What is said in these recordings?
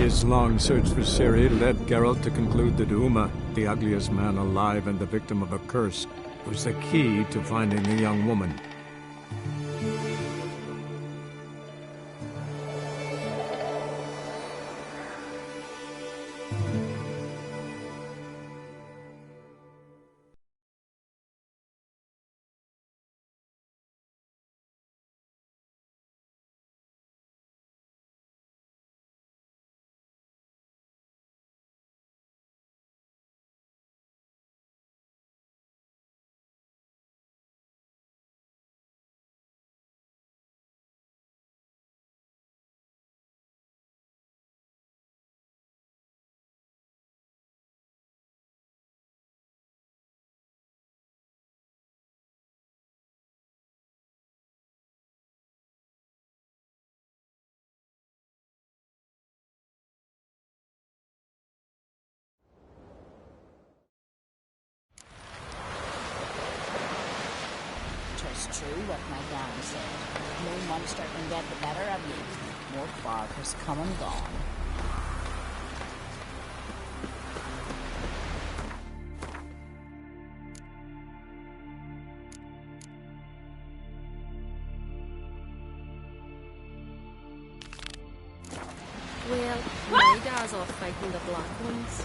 His long search for Ciri led Geralt to conclude that Uma, the ugliest man alive and the victim of a curse, was the key to finding the young woman. True what my dad said. No monster can get the better of you. More bark has come and gone. Well, my dad's off fighting the black ones.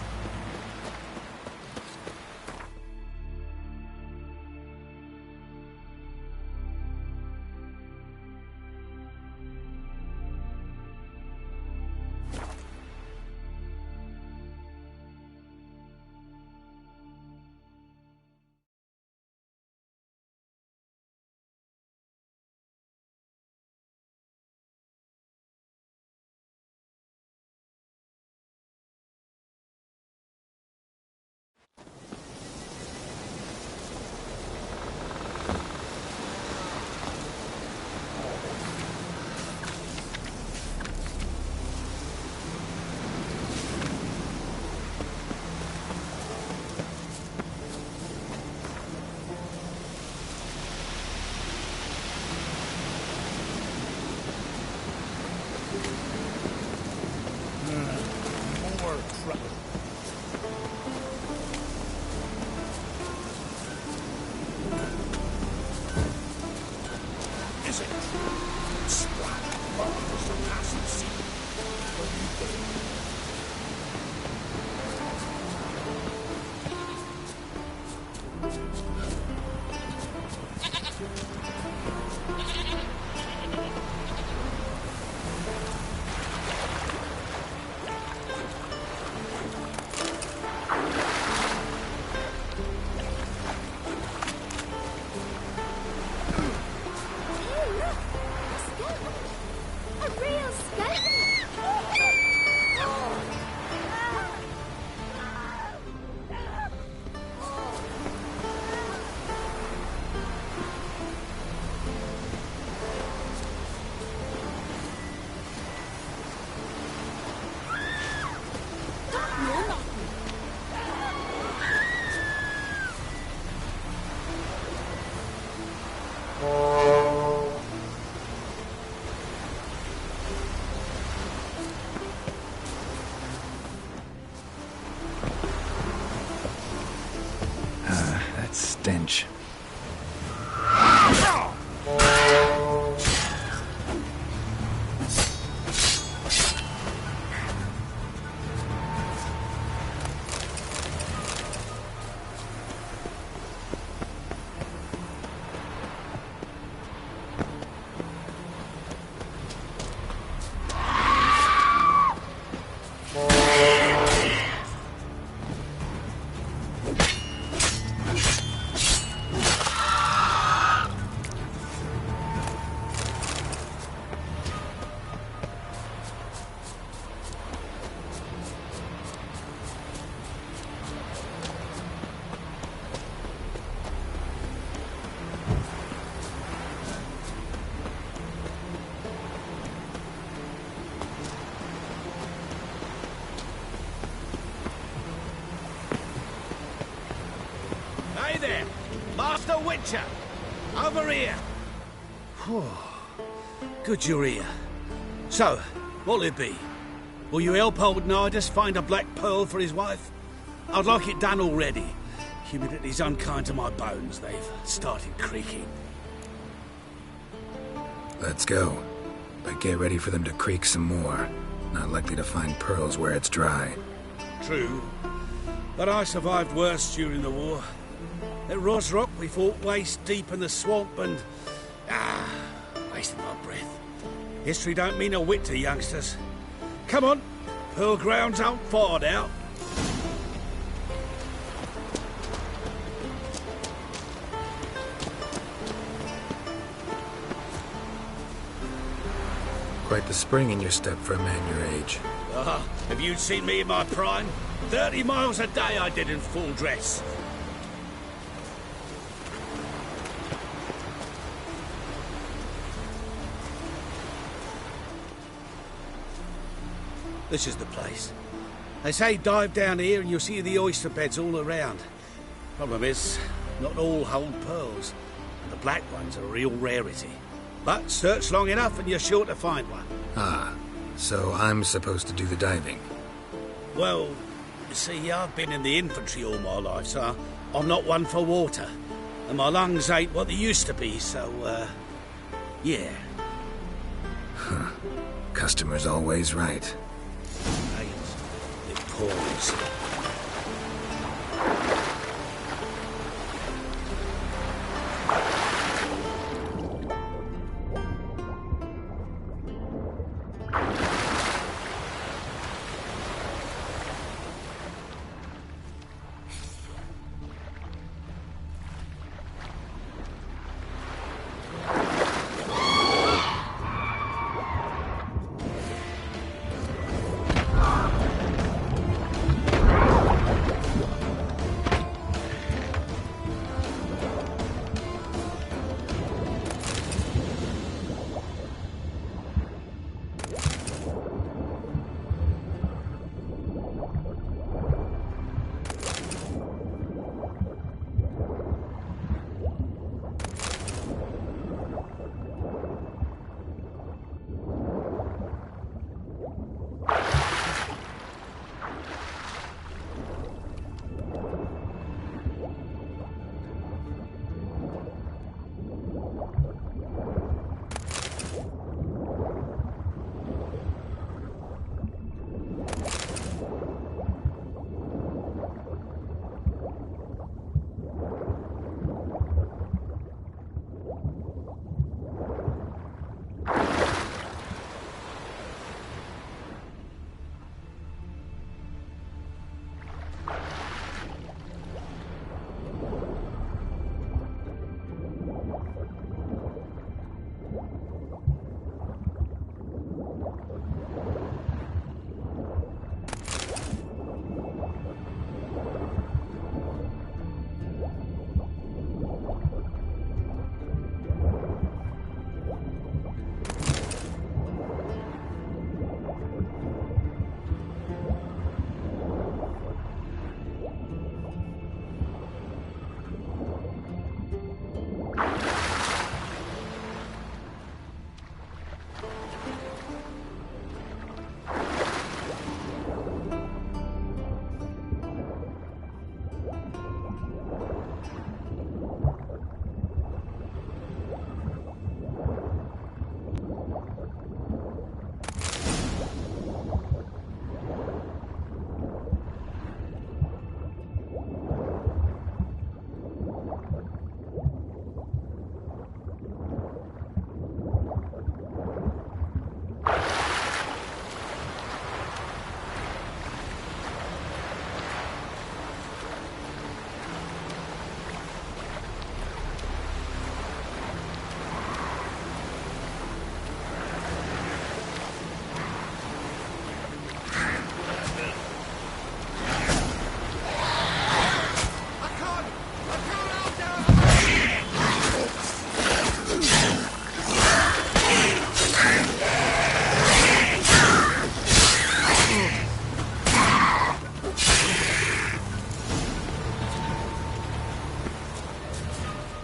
Stench. Hey there, Master Witcher! Over here! Good you're here. So, what'll it be? Will you help old Nidus find a black pearl for his wife? I'd like it done already. Humidity's unkind to my bones. They've started creaking. Let's go. But get ready for them to creak some more. Not likely to find pearls where it's dry. True. But I survived worse during the war. At Rosrock, we fought waist deep in the swamp and... wasted my breath. History don't mean a whit to youngsters. Come on, pearl grounds aren't far now. Quite the spring in your step for a man your age. Have you seen me in my prime? 30 miles a day I did in full dress. This is the place. They say dive down here and you'll see the oyster beds all around. Problem is, not all hold pearls. And the black ones are a real rarity. But search long enough and you're sure to find one. Ah, so I'm supposed to do the diving. Well, you see, I've been in the infantry all my life, so I'm not one for water. And my lungs ain't what they used to be, so, yeah. Huh. Customer's always right. It pours.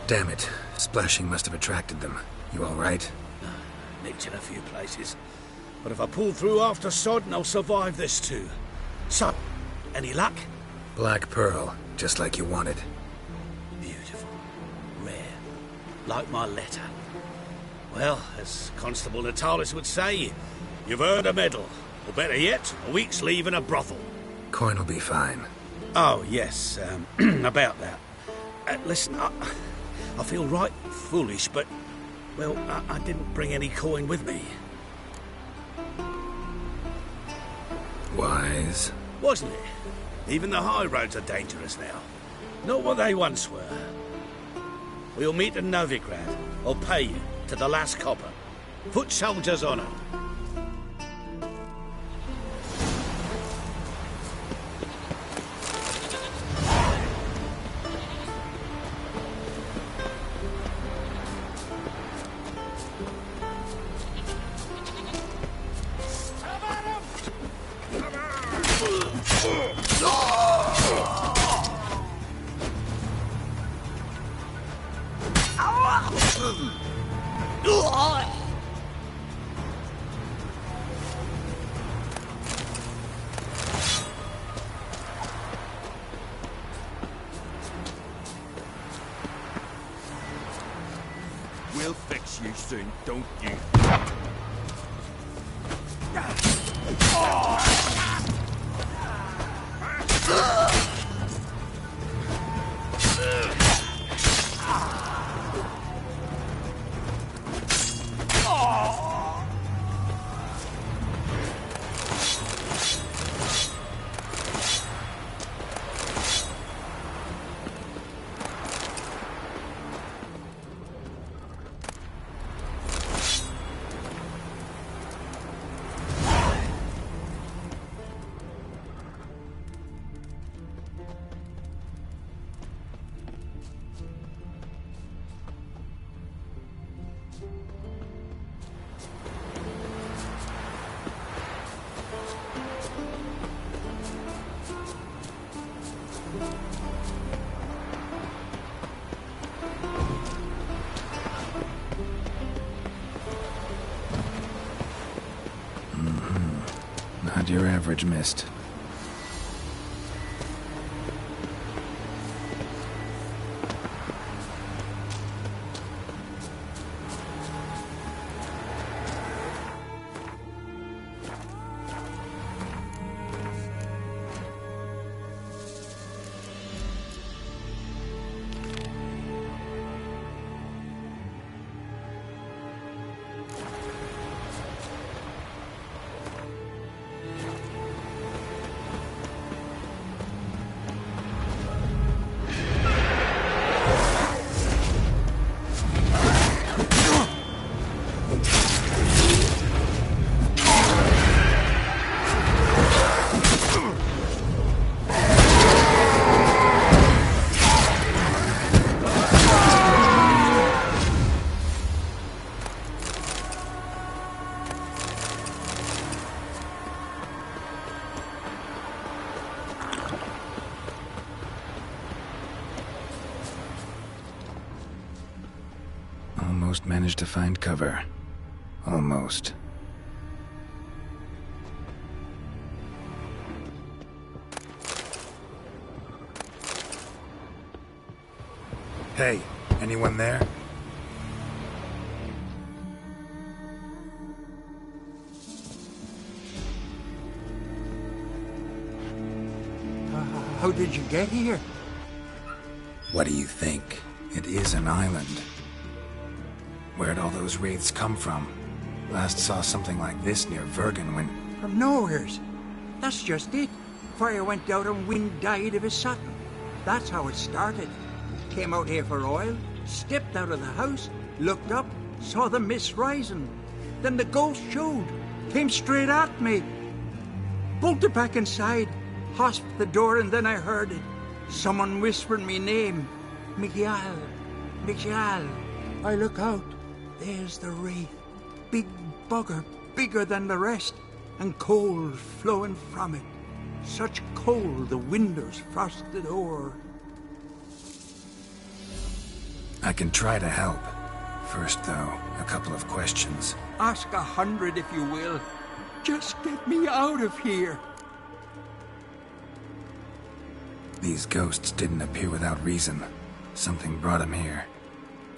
Damn it. Splashing must have attracted them. You all right? Nicked in a few places. But if I pull through after Sodden, I'll survive this too. So, any luck? Black pearl, just like you wanted. Beautiful. Rare. Like my letter. Well, as Constable Natalis would say, you've earned a medal. Or better yet, a week's leave in a brothel. Coin will be fine. Oh, yes, about that. Listen, I feel right foolish, but, well, I didn't bring any coin with me. Wise. Wasn't it? Even the high roads are dangerous now. Not what they once were. We'll meet in Novigrad. I'll pay you to the last copper. Foot soldiers' honour. We'll fix you soon, don't you? Not your average mist. Almost managed to find cover. Almost. Hey, anyone there? How did you get here? What do you think? It is an island. Where'd all those wraiths come from? Last saw something like this near Vergen when... From nowheres. That's just it. Fire went out and wind died of his satin. That's how it started. Came out here for oil, stepped out of the house, looked up, saw the mist rising. Then the ghost showed, came straight at me. Bolted back inside, hosped the door, and then I heard it. Someone whispered me name. Miguel. Miguel. I look out. There's the wraith. Big bugger, bigger than the rest, and cold flowing from it. Such cold the windows frosted o'er. I can try to help. First, though, a couple of questions. Ask 100 if you will. Just get me out of here. These ghosts didn't appear without reason. Something brought them here.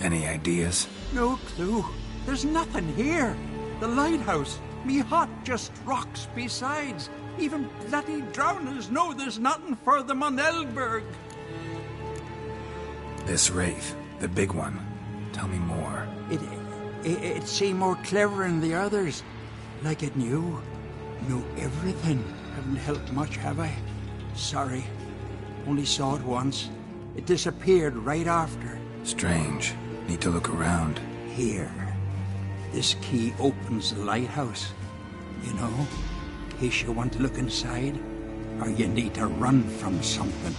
Any ideas? No clue. There's nothing here. The lighthouse, me hut, just rocks besides. Even bloody drowners know there's nothing for them on Elberg. This wraith, the big one. Tell me more. It seemed more clever than the others. Like it knew everything. Haven't helped much, have I? Sorry. Only saw it once. It disappeared right after. Strange. Need to look around. Here. This key opens the lighthouse. You know, in case you want to look inside, or you need to run from something.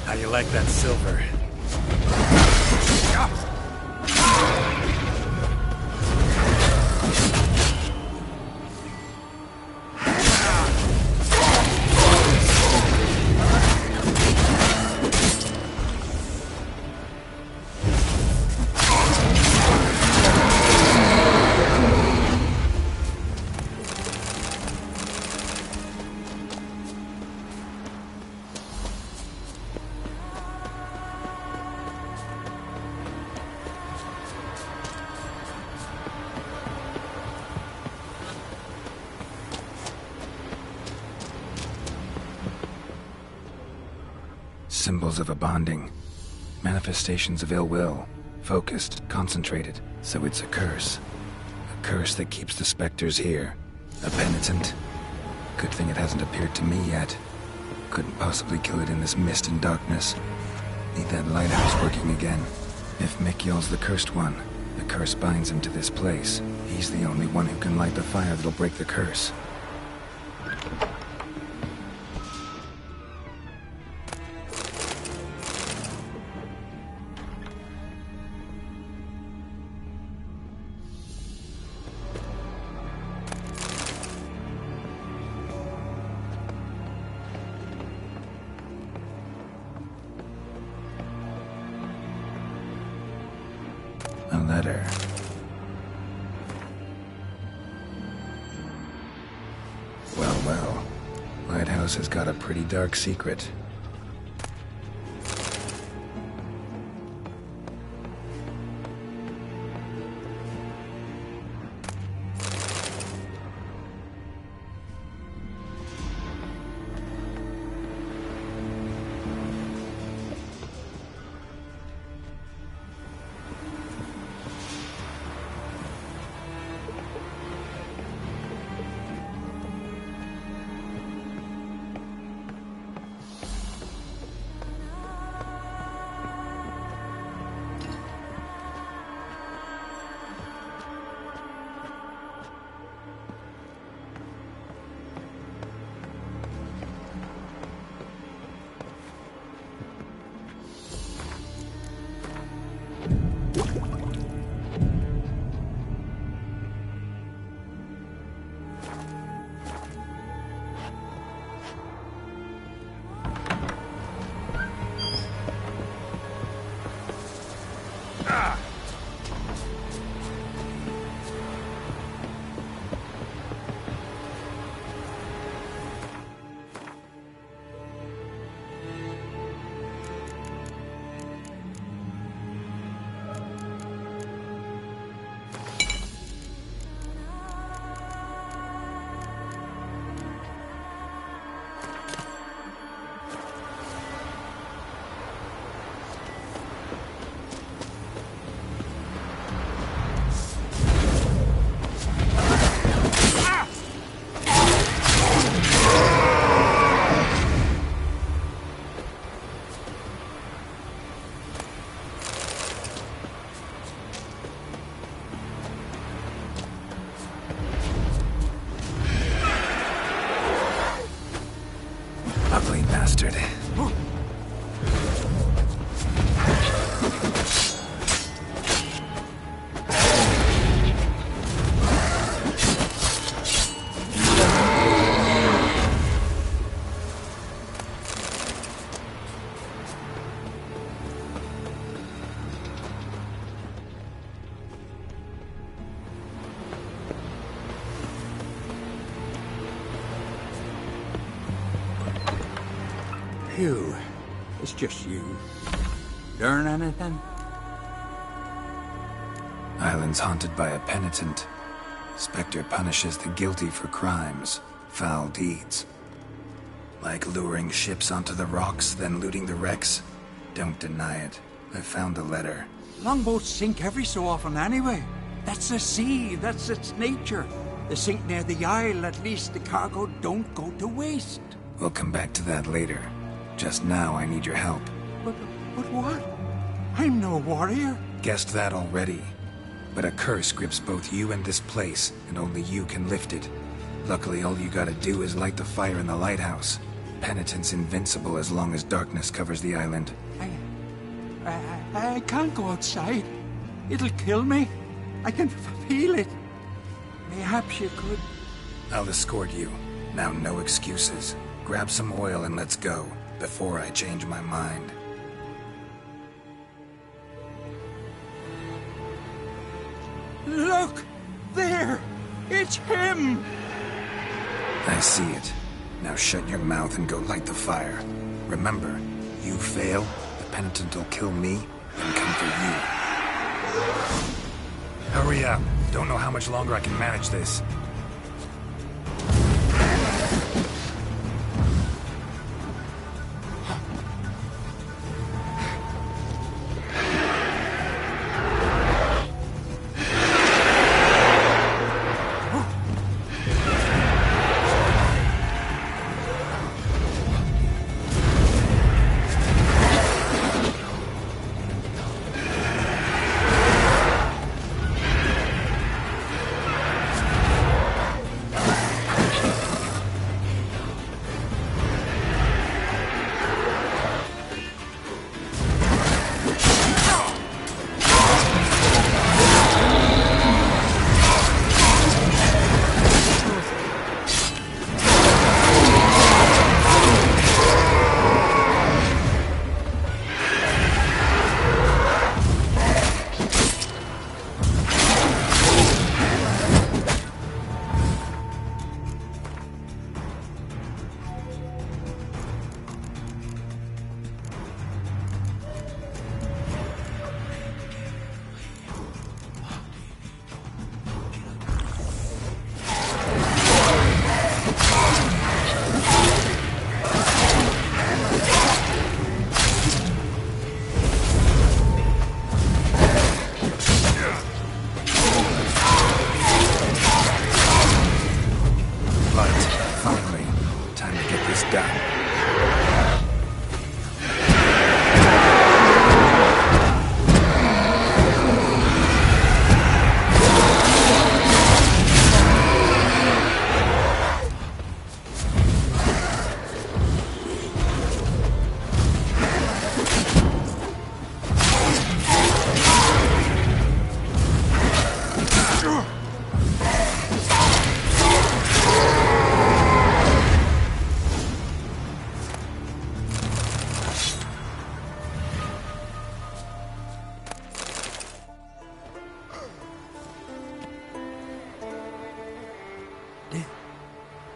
How do you like that silver? Symbols of a bonding. Manifestations of ill will. Focused, concentrated. So it's a curse. A curse that keeps the specters here. A penitent. Good thing it hasn't appeared to me yet. Couldn't possibly kill it in this mist and darkness. Need that lighthouse working again. If Mikhail's the cursed one, the curse binds him to this place. He's the only one who can light the fire that'll break the curse. A letter. Well. Lighthouse has got a pretty dark secret. Ugly bastard. Phew. It's just you. Learn anything? Island's haunted by a penitent. Spectre punishes the guilty for crimes, foul deeds. Like luring ships onto the rocks, then looting the wrecks. Don't deny it. I found the letter. Longboats sink every so often anyway. That's the sea, that's its nature. They sink near the isle, at least the cargo don't go to waste. We'll come back to that later. Just now, I need your help. But what? I'm no warrior. Guessed that already. But a curse grips both you and this place, and only you can lift it. Luckily, all you gotta do is light the fire in the lighthouse. Penitent's invincible as long as darkness covers the island. I can't go outside. It'll kill me. I can feel it. Perhaps you could. I'll escort you. Now, no excuses. Grab some oil and let's go, before I change my mind. Look! There! It's him! I see it. Now shut your mouth and go light the fire. Remember, you fail, the penitent will kill me and come for you. Hurry up. Don't know how much longer I can manage this.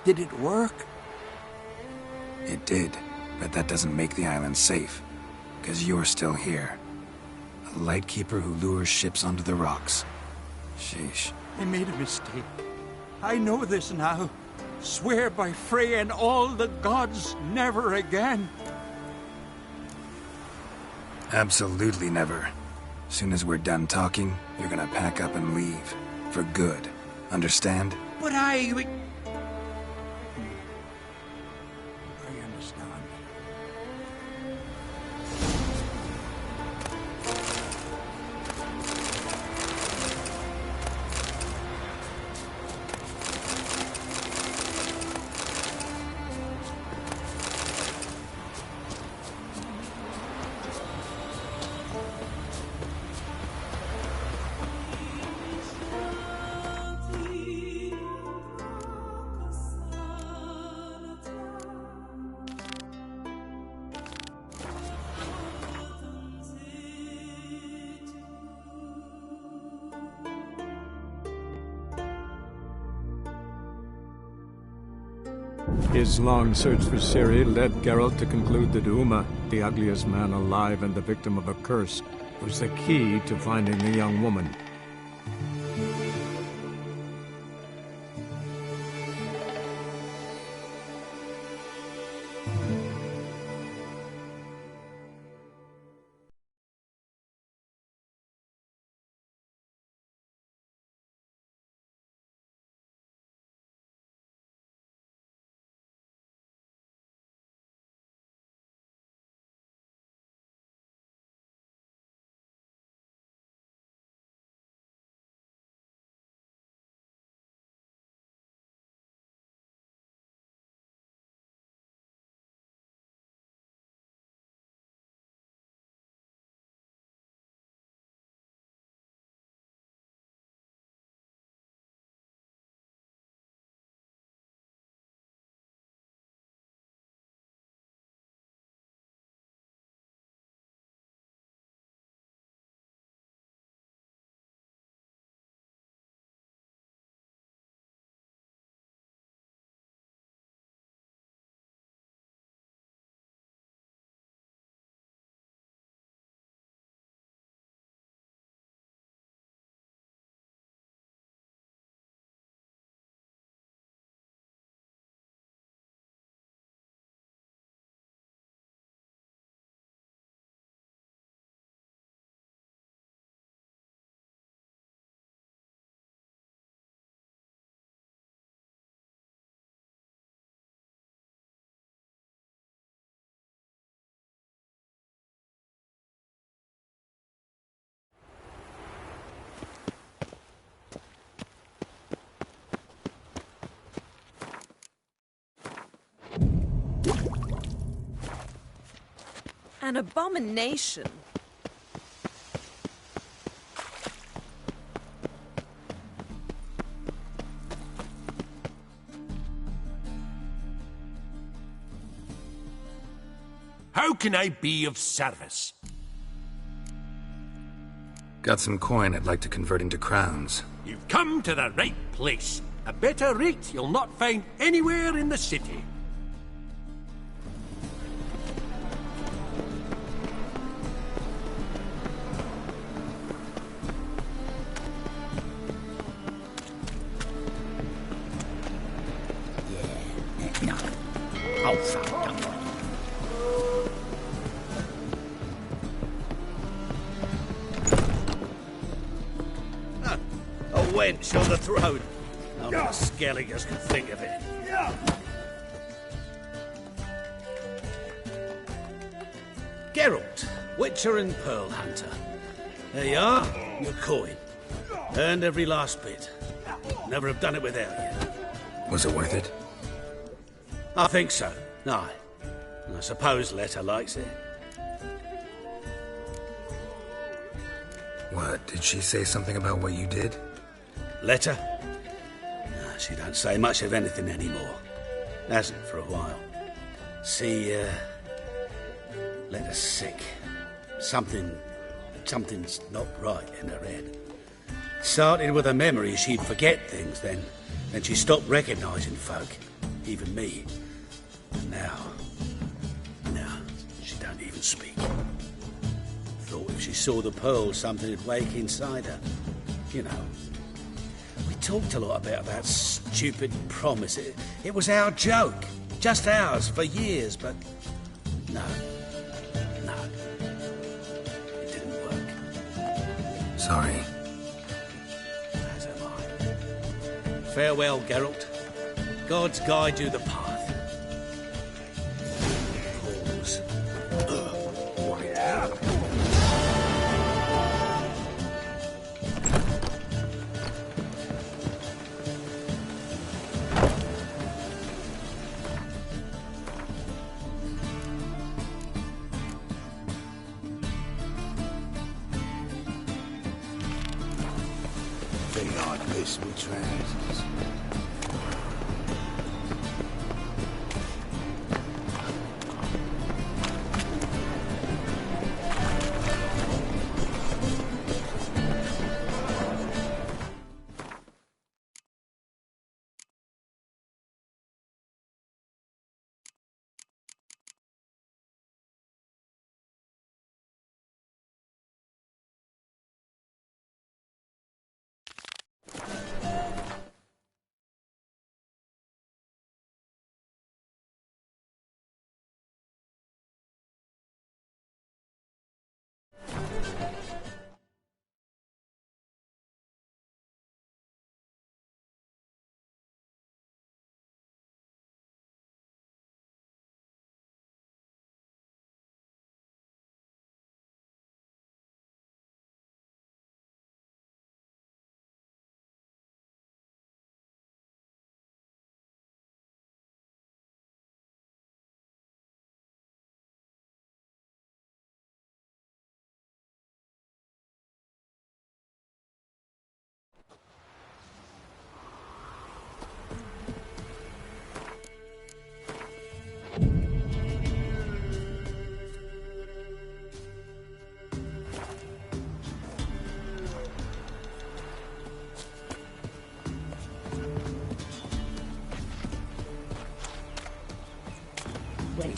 Did it work? It did, but that doesn't make the island safe. Because you're still here. A lightkeeper who lures ships onto the rocks. Sheesh. I made a mistake. I know this now. Swear by Freya and all the gods, never again. Absolutely never. Soon as we're done talking, you're gonna pack up and leave. For good. Understand? But I understand. His long search for Ciri led Geralt to conclude that Uma, the ugliest man alive and the victim of a curse, was the key to finding the young woman. An abomination. How can I be of service? Got some coin I'd like to convert into crowns. You've come to the right place. A better rate you'll not find anywhere in the city. No. Oh, fuck, don't worry. A wench on the throne. Only the Skelligers can think of it. Geralt, Witcher and Pearl Hunter. There you are, your coin. Earned every last bit. Never have done it without you. Was it worth it? I think so. Aye. I suppose Letta likes it. What, did she say something about what you did? Letta? Nah, she don't say much of anything anymore. Hasn't for a while. See, Letta's sick. Something's not right in her head. Started with a memory she'd forget things, then she stopped recognising folk, even me. And now, she don't even speak. Thought if she saw the pearl, something would wake inside her. You know, we talked a lot about that stupid promise. It was our joke, just ours for years, but no, it didn't work. Sorry. As am I. Farewell, Geralt. Gods guide you the path. Pause. Think I'd miss my trousers.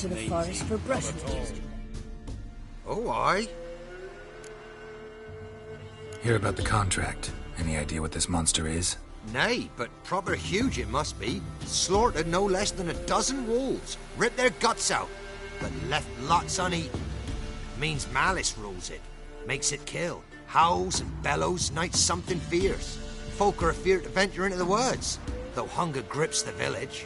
into the forest for brushwood. Oh, aye. Hear about the contract. Any idea what this monster is? Nay, but proper huge it must be. Slaughtered no less than 12 wolves. Ripped their guts out, but left lots uneaten. Means malice rules it. Makes it kill. Howls and bellows, nights something fierce. Folk are afeard to venture into the woods, though hunger grips the village.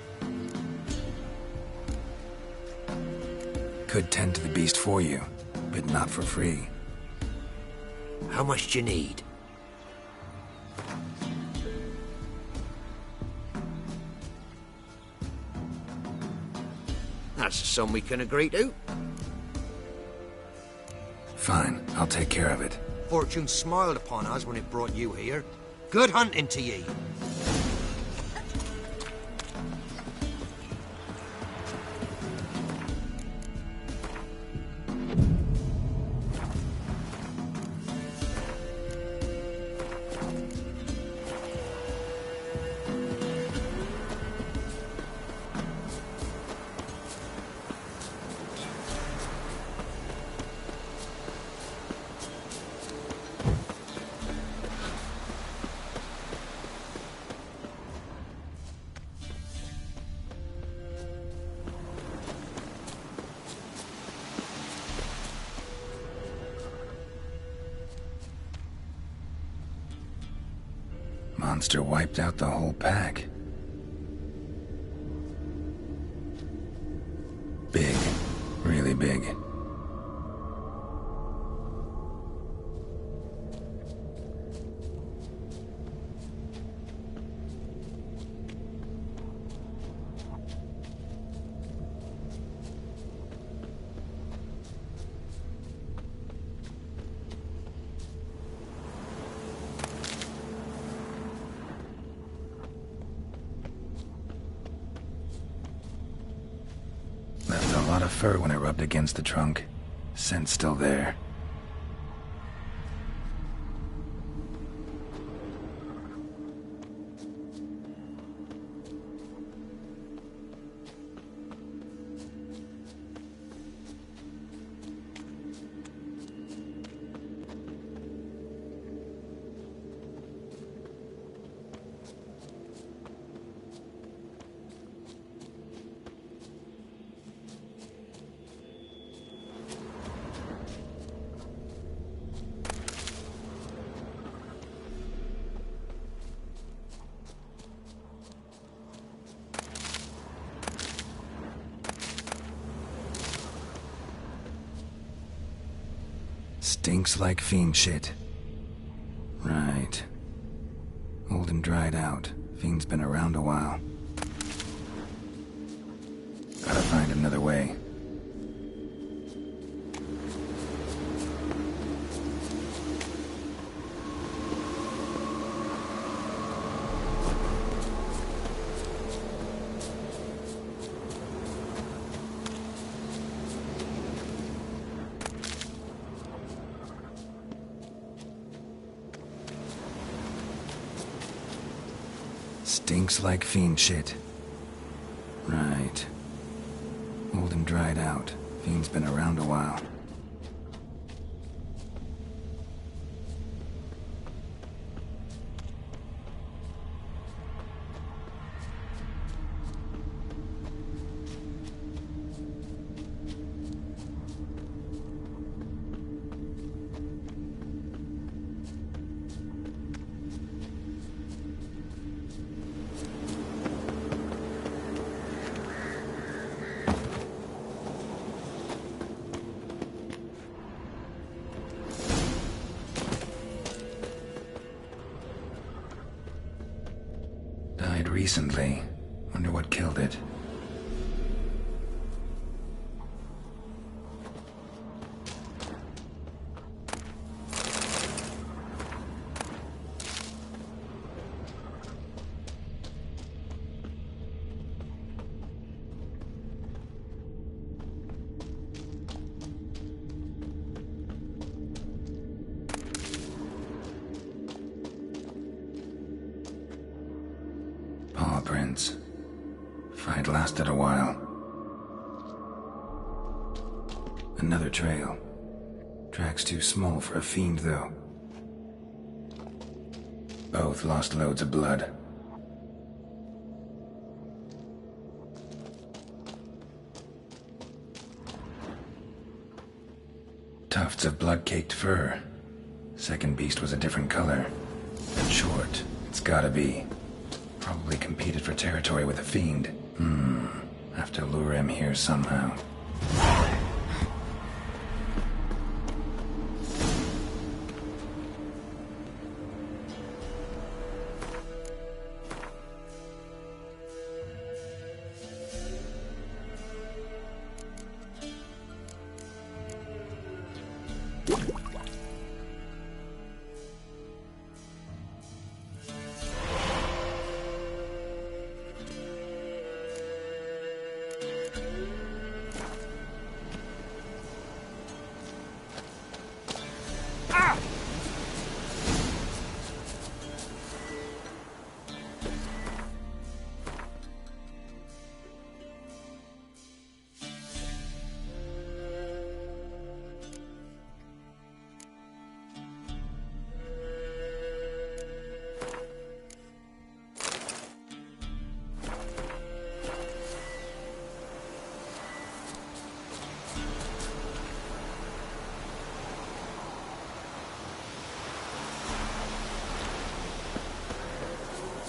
Could tend to the beast for you, but not for free. How much do you need? That's a sum we can agree to. Fine, I'll take care of it. Fortune smiled upon us when it brought you here. Good hunting to ye. Monster wiped out the whole pack. Big. Really big. Left a lot of fur when it rubbed against the trunk. Scent's still there. Stinks like fiend shit. Right. Old and dried out. Fiend's been around a while. Gotta find another way. Stinks like fiend shit. Right. Old and dried out. Fiend's been around a while. Died recently. Wonder what killed it. Paw prints. Fight lasted a while. Another trail. Track's too small for a fiend, though. Both lost loads of blood. Tufts of blood-caked fur. Second beast was a different color. And short. It's gotta be. Probably competed for territory with a fiend. Have to lure him here somehow.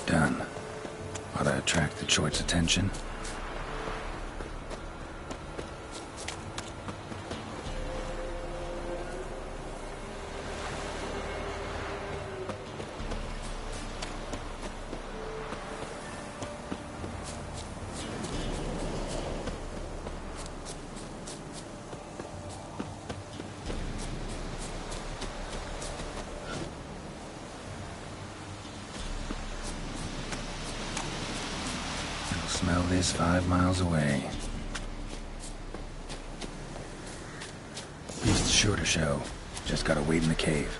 Done. Ought to attract the Choit's attention. Smell this 5 miles away. Beast's sure to show. Just gotta wait in the cave.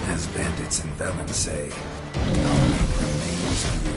As bandits and felons say, all that remains of you.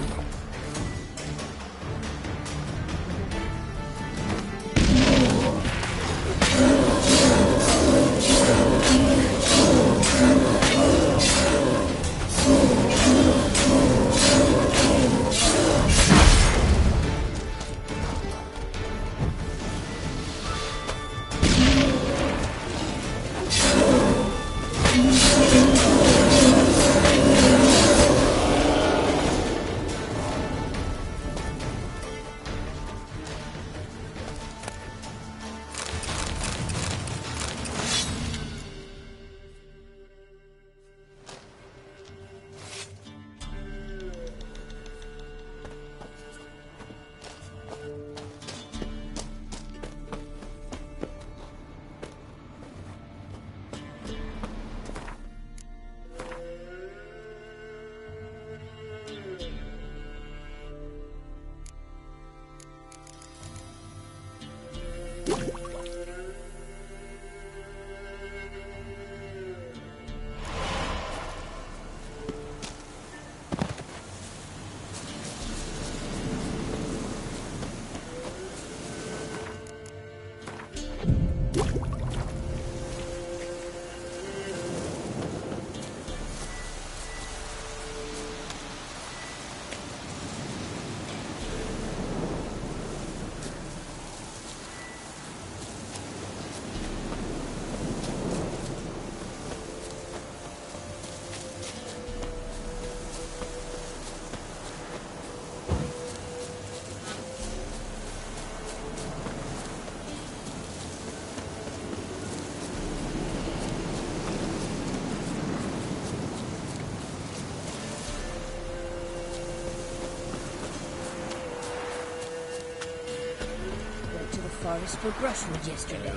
forest for brushwood yesterday.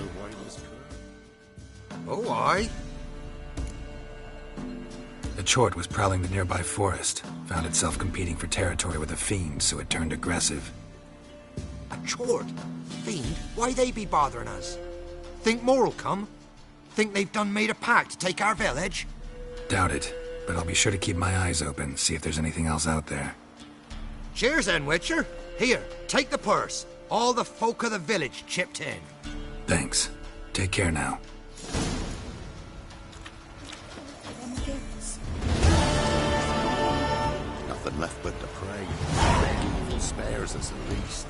Oh, aye. A chort was prowling the nearby forest, found itself competing for territory with a fiend, so it turned aggressive. A chort? Fiend? Why they be bothering us? Think more'll come? Think they've done made a pact to take our village? Doubt it, but I'll be sure to keep my eyes open, see if there's anything else out there. Cheers then, Witcher. Here, take the purse. All the folk of the village chipped in. Thanks. Take care now. Nothing left but to pray. Beg evil spares us at least.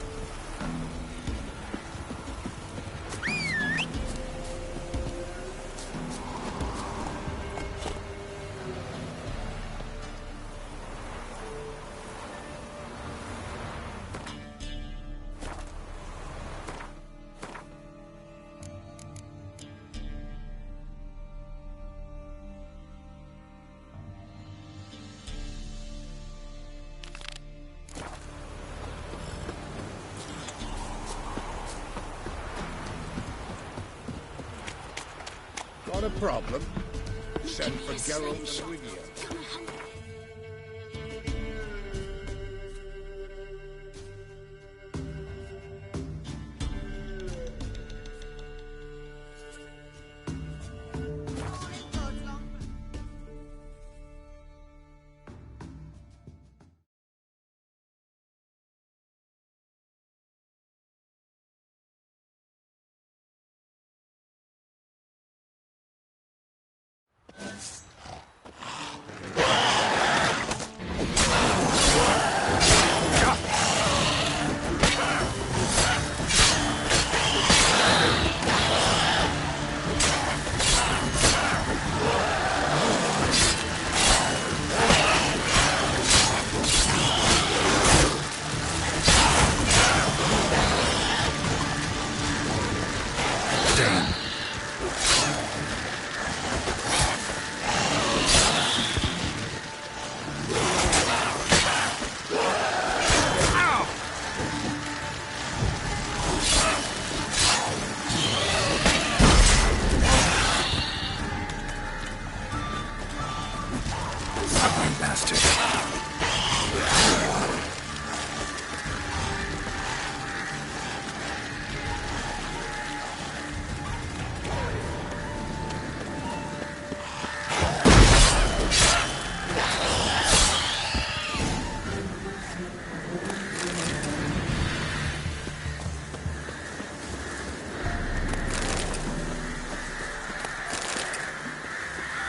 Got a problem? Send for Geralt and Rivia.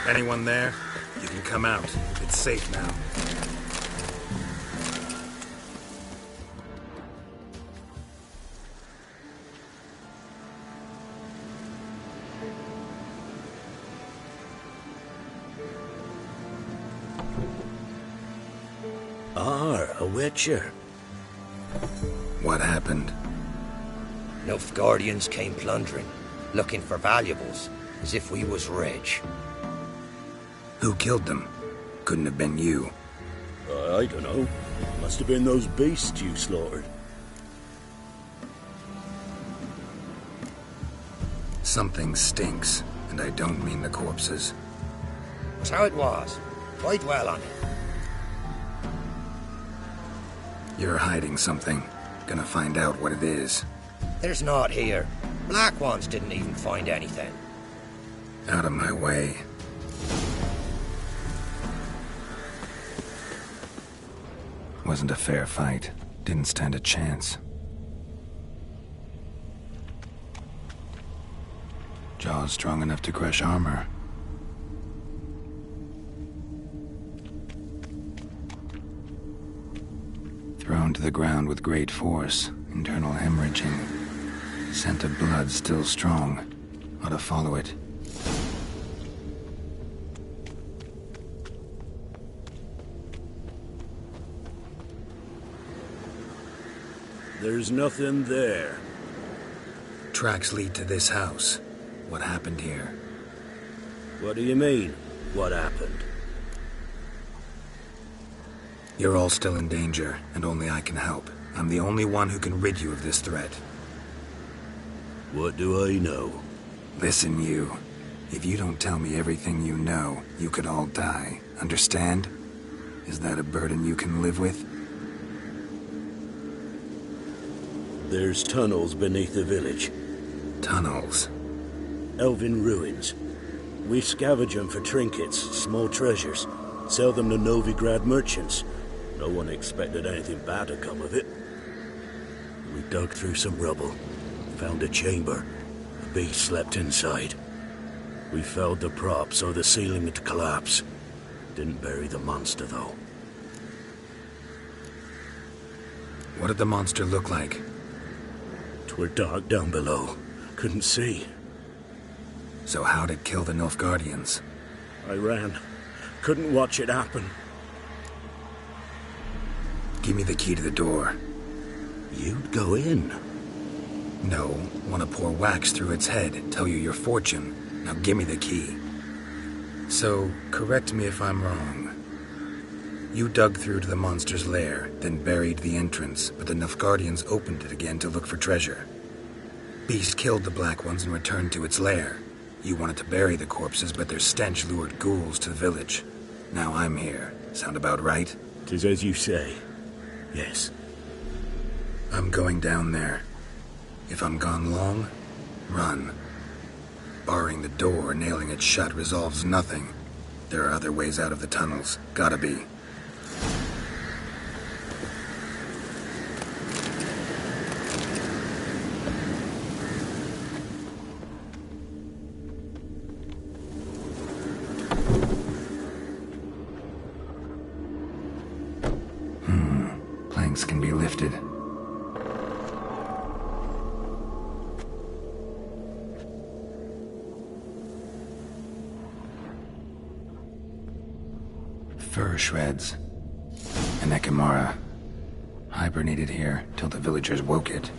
Anyone there? You can come out. It's safe now. A Witcher. What happened? Nilfgaardians came plundering, looking for valuables, as if we was rich. Who killed them? Couldn't have been you. I don't know. Must have been those beasts you slaughtered. Something stinks, and I don't mean the corpses. Was how it was. Why dwell on it? You're hiding something. Gonna find out what it is. There's not here. Black ones didn't even find anything. Out of my way. Wasn't a fair fight. Didn't stand a chance. Jaws strong enough to crush armor. Thrown to the ground with great force. Internal hemorrhaging. Scent of blood still strong. Ought to follow it. There's nothing there. Tracks lead to this house. What happened here? What do you mean, what happened? You're all still in danger, and only I can help. I'm the only one who can rid you of this threat. What do I know? Listen, you. If you don't tell me everything you know, you could all die. Understand? Is that a burden you can live with? There's tunnels beneath the village. Tunnels? Elven ruins. We scavenge them for trinkets, small treasures. Sell them to Novigrad merchants. No one expected anything bad to come of it. We dug through some rubble. Found a chamber. The beast slept inside. We felled the prop so the ceiling would collapse. Didn't bury the monster, though. What did the monster look like? 'Twere dark down below. Couldn't see. So how'd it kill the Nilfgaardians? I ran. Couldn't watch it happen. Give me the key to the door. You'd go in? No. Want to pour wax through its head, tell you your fortune. Now give me the key. So, correct me if I'm wrong. You dug through to the monster's lair, then buried the entrance, but the Nilfgaardians opened it again to look for treasure. Beast killed the Black Ones and returned to its lair. You wanted to bury the corpses, but their stench lured ghouls to the village. Now I'm here. Sound about right? 'Tis as you say. Yes. I'm going down there. If I'm gone long, run. Barring the door, nailing it shut resolves nothing. There are other ways out of the tunnels. Gotta be. Planks can be lifted. Fur shreds. An Ekimara. Hibernated here till the villagers woke it.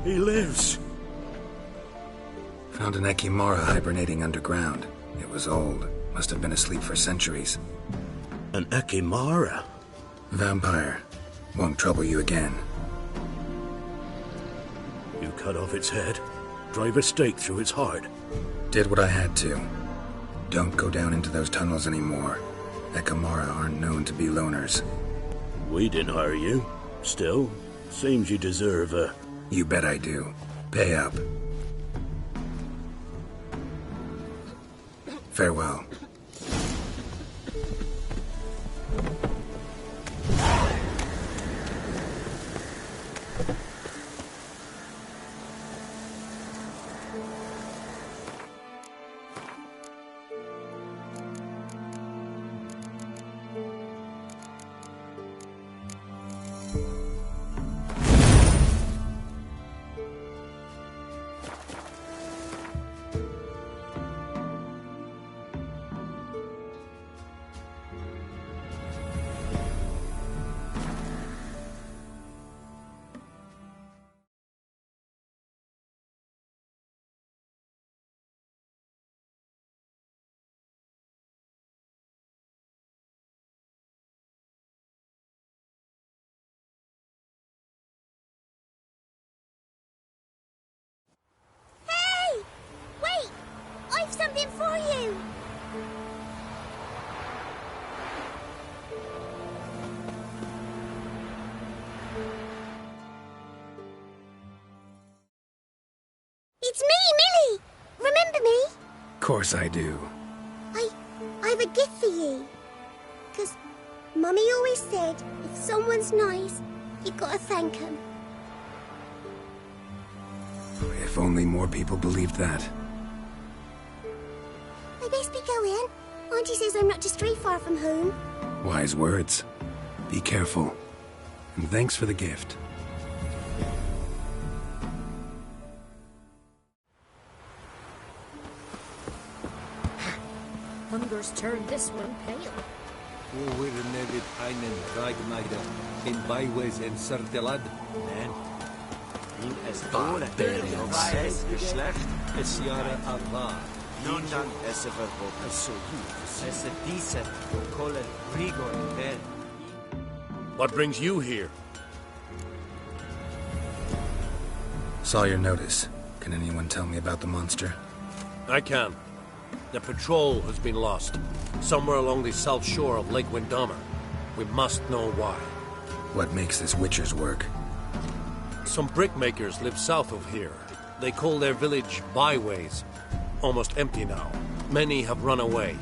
He lives. Found an Ekimara hibernating underground. It was old. Must have been asleep for centuries. An Ekimara? Vampire. Won't trouble you again. You cut off its head, drive a stake through its heart. Did what I had to. Don't go down into those tunnels anymore. Ekimara aren't known to be loners. We didn't hire you. Still, seems you deserve a... You bet I do. Pay up. Farewell. I've something for you! It's me, Millie! Remember me? Course I do. I've a gift for you. 'Cause Mummy always said, if someone's nice, you gotta thank 'em. If only more people believed that. I best be going. Auntie says I'm not to stray far from home. Wise words. Be careful. And thanks for the gift. Hunger's turned this one pale. We're nevid einen Ragnide in byways en Sertelad. Man. In es Barbarians. Es Geschlecht, es Jahre Avar. Niemand es verboten. Es so gut. Es decent. Call it Rigor Ver. What brings you here? Saw your notice. Can anyone tell me about the monster? I can. The patrol has been lost. Somewhere along the south shore of Lake Windammer. We must know why. What makes this Witcher's work? Some brickmakers live south of here. They call their village byways. Almost empty now. Many have run away.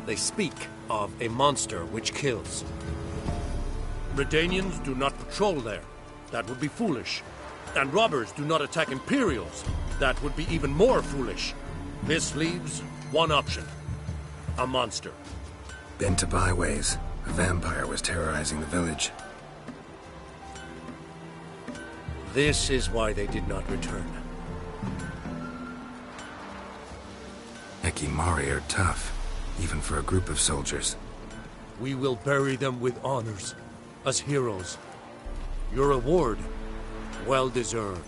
They speak of a monster which kills. Redanians do not patrol there. That would be foolish. And robbers do not attack Imperials. That would be even more foolish. This leaves one option. A monster. Been to byways. A vampire was terrorizing the village. This is why they did not return. Ekimari are tough, even for a group of soldiers. We will bury them with honors, as heroes. Your reward, well deserved.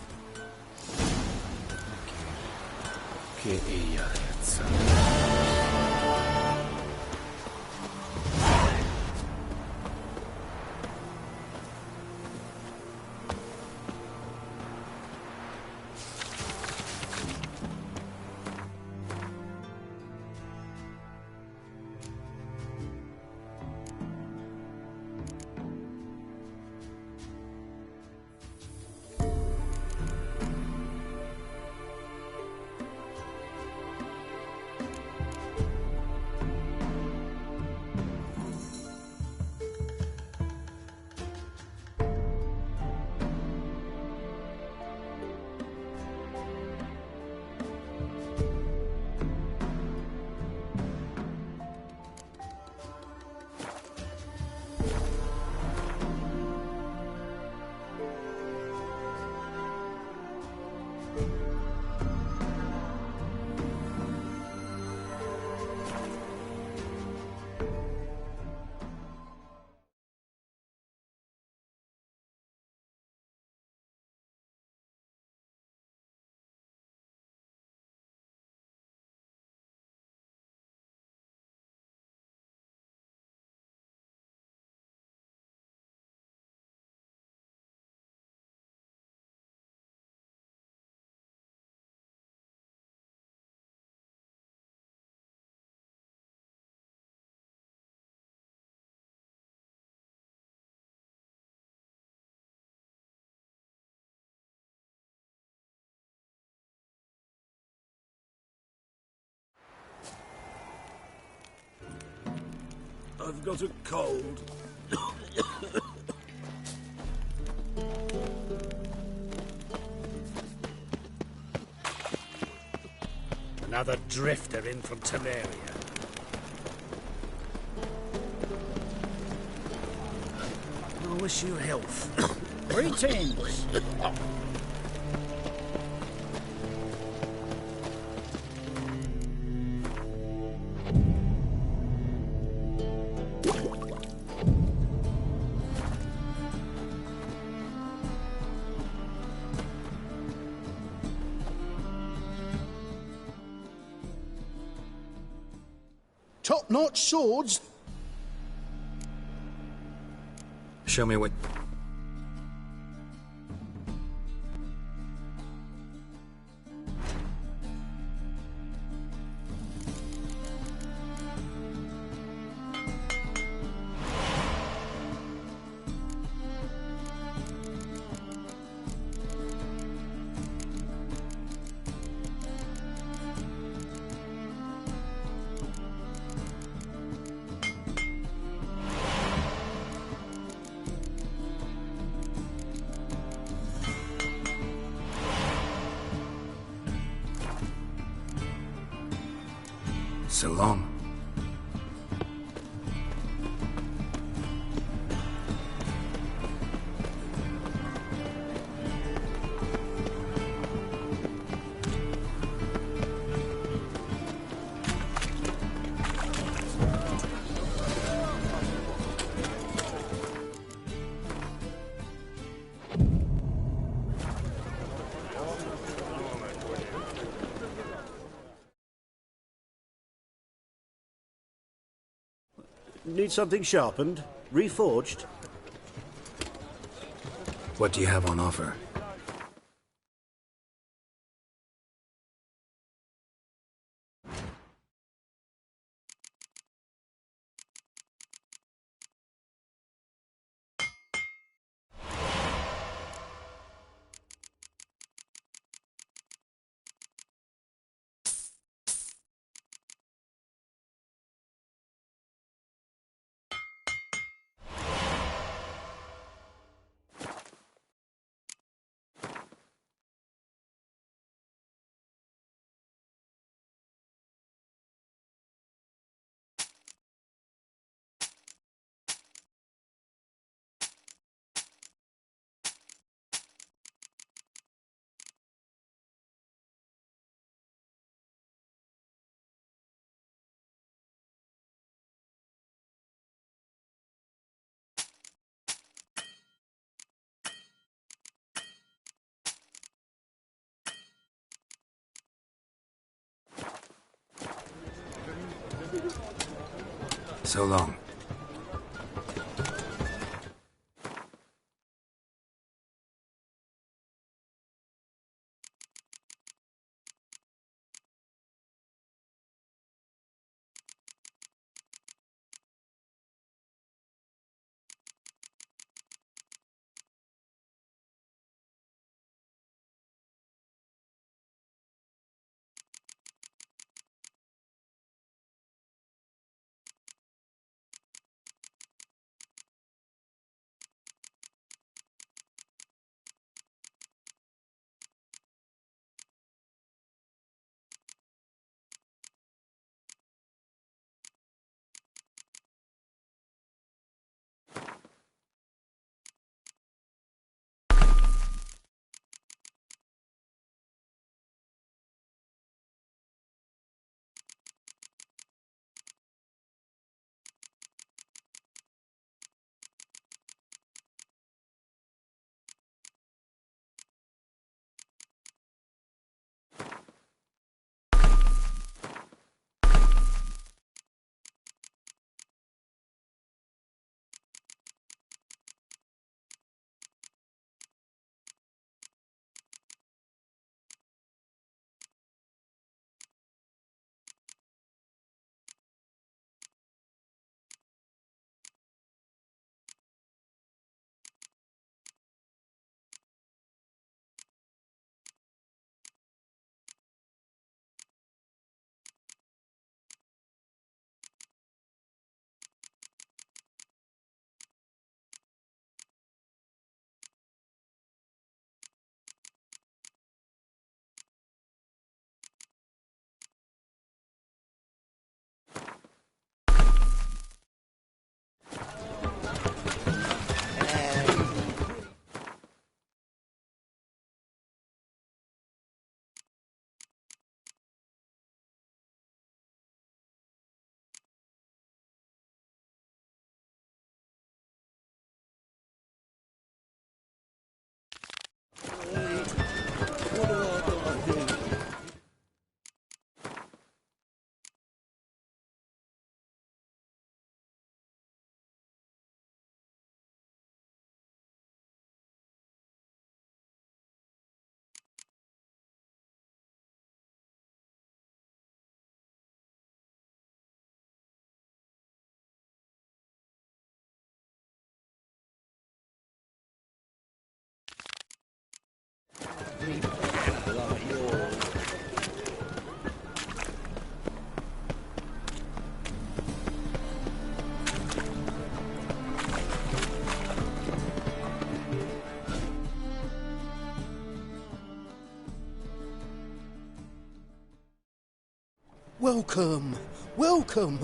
I've got a cold. Another drifter in from Temeria. I wish you health. Greetings. Top-notch swords? Show me what... So long. Need something sharpened? Reforged? What do you have on offer? So long. Welcome. Welcome.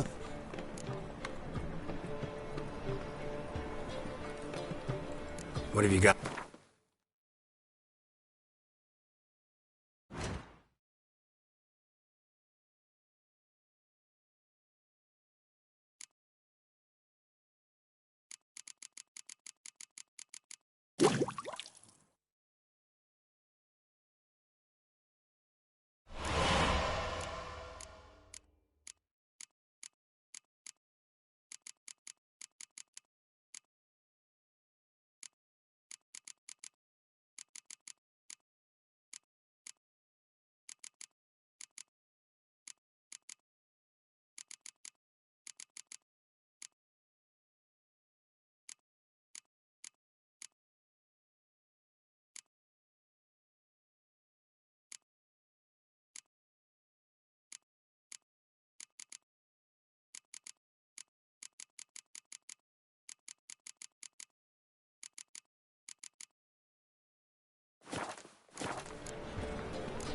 What have you got?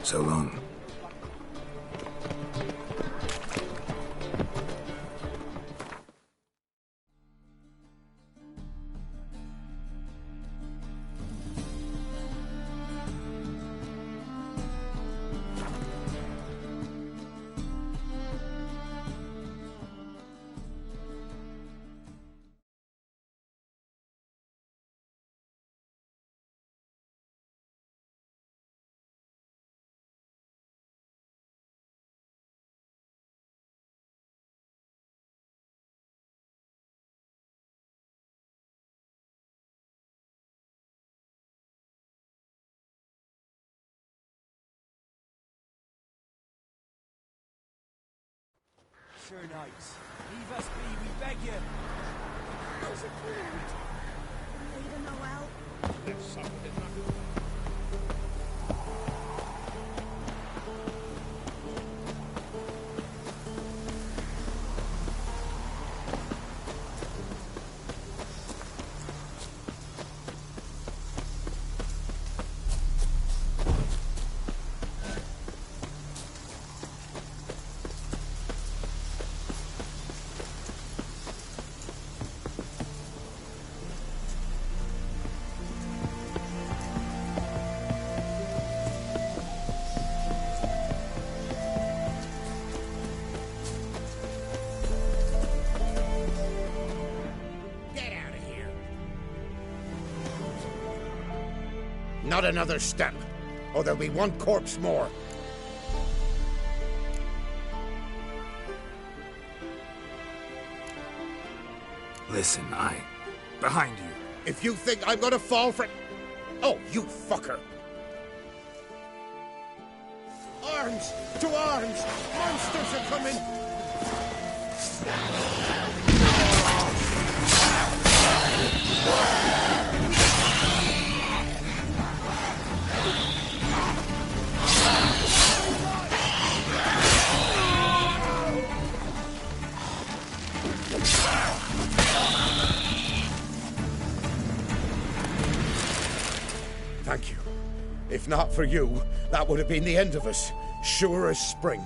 So long. Sure nice. Leave us be, we beg you. How's it going? Lady Noel. Let's suck with it, man. Not another step, or there'll be one corpse more. Listen, behind you. If you think I'm gonna fall for... Oh, you fucker! Arms! To arms! Monsters are coming! Thank you. If not for you, that would have been the end of us. Sure as spring.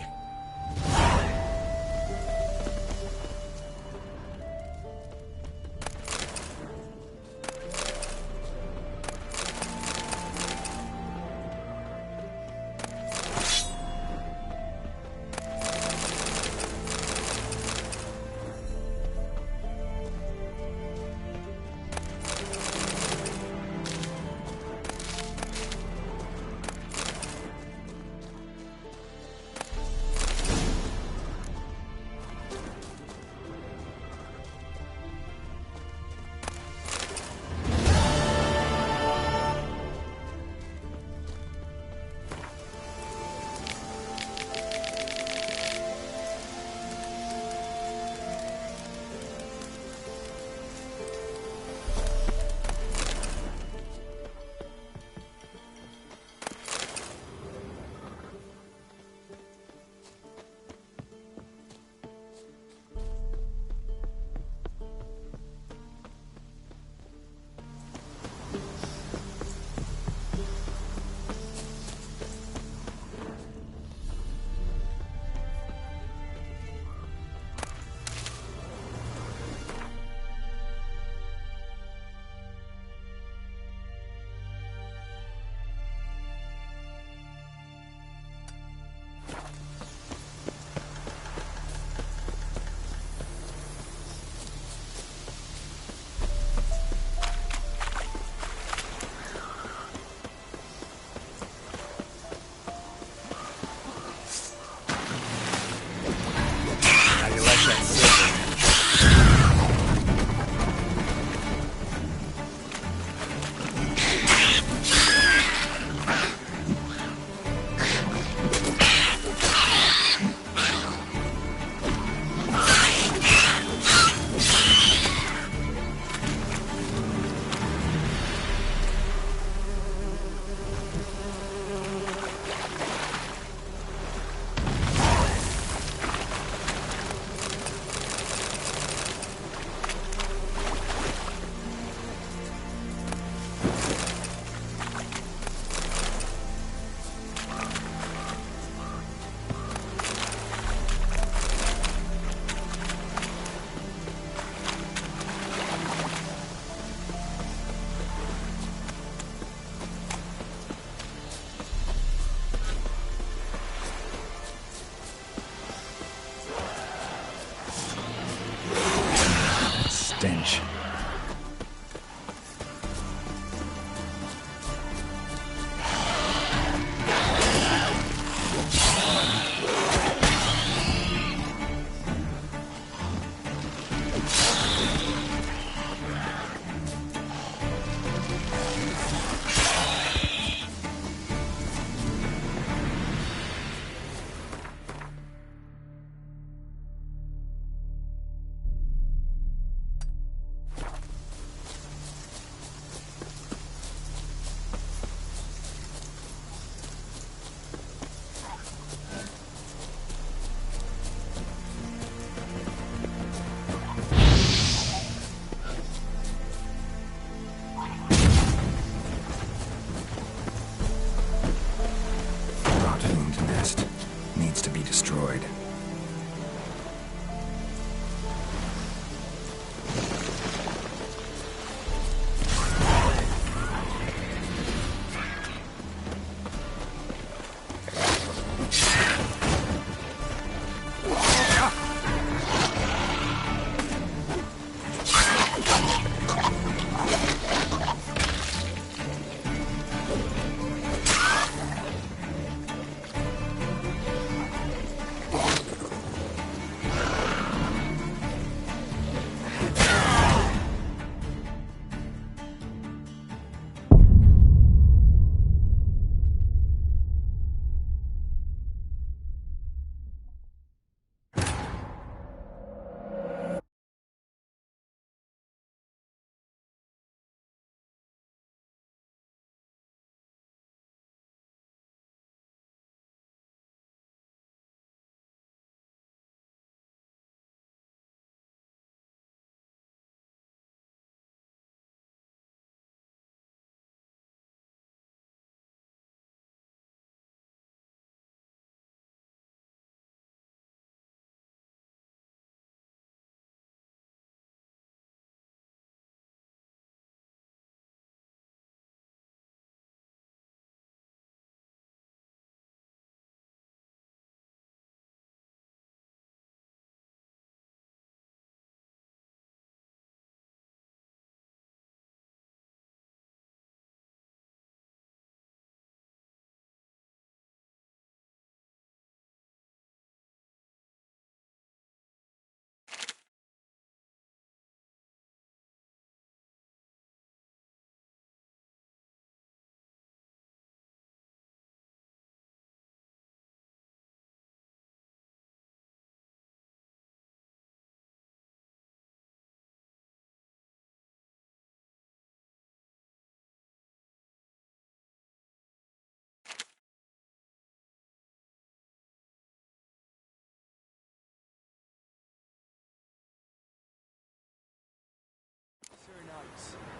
destroyed.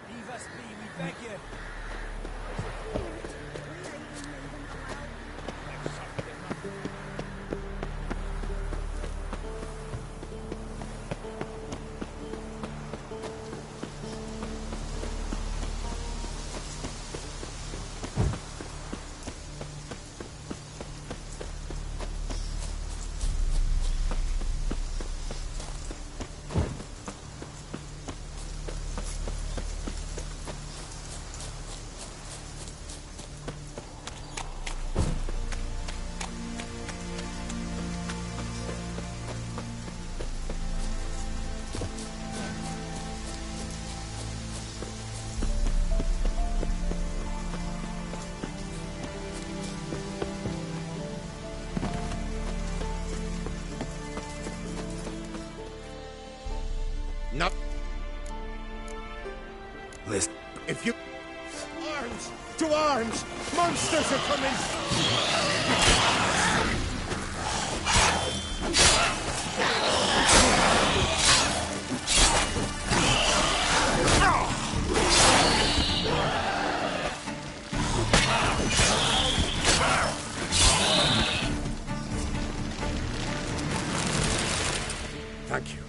Leave us be, we beg you. Not. List. If you. Arms! To arms! Monsters are coming! Thank you.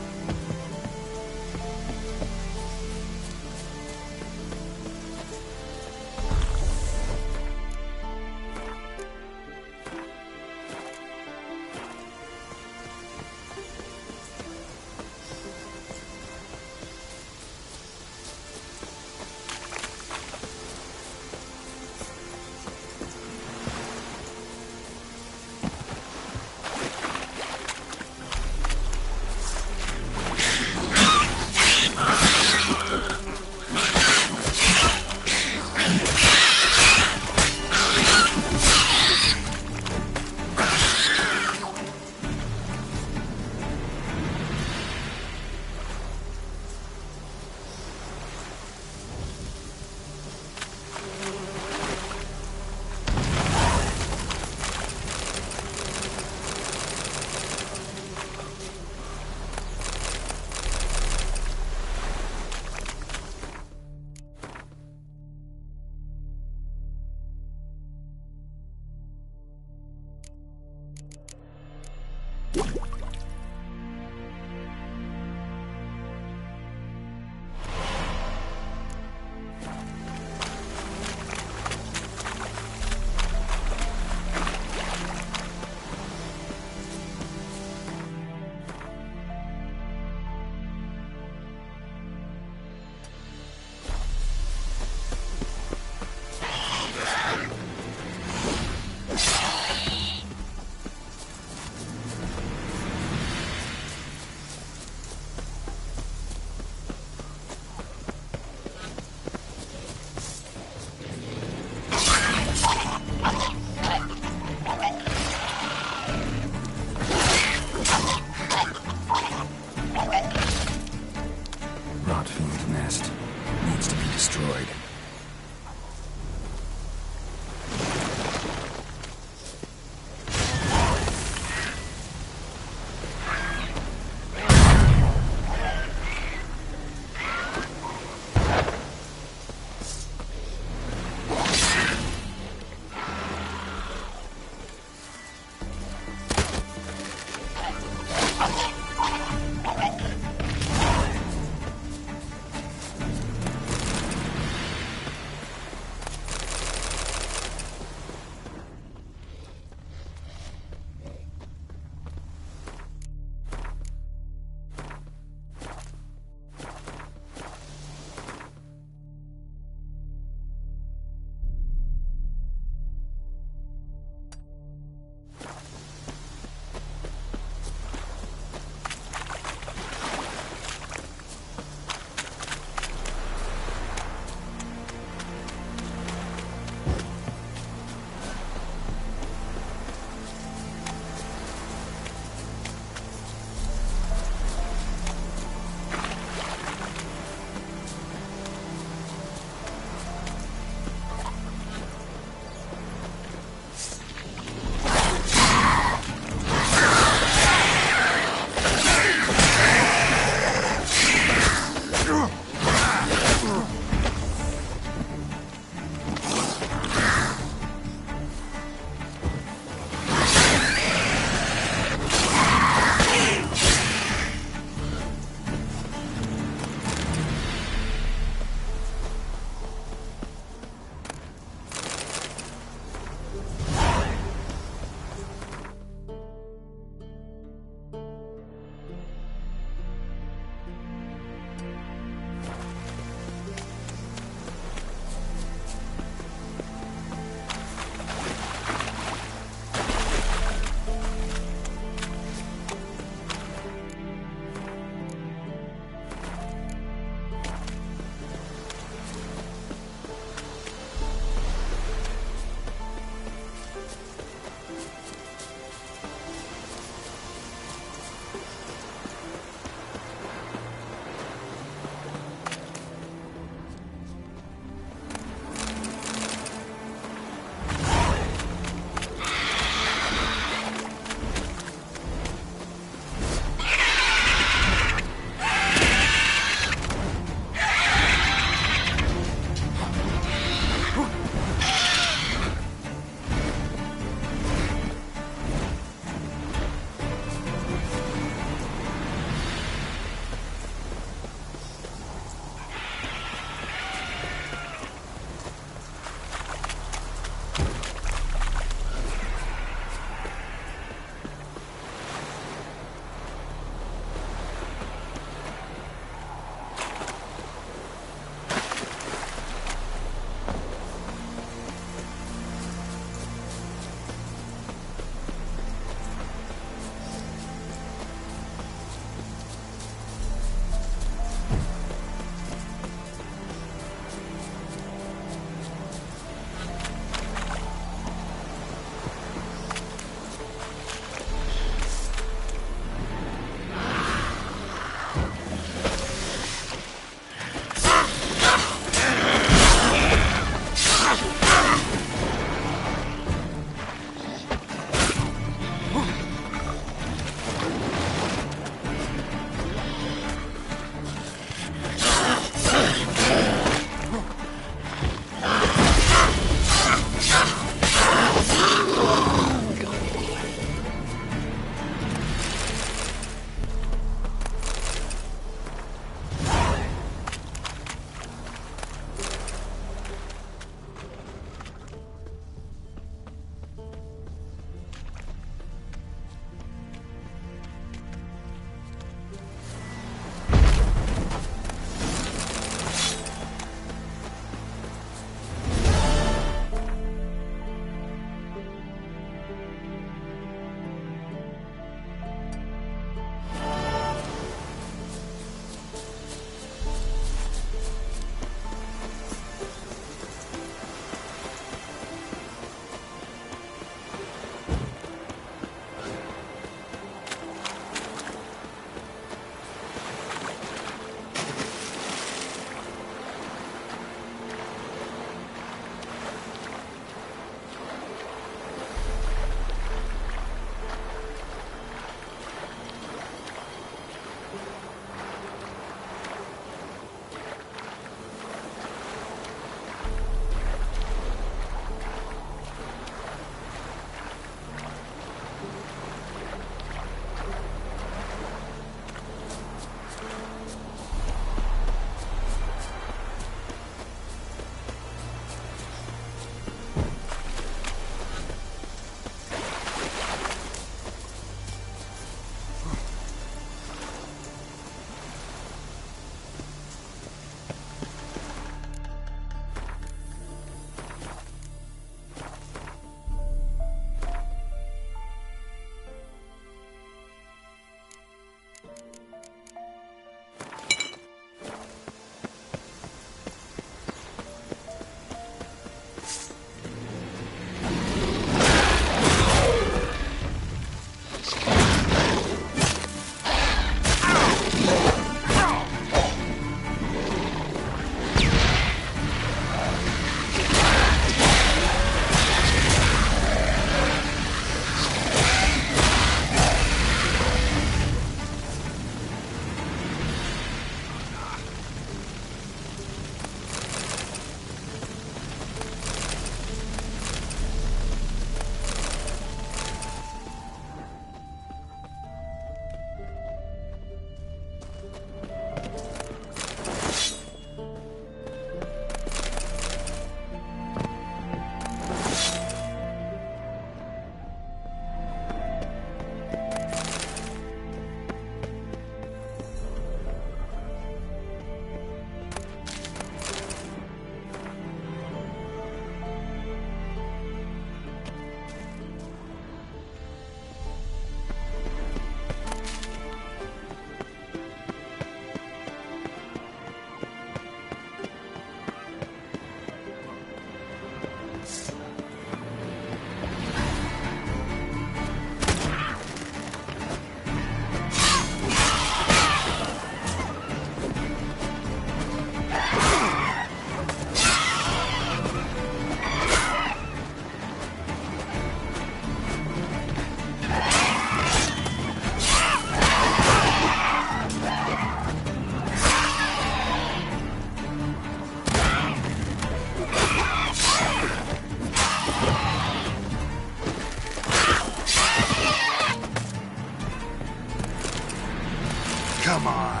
Come on.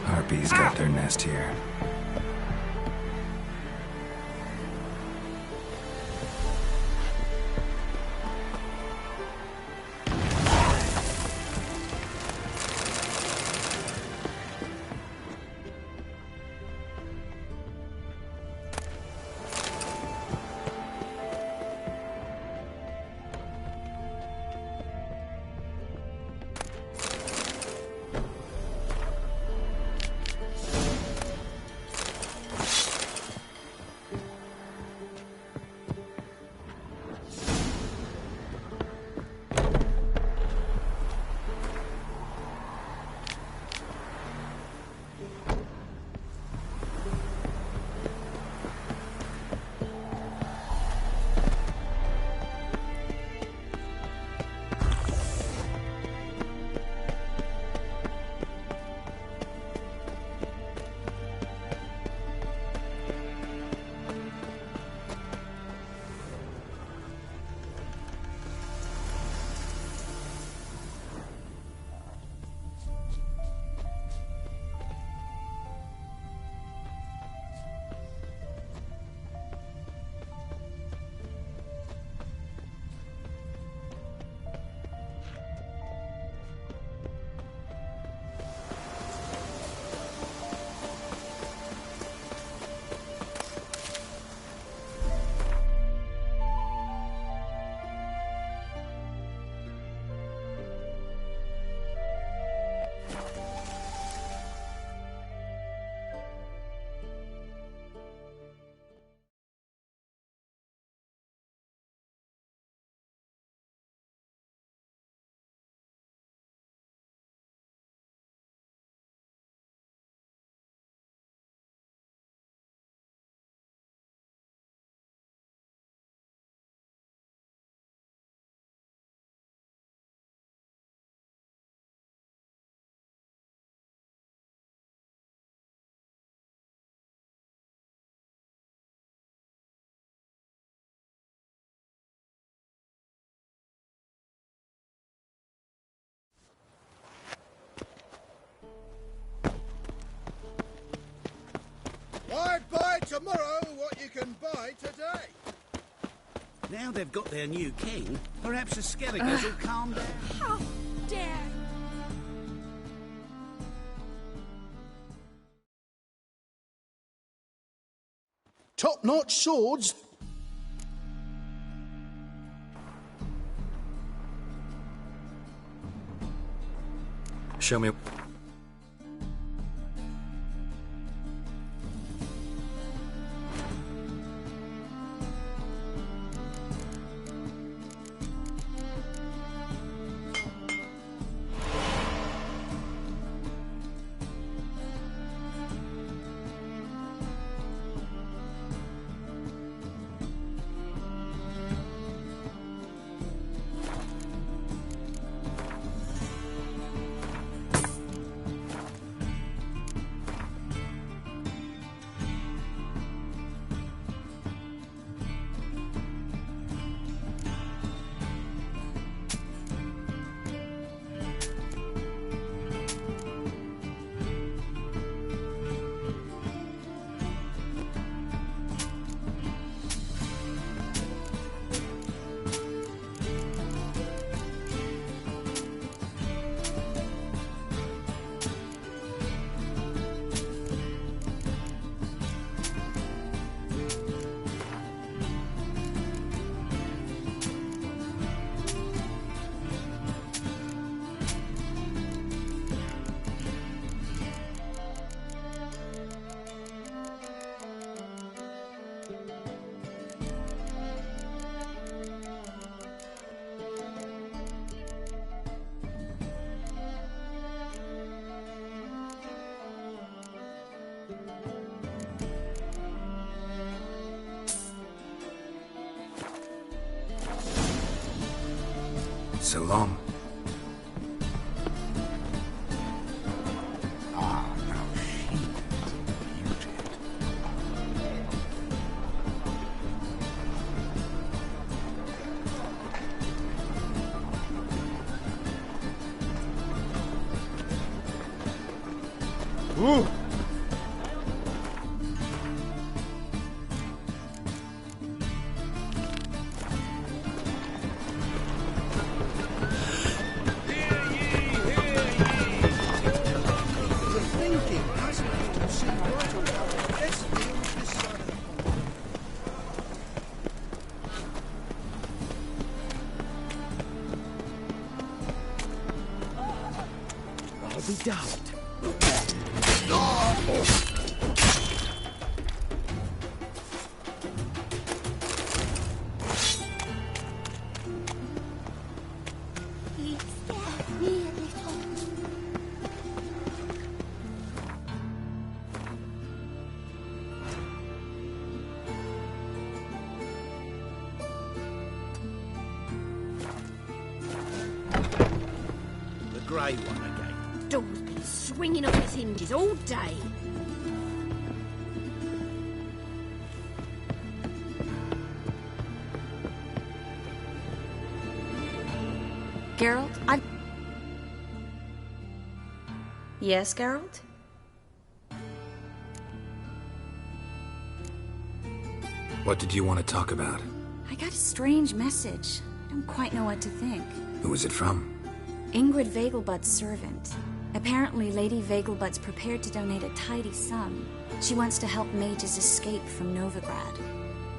Harpies got their nest here. I'd buy tomorrow what you can buy today. Now they've got their new king, perhaps the Skelligers will calm down. How dare Top-notch swords. Show me. So long. Ah, now she is beauty. Ooh! I'll be damned. He scared me a little. The grey one again. Door's been swinging off its hinges all day. Geralt, Yes, Geralt? What did you want to talk about? I got a strange message. I don't quite know what to think. Who was it from? Ingrid Vegelbud's servant. Apparently, Lady Vegelbud's prepared to donate a tidy sum. She wants to help mages escape from Novigrad.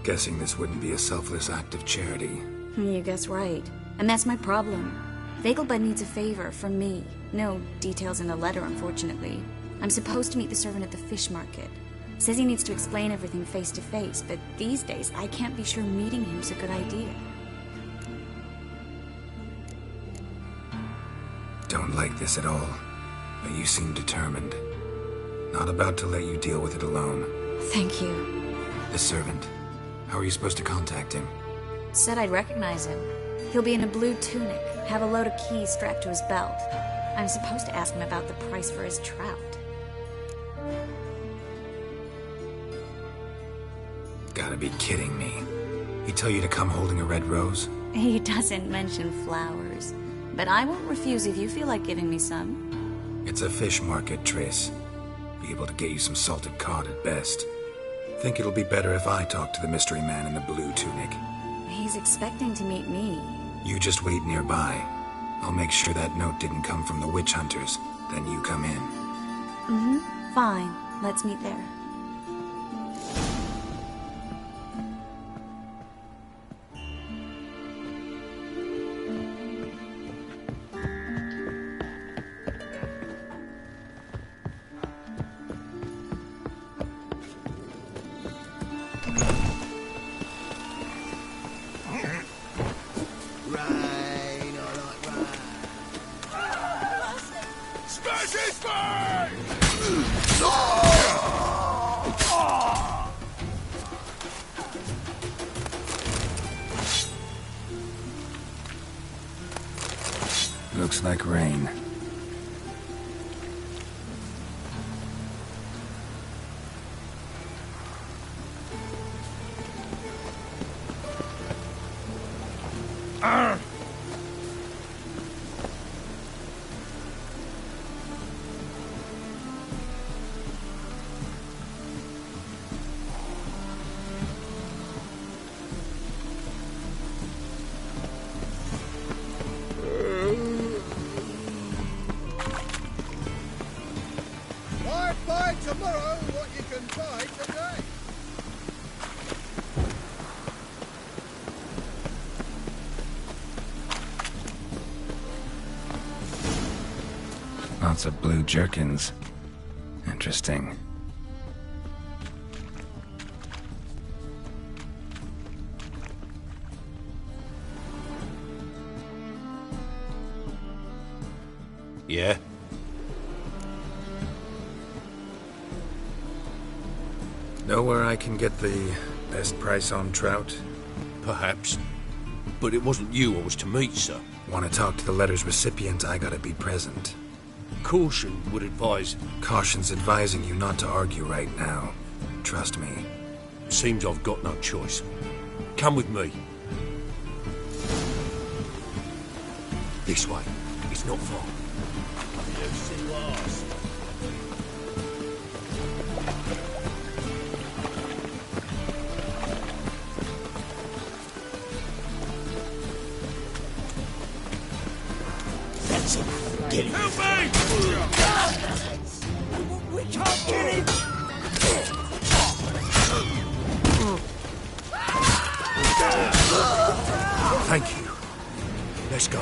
Guessing this wouldn't be a selfless act of charity. You guess right. And that's my problem. Vegelbud needs a favor from me. No details in the letter, unfortunately. I'm supposed to meet the servant at the fish market. Says he needs to explain everything face to face, but these days I can't be sure meeting him's a good idea. Don't like this at all, but you seem determined. Not about to let you deal with it alone. Thank you. The servant. How are you supposed to contact him? Said I'd recognize him. He'll be in a blue tunic, have a load of keys strapped to his belt. I'm supposed to ask him about the price for his trout. Gotta be kidding me. He tell you to come holding a red rose? He doesn't mention flowers, but I won't refuse if you feel like giving me some. It's a fish market, Triss. Be able to get you some salted cod at best. Think it'll be better if I talk to the mystery man in the blue tunic. He's expecting to meet me. You just wait nearby. I'll make sure that note didn't come from the witch hunters. Then you come in. Mm-hmm. Fine. Let's meet there. Looks like rain. Find tomorrow what you can find today. Lots of blue jerkins. Interesting. Yeah? Know where I can get the best price on trout? Perhaps. But it wasn't you I was to meet, sir. Want to talk to the letter's recipient, I gotta be present. Caution would advise... Caution's advising you not to argue right now. Trust me. Seems I've got no choice. Come with me. This way. It's not far. You see what? That's it. Get him. Help me! We can't get him! Thank you. Let's go.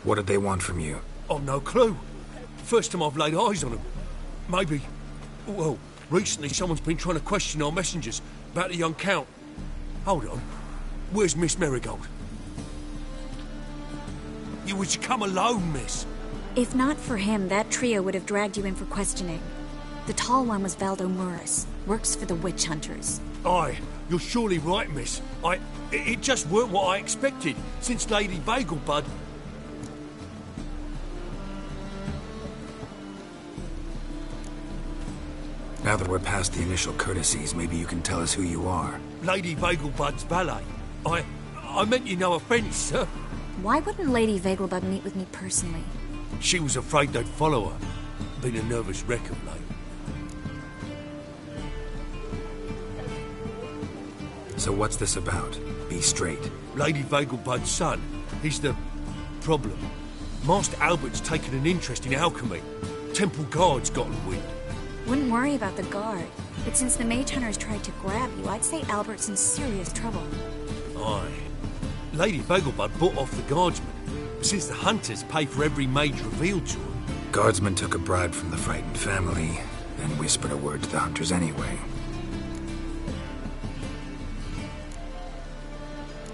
What did they want from you? I've no clue. First time I've laid eyes on them. Maybe... Well, recently someone's been trying to question our messengers about the young Count. Hold on. Where's Miss Marigold? You was to come alone, miss. If not for him, that trio would have dragged you in for questioning. The tall one was Valdo Morris. Works for the witch hunters. Aye, you're surely right, miss. It just weren't what I expected, since Lady Bagelbud... Now that we're past the initial courtesies, maybe you can tell us who you are. Lady Bagelbud's valet. I meant you no offence, sir. Why wouldn't Lady Vegelbud meet with me personally? She was afraid they'd follow her. Been a nervous wreck of late. So what's this about? Be straight. Lady Vegelbud's son. He's the... problem. Master Albert's taken an interest in alchemy. Temple Guard's gotten wind. Wouldn't worry about the guard. But since the mage hunters tried to grab you, I'd say Albert's in serious trouble. Aye. Lady Vegelbud bought off the guardsmen, since the hunters pay for every mage revealed to them. Guardsmen took a bribe from the frightened family, then whispered a word to the hunters anyway.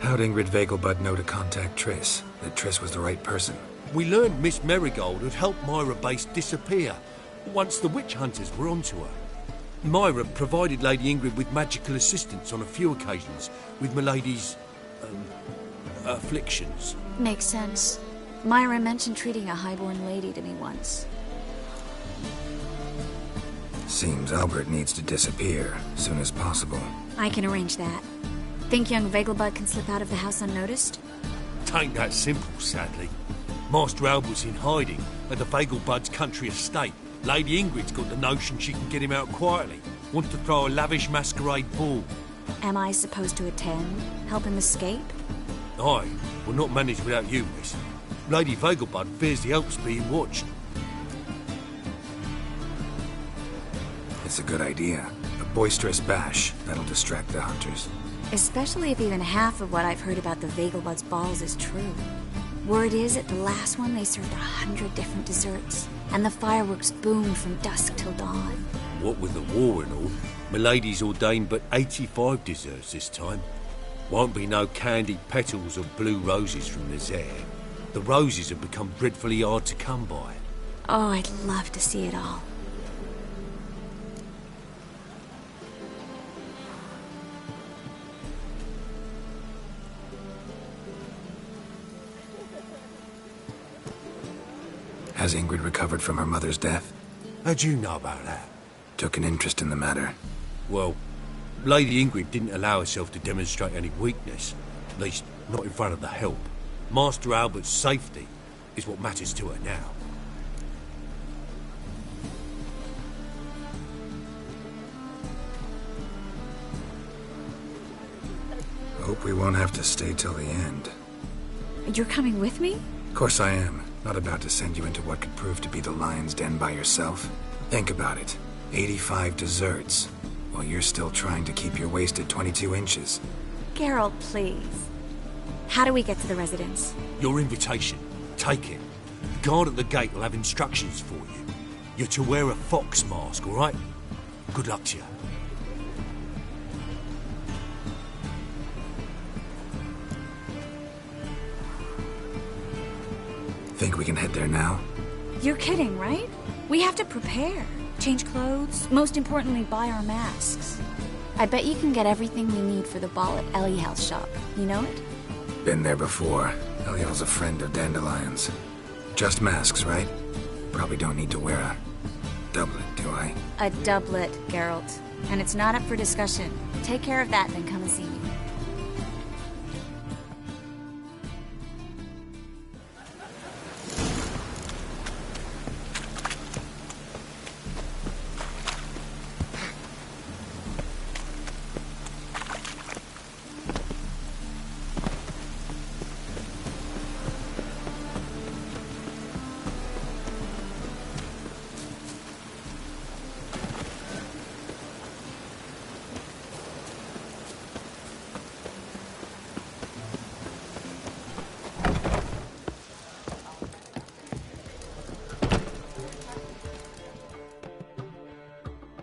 How'd Ingrid Vegelbud know to contact Triss? That Triss was the right person? We learned Miss Marigold had helped Myra Base disappear once the witch hunters were onto her. Myra provided Lady Ingrid with magical assistance on a few occasions with Milady's... afflictions. Makes sense. Myra mentioned treating a highborn lady to me once. Seems Albert needs to disappear soon as possible. I can arrange that. Think young Vegelbud can slip out of the house unnoticed? Tain't that simple, sadly. Master Albert's in hiding at the Vegelbud's country estate. Lady Ingrid's got the notion she can get him out quietly. Wants to throw a lavish masquerade ball. Am I supposed to attend? Help him escape? Aye, we'll not manage without you, miss. Lady Vegelbud fears the Alps being watched. It's a good idea. A boisterous bash. That'll distract the hunters. Especially if even half of what I've heard about the Vegelbud's balls is true. Word is, at the last one, they served 100 different desserts. And the fireworks boomed from dusk till dawn. What with the war and all, Milady's ordained but 85 desserts this time. Won't be no candied petals or blue roses from Nazaire. The roses have become dreadfully hard to come by. Oh, I'd love to see it all. Has Ingrid recovered from her mother's death? How'd you know about that? Took an interest in the matter. Well, Lady Ingrid didn't allow herself to demonstrate any weakness. At least, not in front of the help. Master Albert's safety is what matters to her now. Hope we won't have to stay till the end. You're coming with me? Of course I am. Not about to send you into what could prove to be the lion's den by yourself. Think about it. 85 desserts, while you're still trying to keep your waist at 22 inches. Geralt, please. How do we get to the residence? Your invitation. Take it. The guard at the gate will have instructions for you. You're to wear a fox mask, all right? Good luck to you. Think we can head there now? You're kidding, right? We have to prepare. change clothes, most importantly, buy our masks. I bet you can get everything we need for the ball at Eliel's shop. You know it? Been there before. Eliel's a friend of Dandelion's. Just masks, right? Probably don't need to wear a doublet, do I? A doublet, Geralt. And it's not up for discussion. Take care of that, then come and see me.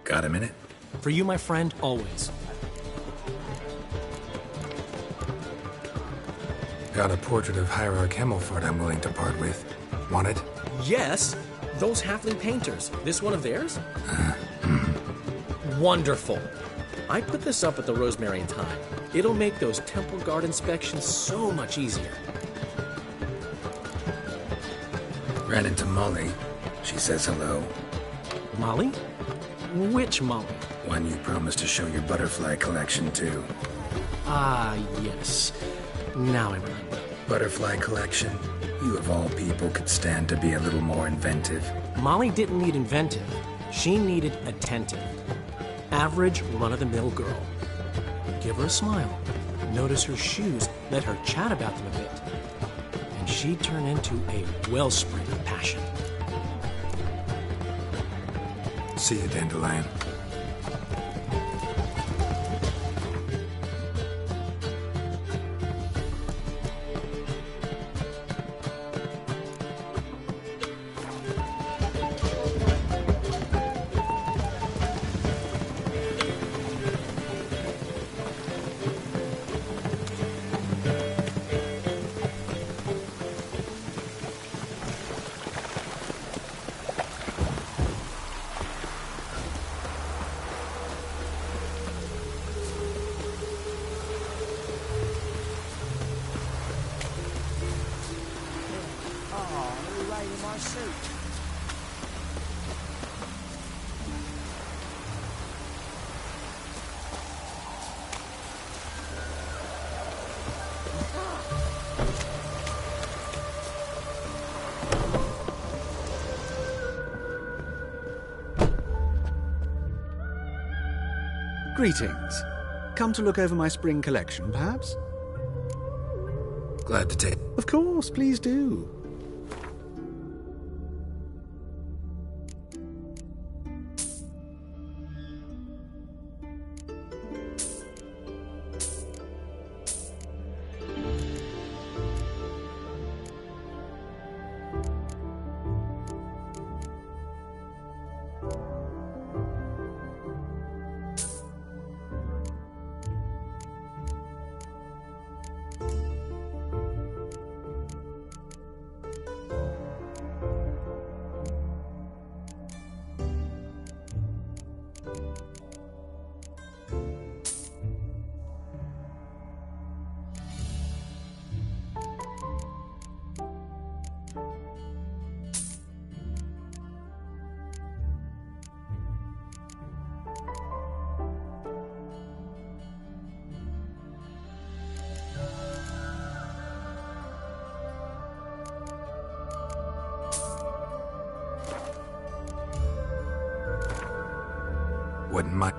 Got a minute? For you, my friend, always. Got a portrait of Hierarch Himmelfort I'm willing to part with. Want it? Yes! Those halfling painters. This one of theirs? Wonderful. I put this up at the Rosemary and Thyme. It'll make those temple guard inspections so much easier. Ran into Molly. She says hello. Molly? Which Molly? One you promised to show your butterfly collection to. Ah, yes. Now I remember. Butterfly collection? You of all people could stand to be a little more inventive. Molly didn't need inventive. She needed attentive. Average, run-of-the-mill girl. Give her a smile. Notice her shoes. Let her chat about them a bit. And she'd turn into a wellspring of passion. See you, Dandelion. Greetings. Come to look over my spring collection, perhaps? Glad to take. Of course, please do. Wouldn't mind.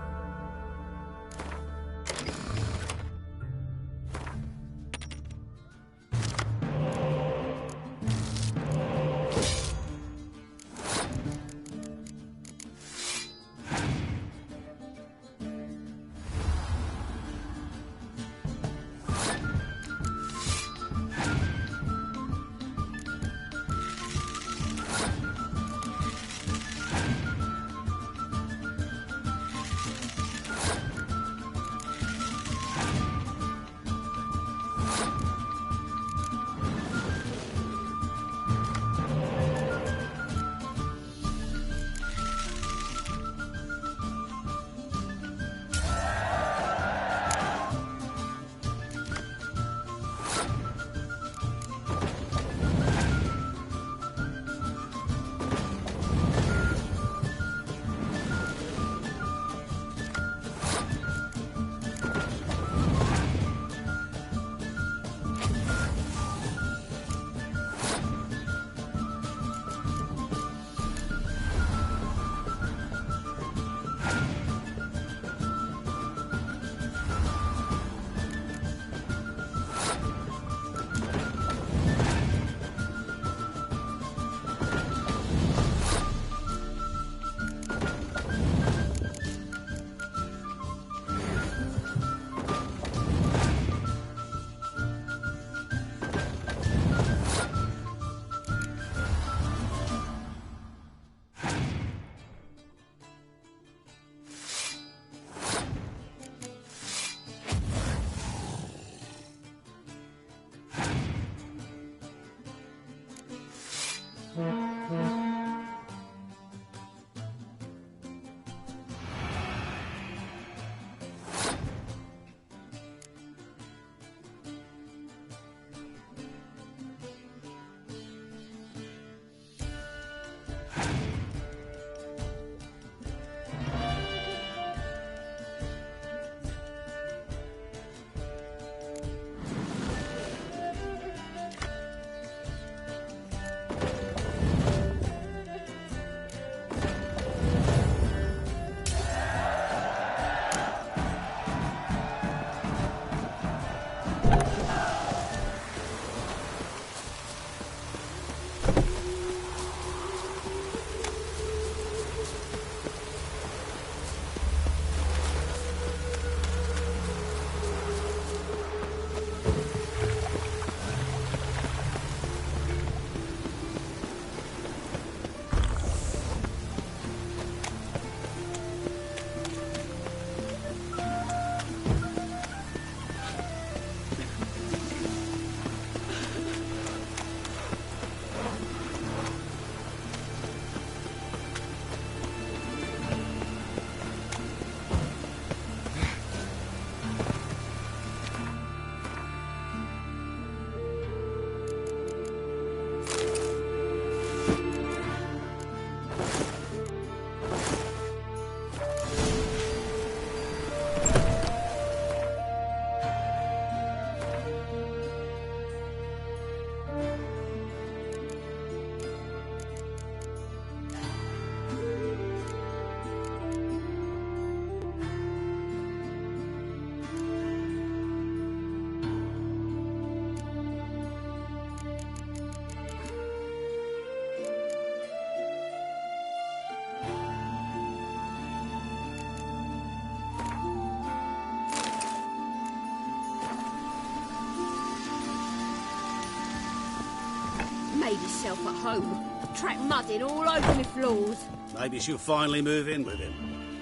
made himself at home. Track mudding all over my floors. Maybe she'll finally move in with him.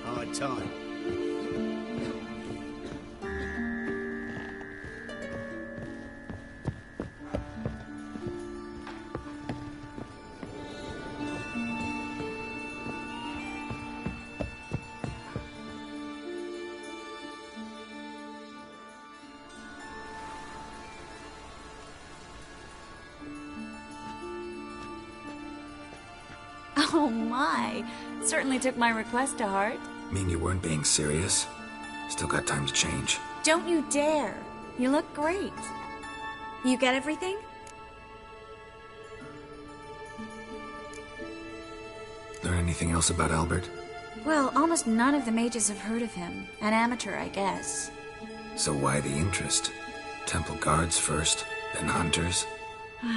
High time. Oh my! Certainly took my request to heart. Mean you weren't being serious? Still got time to change. Don't you dare! You look great. You get everything? Learn anything else about Albert? Well, almost none of the mages have heard of him. An amateur, I guess. So why the interest? Temple guards first, then hunters?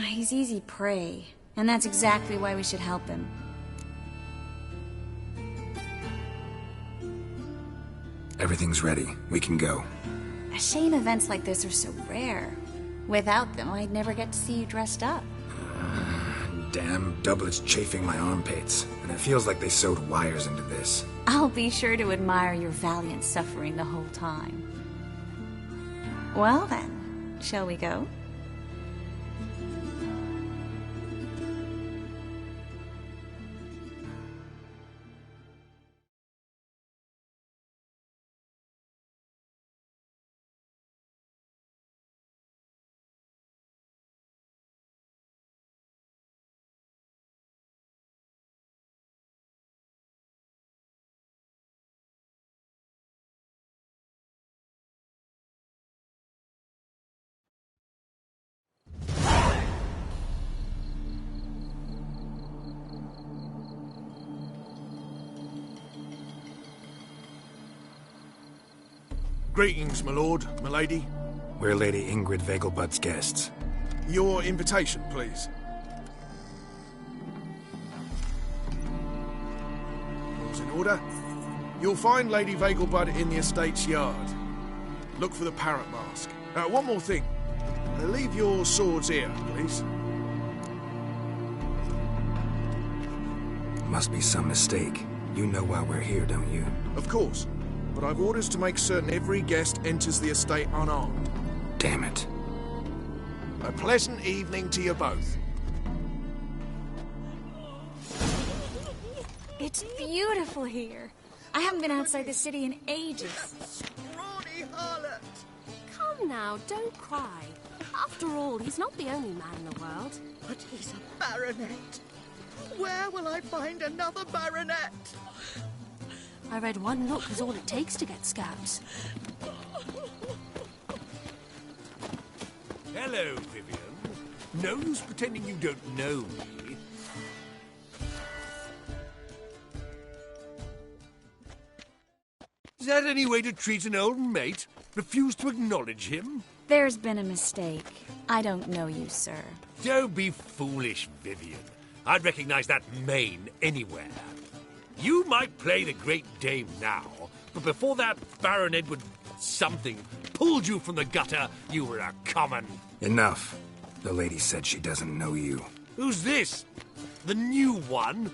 He's easy prey, and that's exactly why we should help him. Everything's ready. We can go. A shame events like this are so rare. Without them, I'd never get to see you dressed up. Damn doublets chafing my armpits, and it feels like they sewed wires into this. I'll be sure to admire your valiant suffering the whole time. Well then, shall we go? Greetings, my lord, my lady. We're Lady Ingrid Vegelbud's guests. Your invitation, please. All's in order. You'll find Lady Vegelbud in the estate's yard. Look for the parrot mask. One more thing. Leave your swords here, please. Must be some mistake. You know why we're here, don't you? Of course. But I've orders to make certain every guest enters the estate unarmed. Damn it. A pleasant evening to you both. It's beautiful here. I haven't been outside the city in ages. Scrawny harlot! Come now, don't cry. After all, he's not the only man in the world. But he's a baronet. Where will I find another baronet? I read one look is all it takes to get scabs. Hello, Vivian. No use pretending you don't know me. Is that any way to treat an old mate? Refuse to acknowledge him? There's been a mistake. I don't know you, sir. Don't be foolish, Vivian. I'd recognize that mane anywhere. You might play the Great Dame now, but before that Baron Edward something pulled you from the gutter, you were a common... Enough. The lady said she doesn't know you. Who's this? The new one?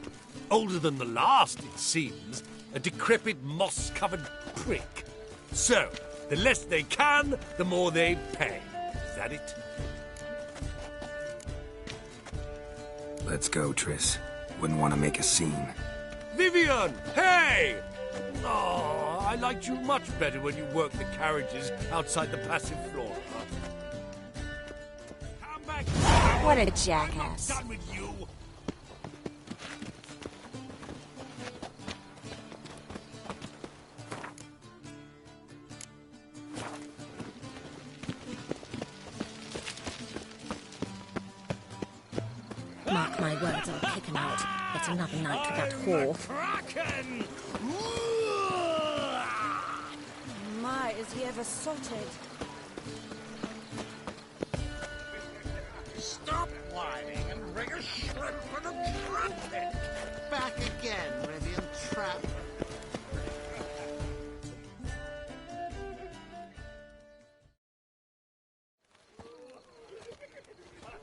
Older than the last, it seems. A decrepit, moss-covered prick. So, the less they can, the more they pay. Is that it? Let's go, Triss. Wouldn't want to make a scene. Vivian! Hey! Oh, I liked you much better when you worked the carriages outside the passive flora. Come back! What a jackass. I'm not done with you! Mark my words, I'll kick him out. It's another night with that whore. Kraken! My, is he ever sorted? Stop whining and bring a shrimp and a trumpet! Back again, Rivian Trap.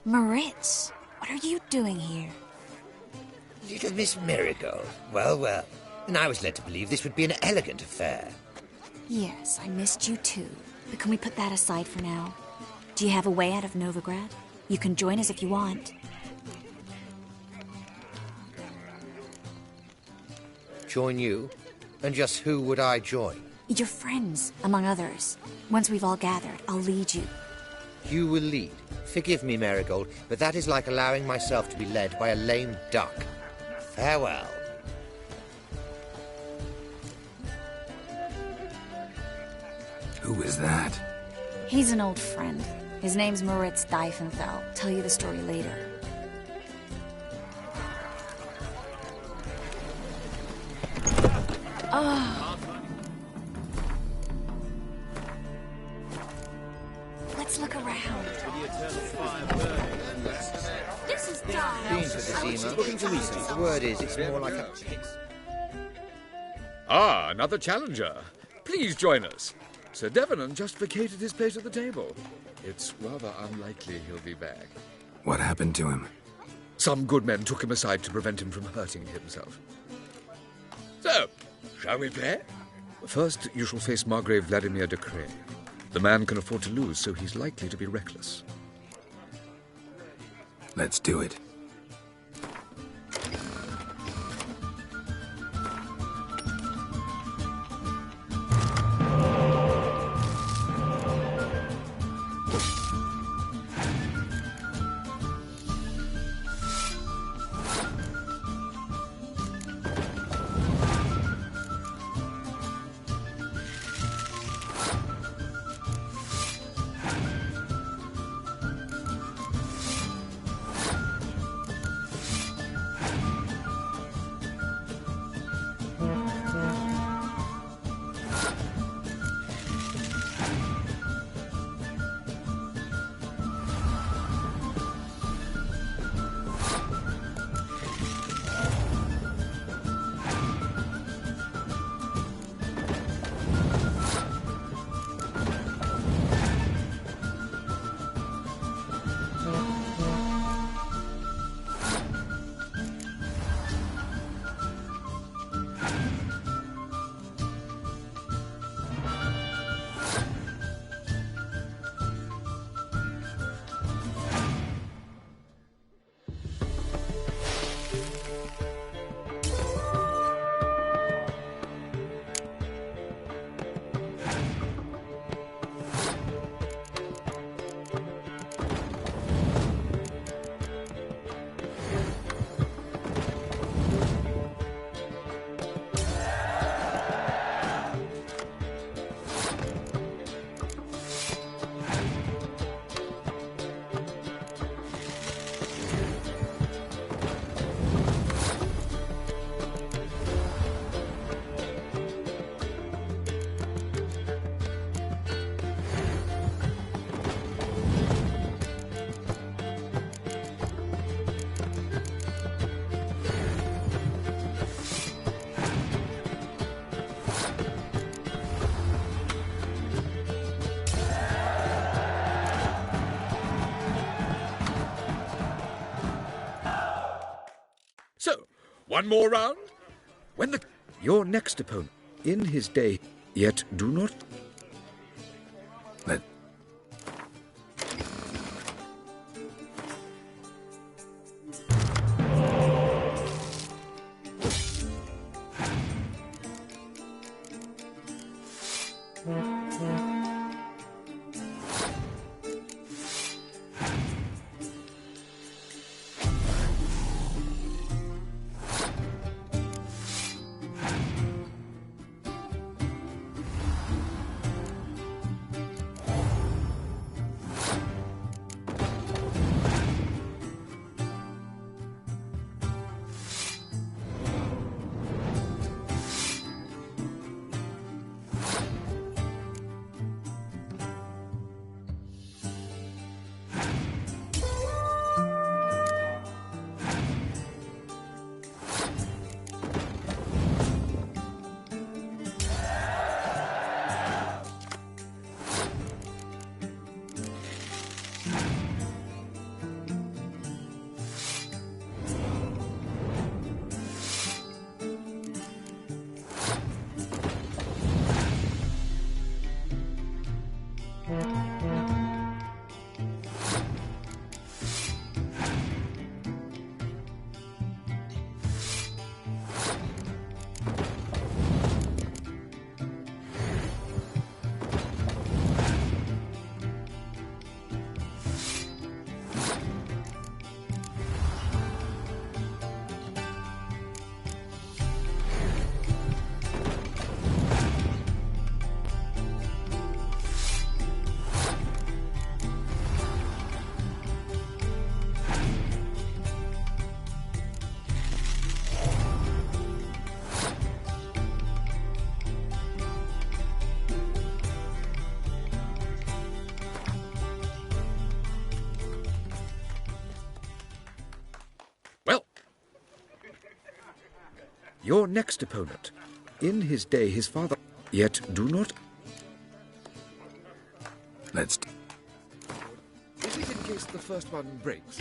Moritz, what What are you doing here? Little Miss Marigold. Well, well. And I was led to believe this would be an elegant affair. Yes, I missed you too. But can we put that aside for now? Do you have a way out of Novigrad? You can join us if you want. Join you? And just who would I join? Your friends, among others. Once we've all gathered, I'll lead you. You will lead. Forgive me, Marigold, but that is like allowing myself to be led by a lame duck. Farewell. Who is that? He's an old friend. His name's Moritz Diefenthal. Tell you the story later. Oh. Let's look around. This is dark. Been to Vizima. Looking to research. The word is, it's more like a... Ah, another challenger. Please join us. Sir Devenant just vacated his place at the table. It's rather unlikely he'll be back. What happened to him? Some good men took him aside to prevent him from hurting himself. So, shall we play? First, you shall face Margrave Vladimir de Cray. The man can afford to lose, so he's likely to be reckless. Let's do it. So, one more round. When your next opponent, in his day, yet do not... Let... Your next opponent. In his day, his father... Yet do not... Let's... Is it in case the first one breaks?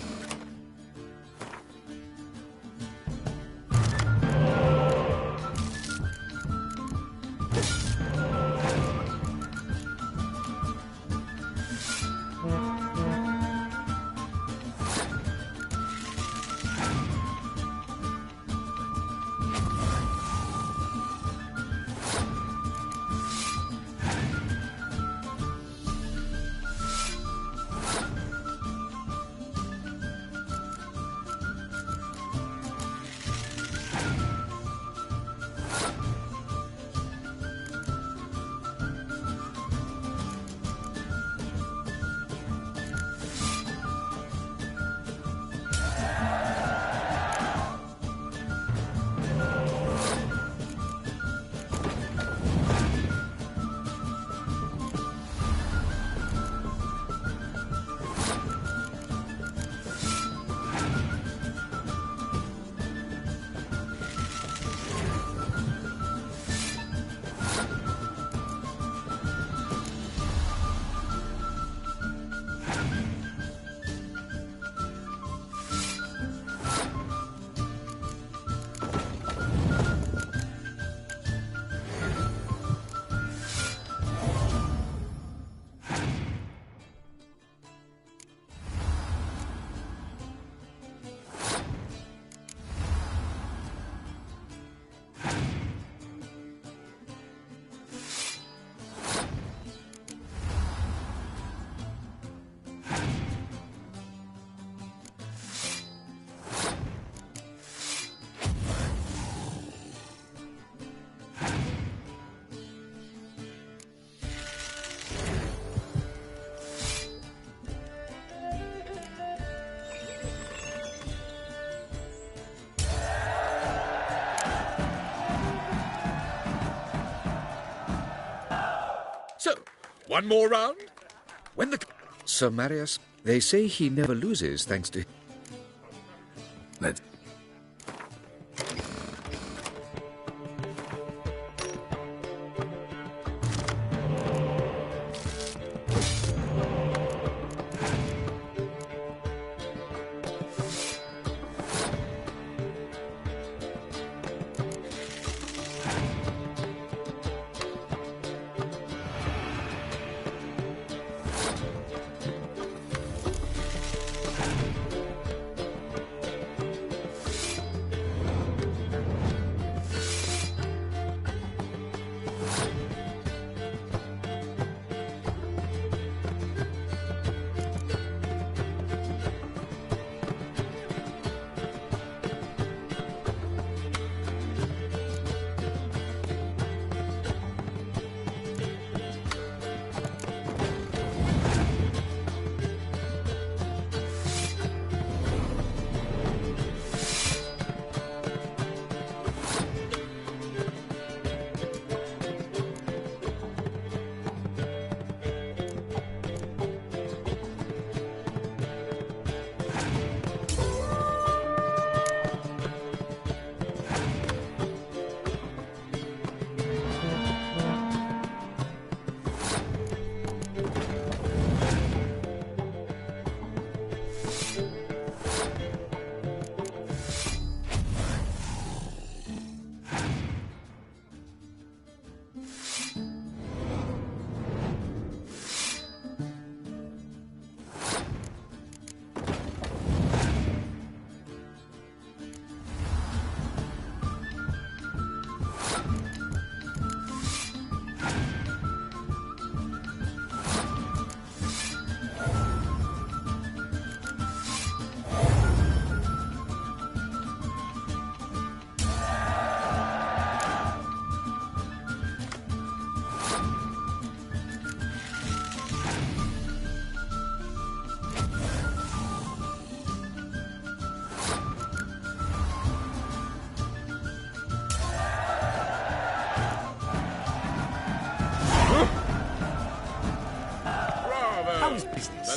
So, one more round? When the... Sir Marius, they say he never loses thanks to... Let's...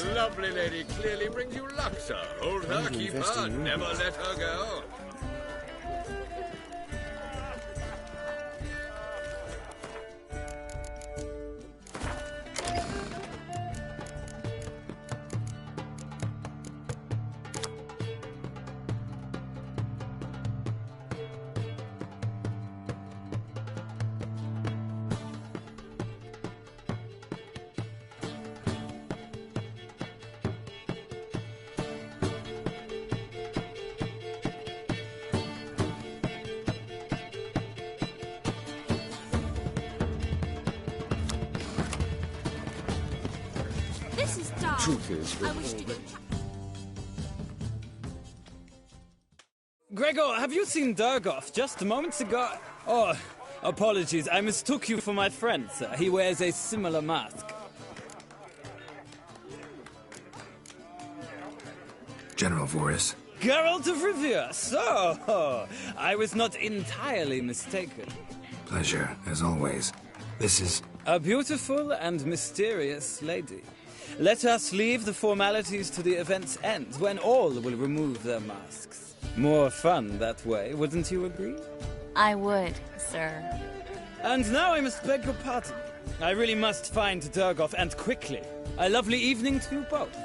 The lovely lady clearly brings you luck, sir. Hold her, keep her, never let her go. This is dull. Truth is, I wish to go. Gregor, have you seen Durgoff just moments ago? Oh, apologies. I mistook you for my friend, sir. He wears a similar mask. General Voris. Geralt of Rivia. So, I was not entirely mistaken. Pleasure, as always. This is... A beautiful and mysterious lady. Let us leave the formalities to the event's end, when all will remove their masks. More fun that way, wouldn't you agree? I would, sir. And now I must beg your pardon. I really must find Durgoff, and quickly. A lovely evening to you both.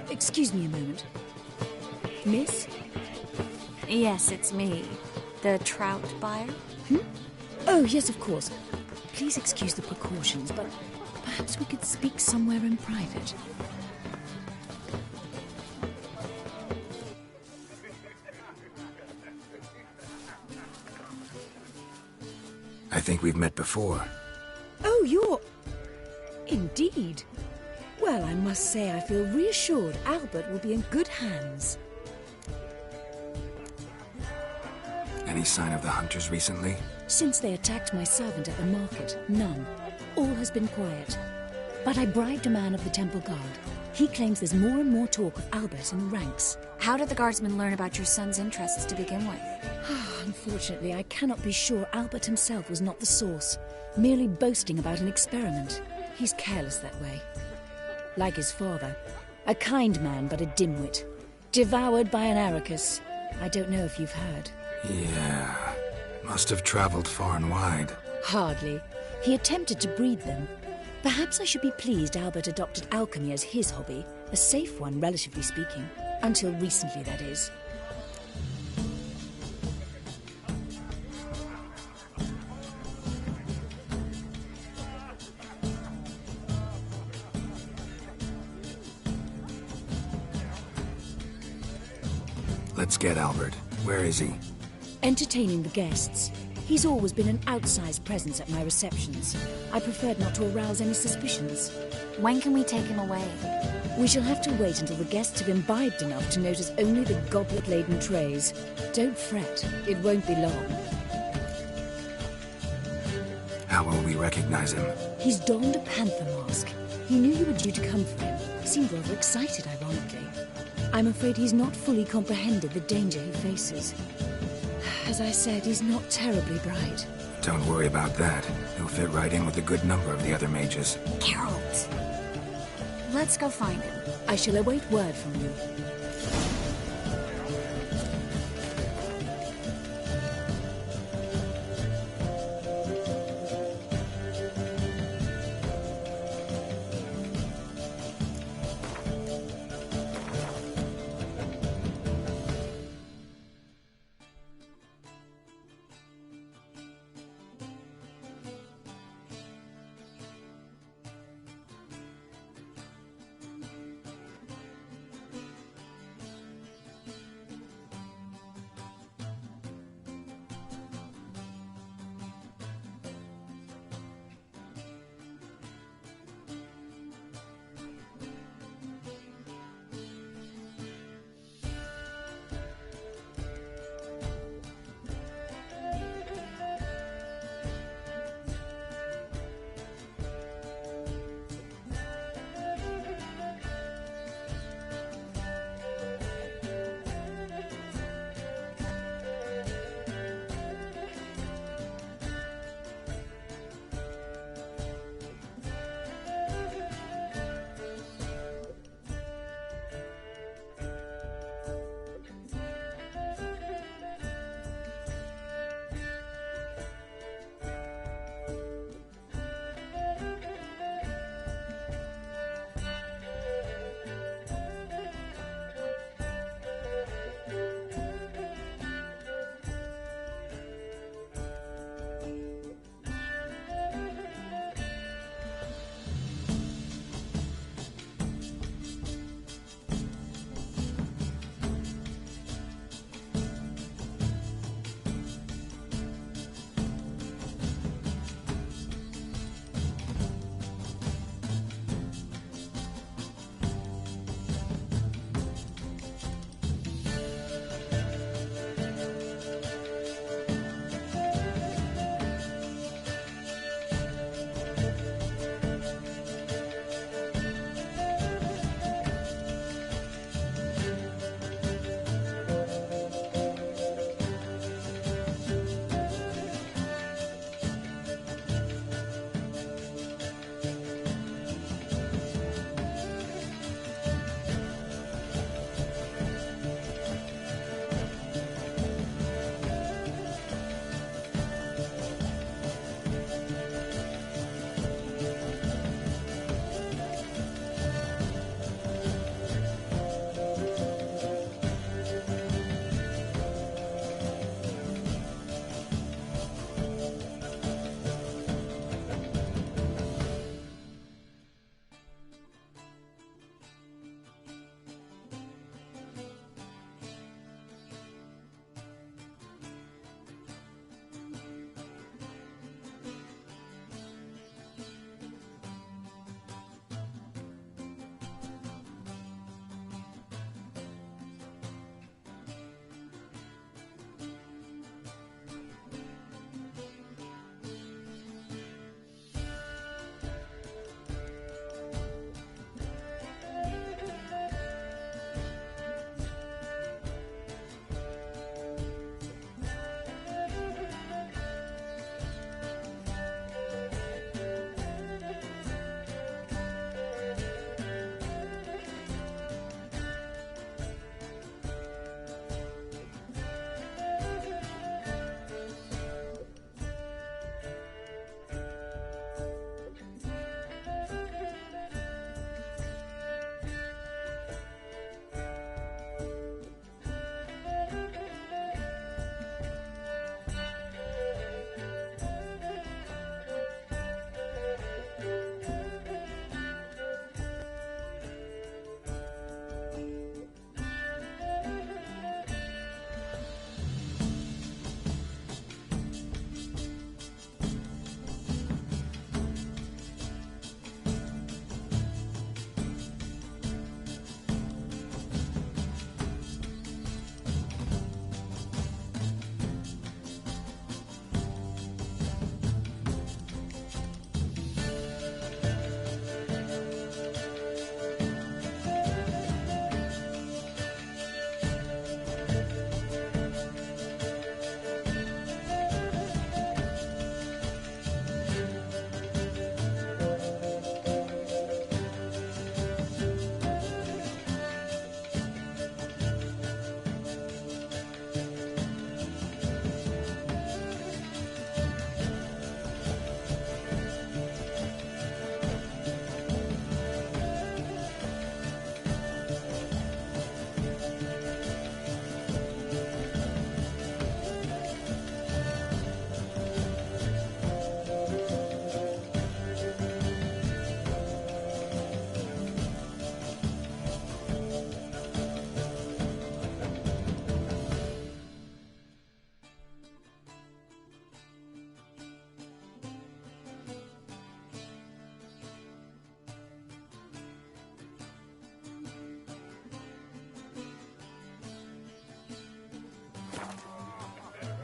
Excuse me a moment. Miss? Yes, it's me. The trout buyer? Oh, yes, of course. Please excuse the precautions, but perhaps we could speak somewhere in private. I think we've met before. Oh, you're... Indeed. Well, I must say I feel reassured Albert will be in good hands. Any sign of the hunters recently? Since they attacked my servant at the market, none. All has been quiet. But I bribed a man of the Temple Guard. He claims there's more and more talk of Albert in the ranks. How did the guardsmen learn about your son's interests to begin with? Unfortunately, I cannot be sure Albert himself was not the source, merely boasting about an experiment. He's careless that way. Like his father. A kind man, but a dimwit. Devoured by an Arrakis. I don't know if you've heard. Yeah. Must have traveled far and wide. Hardly. He attempted to breed them. Perhaps I should be pleased Albert adopted alchemy as his hobby. A safe one, relatively speaking. Until recently, that is. Let's get Albert. Where is he? Entertaining the guests. He's always been an outsized presence at my receptions. I preferred not to arouse any suspicions. When can we take him away? We shall have to wait until the guests have imbibed enough to notice only the goblet-laden trays. Don't fret, it won't be long. How will we recognize him? He's donned a panther mask. He knew you were due to come for him. Seemed rather excited, ironically. I'm afraid he's not fully comprehended the danger he faces. As I said, he's not terribly bright. Don't worry about that. He'll fit right in with a good number of the other mages. Geralt! Let's go find him. I shall await word from you.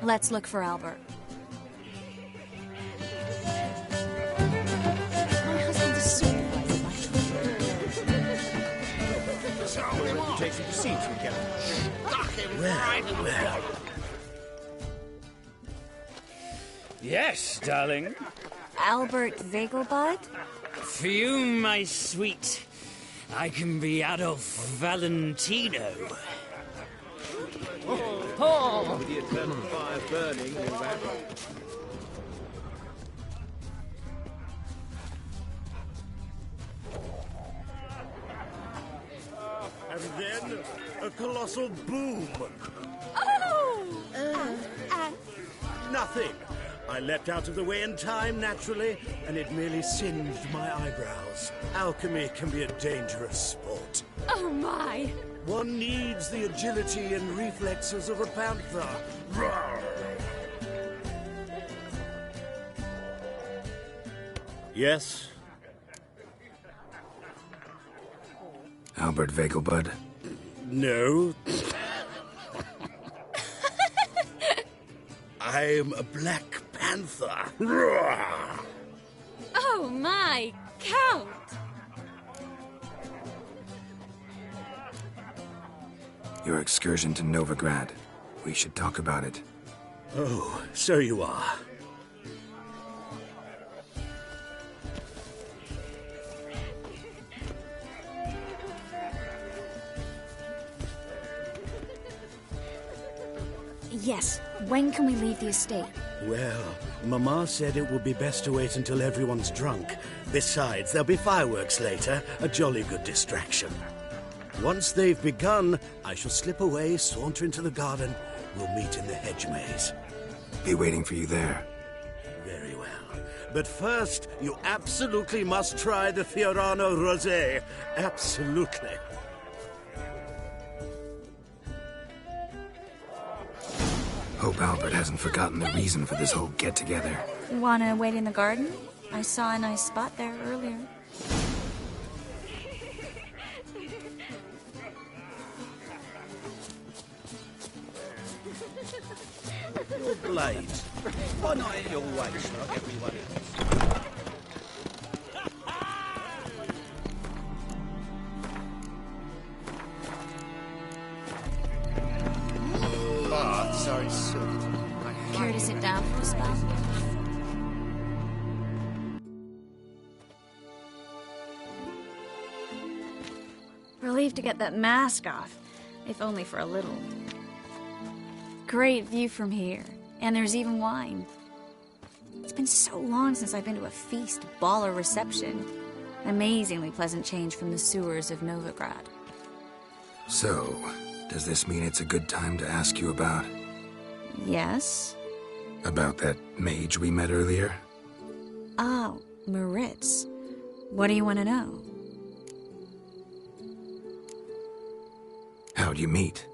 Let's look for Albert. My husband's a supervisor by trade. Take you to see if you can. Well. Yes, darling. Albert Vegelbud? For you, my sweet, I can be Adolf Valentino. Oh! With the eternal fire burning all that. And then a colossal boom. Oh! And? Nothing. I leapt out of the way in time, naturally, and it merely singed my eyebrows. Alchemy can be a dangerous sport. Oh, my. One needs the agility and reflexes of a panther. Roar. Yes? Albert Vegelbud? No. I'm a Black Panther. Roar. Oh, my. Count. Your excursion to Novigrad. We should talk about it. Oh, so you are. Yes. When can we leave the estate? Well, Mama said it would be best to wait until everyone's drunk. Besides, there'll be fireworks later, a jolly good distraction. Once they've begun, I shall slip away, saunter into the garden. We'll meet in the hedge maze. Be waiting for you there. Very well. But first, you absolutely must try the Fiorano Rosé. Absolutely. Hope Albert hasn't forgotten the reason for this whole get-together. Wanna wait in the garden? I saw a nice spot there earlier. Your blades. Why not at your waist like everyone else? Baths are soaked. Care to sit down for a spell? Relieved to get that mask off, if only for a little. Great view from here, and there's even wine. It's been so long since I've been to a feast, ball, or reception. Amazingly pleasant change from the sewers of Novigrad. So, does this mean it's a good time to ask you about... Yes? About that mage we met earlier? Oh, Moritz. What do you want to know? How'd you meet?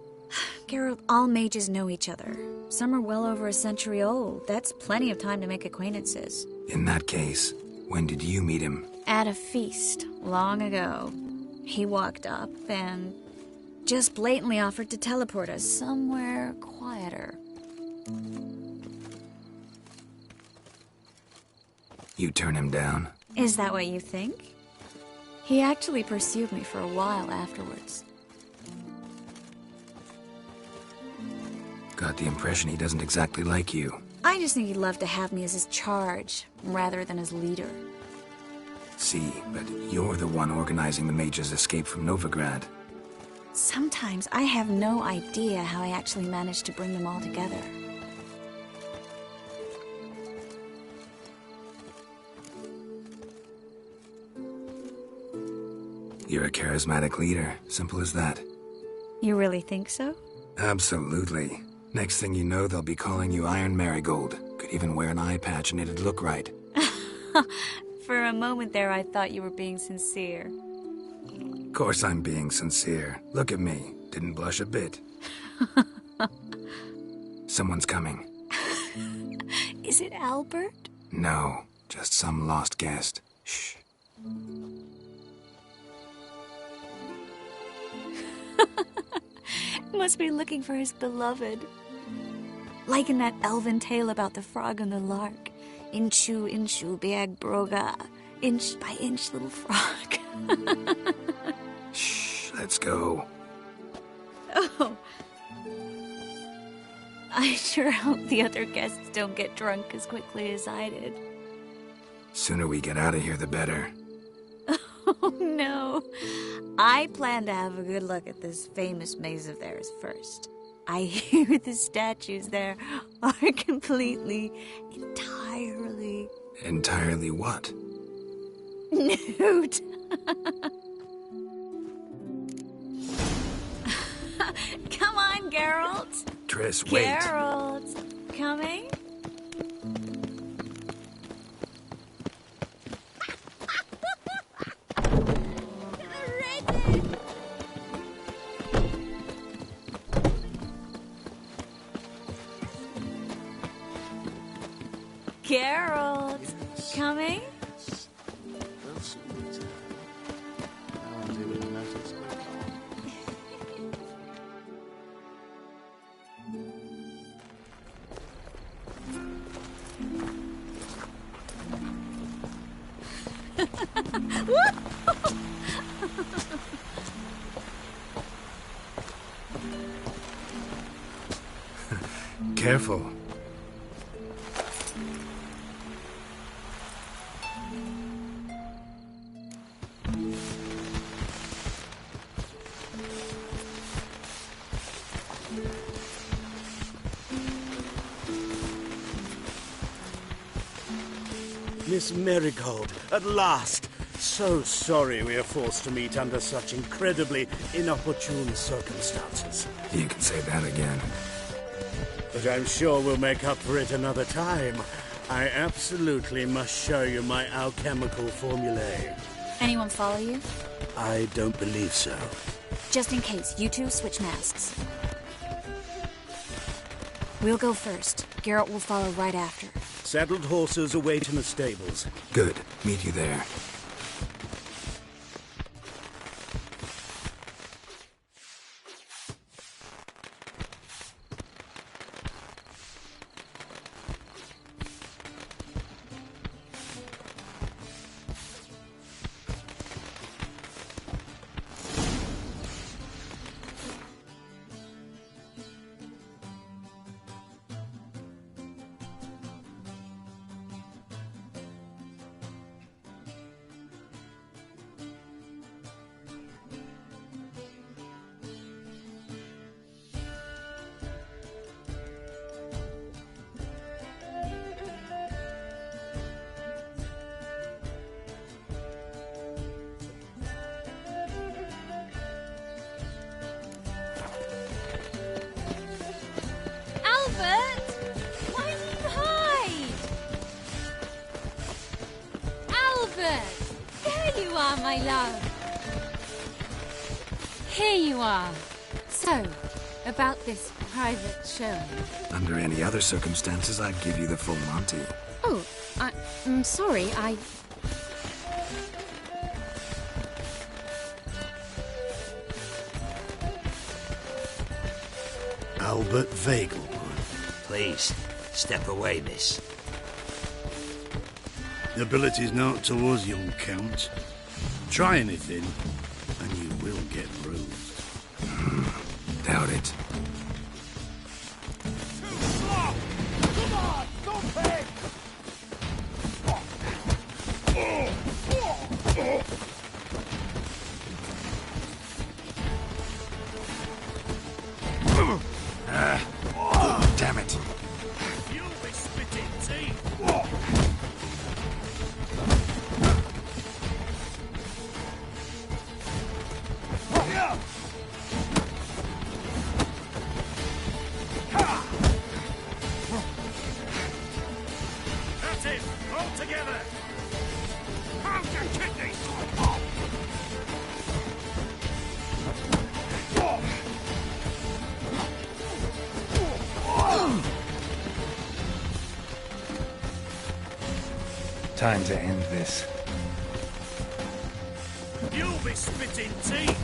Geralt, all mages know each other. Some are well over a century old. That's plenty of time to make acquaintances. In that case, when did you meet him? At a feast, long ago. He walked up and just blatantly offered to teleport us somewhere quieter. You turn him down? Is that what you think? He actually pursued me for a while afterwards. Got the impression he doesn't exactly like you. I just think he'd love to have me as his charge, rather than his leader. See, but you're the one organizing the mage's escape from Novigrad. Sometimes I have no idea how I actually managed to bring them all together. You're a charismatic leader. Simple as that. You really think so? Absolutely. Next thing you know, they'll be calling you Iron Marigold. Could even wear an eye patch and it'd look right. For a moment there, I thought you were being sincere. Of course I'm being sincere. Look at me. Didn't blush a bit. Someone's coming. Is it Albert? No, just some lost guest. Shh. Must be looking for his beloved. Like in that elven tale about the frog and the lark. Inchu, inchu, biag broga. Inch by inch, little frog. Shh, let's go. Oh. I sure hope the other guests don't get drunk as quickly as I did. Sooner we get out of here, the better. Oh, no. I plan to have a good look at this famous maze of theirs first. I hear the statues there are completely, entirely... Entirely what? Nude. Come on, Geralt. Triss, wait. Geralt, coming? Geralt, coming? Careful. Miss Marigold, at last! So sorry we are forced to meet under such incredibly inopportune circumstances. You can say that again. But I'm sure we'll make up for it another time. I absolutely must show you my alchemical formulae. Anyone follow you? I don't believe so. Just in case, you two switch masks. We'll go first. Geralt will follow right after. Saddled horses await in the stables. Good. Meet you there. My love. Here you are. So, about this private showing. Under any other circumstances, I'd give you the full Monty. Oh, I'm sorry, Albert Vagel. Please, step away, miss. Ability's not towards young Count. Try anything, and you will get bruised. Doubt it. Come on, stop it! Damn it. You'll be spitting teeth. That's it! All together! How's your kidneys? Time to end this. You'll be spitting teeth!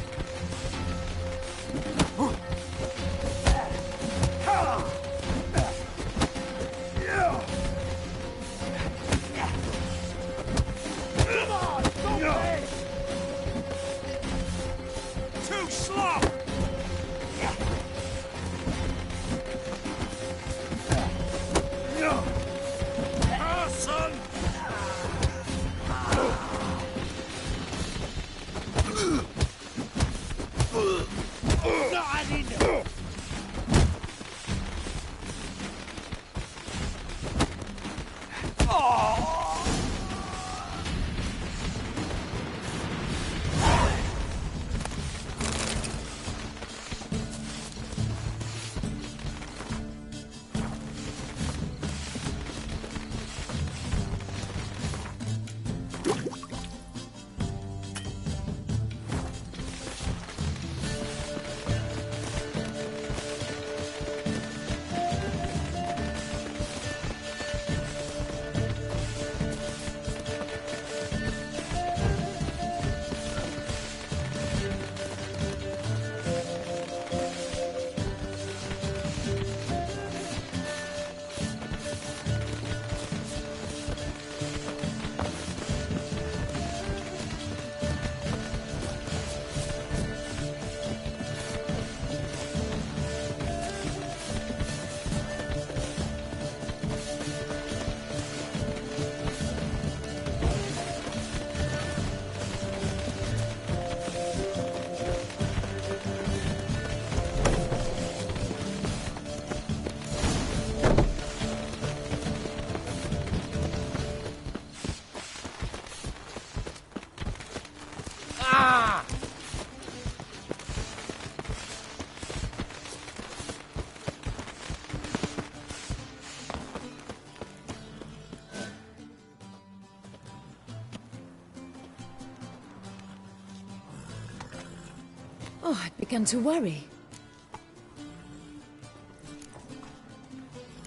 Oh, I began to worry.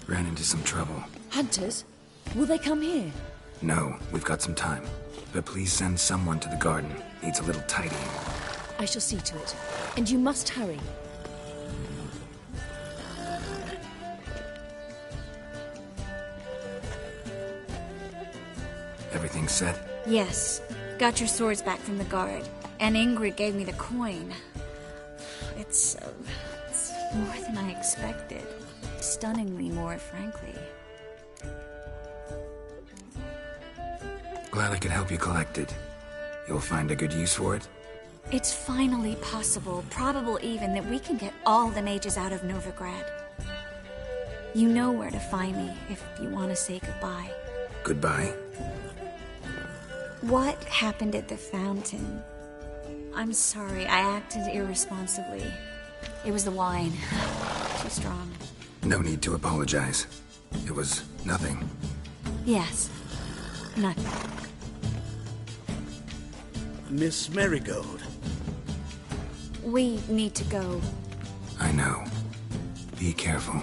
Ran into some trouble. Hunters? Will they come here? No, we've got some time. But please send someone to the garden. Needs a little tidying. I shall see to it. And you must hurry. Everything set? Yes. Got your swords back from the guard. And Ingrid gave me the coin. It's more than I expected. Stunningly more, frankly. Glad I could help you collect it. You'll find a good use for it? It's finally possible, probable even, that we can get all the mages out of Novigrad. You know where to find me if you want to say goodbye. Goodbye? What happened at the fountain? I'm sorry, I acted irresponsibly. It was the wine. Too strong. No need to apologize. It was nothing. Yes. Nothing. Miss Marigold. We need to go. I know. Be careful.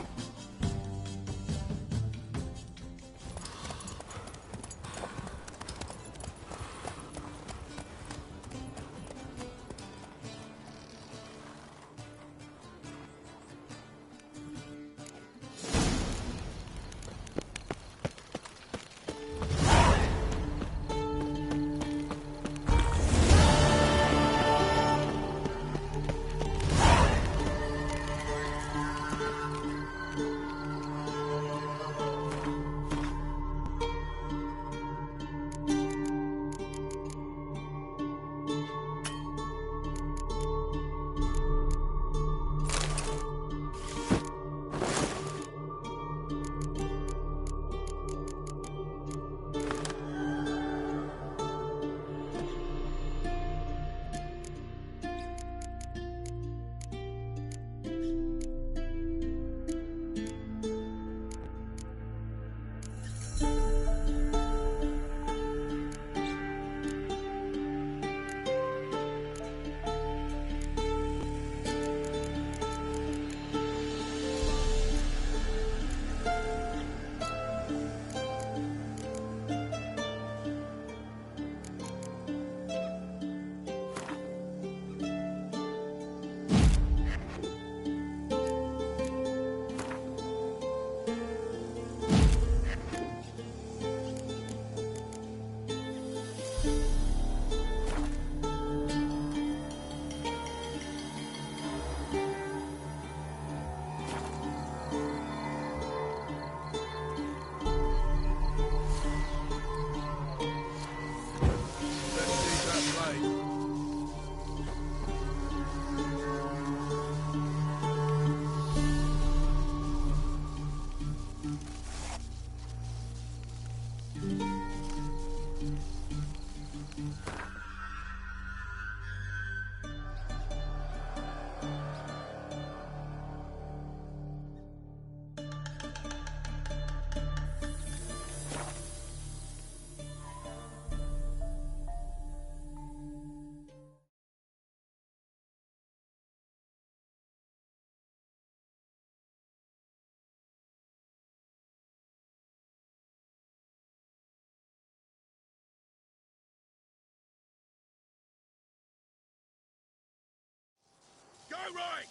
Go right!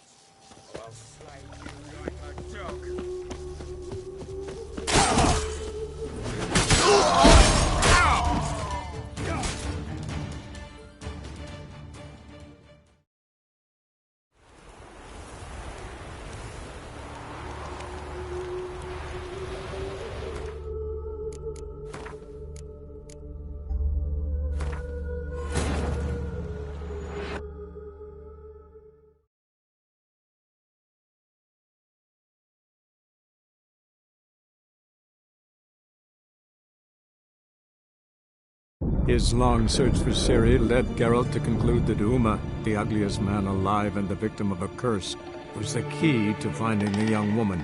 I'll slay you like a dog. His long search for Ciri led Geralt to conclude that Uma, the ugliest man alive and the victim of a curse, was the key to finding the young woman.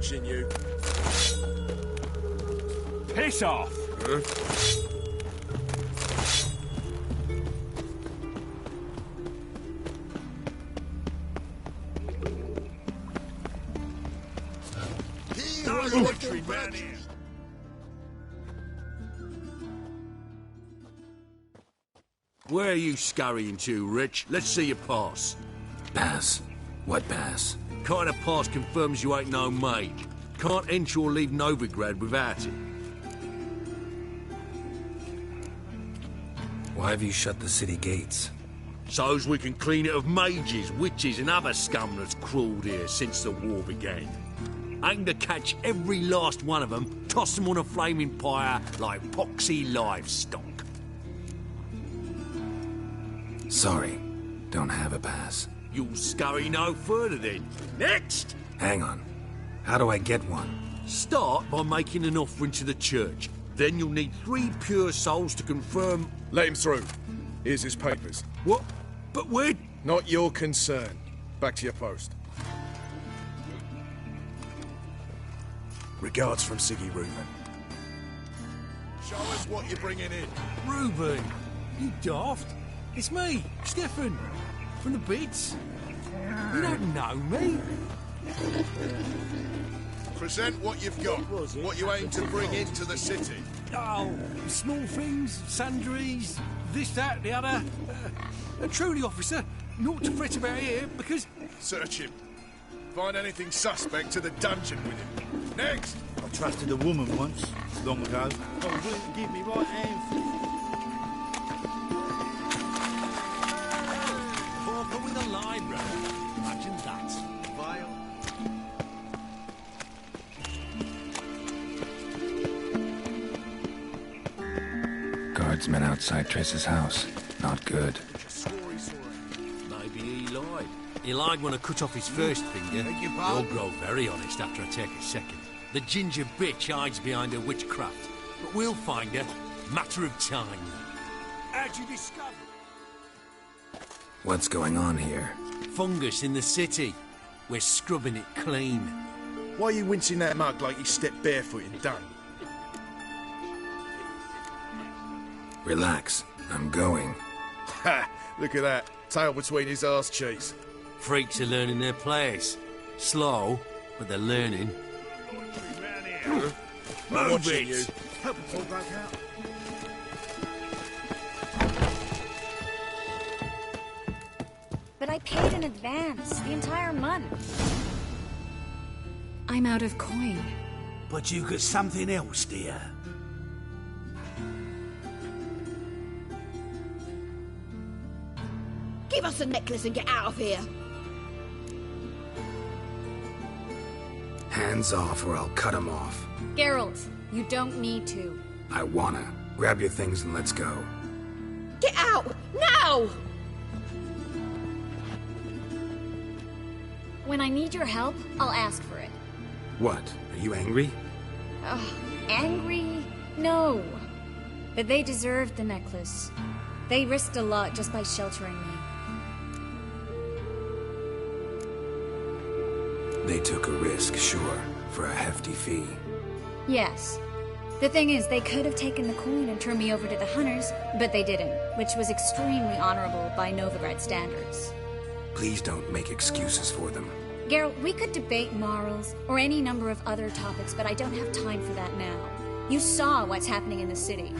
watching you. Piss off! Huh? Where are you scurrying to, Rich? Let's see your pass. Pass? What pass? Kind of pass confirms you ain't no mage. Can't enter or leave Novigrad without it. Why have you shut the city gates? So's we can clean it of mages, witches and other scum that's crawled here since the war began. Aim to catch every last one of them, toss them on a flaming pyre like poxy livestock. Sorry, don't have a pass. You'll scurry no further then. Next! Hang on. How do I get one? Start by making an offering to the church. Then you'll need 3 pure souls to confirm... Let him through. Here's his papers. What? But where... Not your concern. Back to your post. Regards from Siggy Reuben. Show us what you're bringing in. Reuben, you daft. It's me, Stefan, from the Bits. You don't know me. Present what you've got, what you aim to bring into the city. Oh, small things, sundries, this, that, the other. And truly, officer, naught to fret about here, because... Search him. Find anything suspect to the dungeon with him. Next! I trusted a woman once, long ago. I was willing to give me right hand for it. Pauper with a library. Imagine that. Vile. Guardsmen outside Triss's house. Not good. Maybe he lied. He lied when I cut off his first finger. He'll grow very honest after I take a second. The ginger bitch hides behind her witchcraft. But we'll find her. Matter of time. How'd you discover? What's going on here? Fungus in the city. We're scrubbing it clean. Why are you wincing that mug like you stepped barefoot in dung? Relax. I'm going. Ha! Look at that. Tail between his arse cheeks. Freaks are learning their place. Slow, but they're learning. I'm watching you. Help us all back out. But I paid in advance, the entire month. I'm out of coin. But you got something else, dear. Give us the necklace and get out of here. Hands off or I'll cut them off. Geralt, you don't need to. I wanna. Grab your things and let's go. Get out! Now! When I need your help, I'll ask for it. What? Are you angry? Angry? No. But they deserved the necklace. They risked a lot just by sheltering me. They took a risk, sure, for a hefty fee. Yes. The thing is, they could have taken the coin and turned me over to the hunters, but they didn't, which was extremely honorable by Novigrad standards. Please don't make excuses for them. Geralt, we could debate morals, or any number of other topics, but I don't have time for that now. You saw what's happening in the city.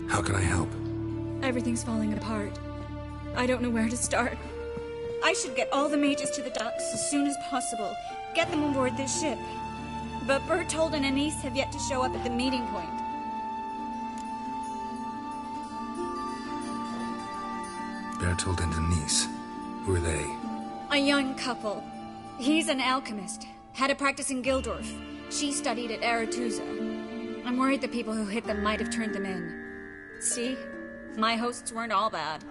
How can I help? Everything's falling apart. I don't know where to start. I should get all the mages to the docks as soon as possible. Get them on board this ship. But Bertold and Anise have yet to show up at the meeting point. Bertold and Anise. Who are they? A young couple. He's an alchemist. Had a practice in Gildorf. She studied at Aretuza. I'm worried the people who hit them might have turned them in. See? My hosts weren't all bad.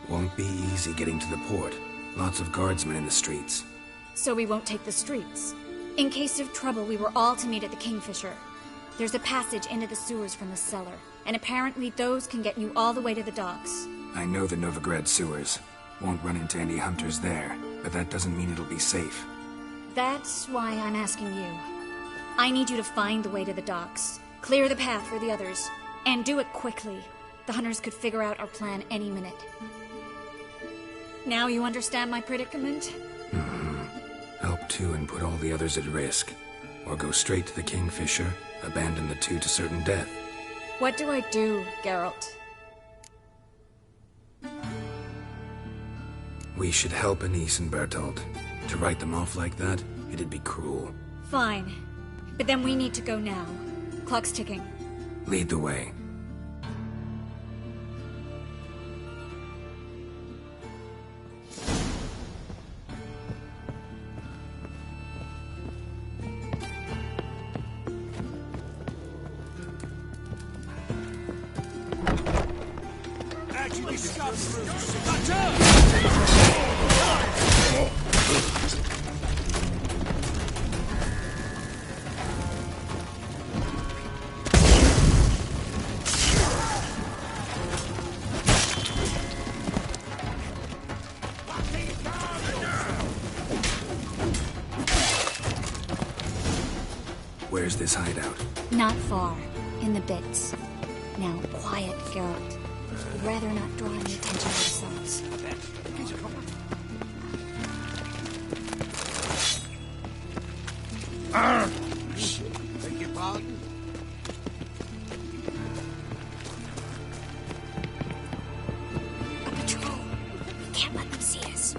Won't be easy getting to the port. Lots of guardsmen in the streets. So we won't take the streets. In case of trouble, we were all to meet at the Kingfisher. There's a passage into the sewers from the cellar, and apparently those can get you all the way to the docks. I know the Novigrad sewers. Won't run into any hunters there, but that doesn't mean it'll be safe. That's why I'm asking you. I need you to find the way to the docks, clear the path for the others, and do it quickly. The hunters could figure out our plan any minute. Now you understand my predicament? Help two and put all the others at risk. Or go straight to the Kingfisher, abandon the two to certain death. What do I do, Geralt? We should help Anise and Bertolt. To write them off like that, it'd be cruel. Fine. But then we need to go now. Clock's ticking. Lead the way. Where's this hideout? Not far. In the bits. Now, quiet, Geralt. We'd rather not draw any attention ourselves. Beg your pardon? A patrol. We can't let them see us.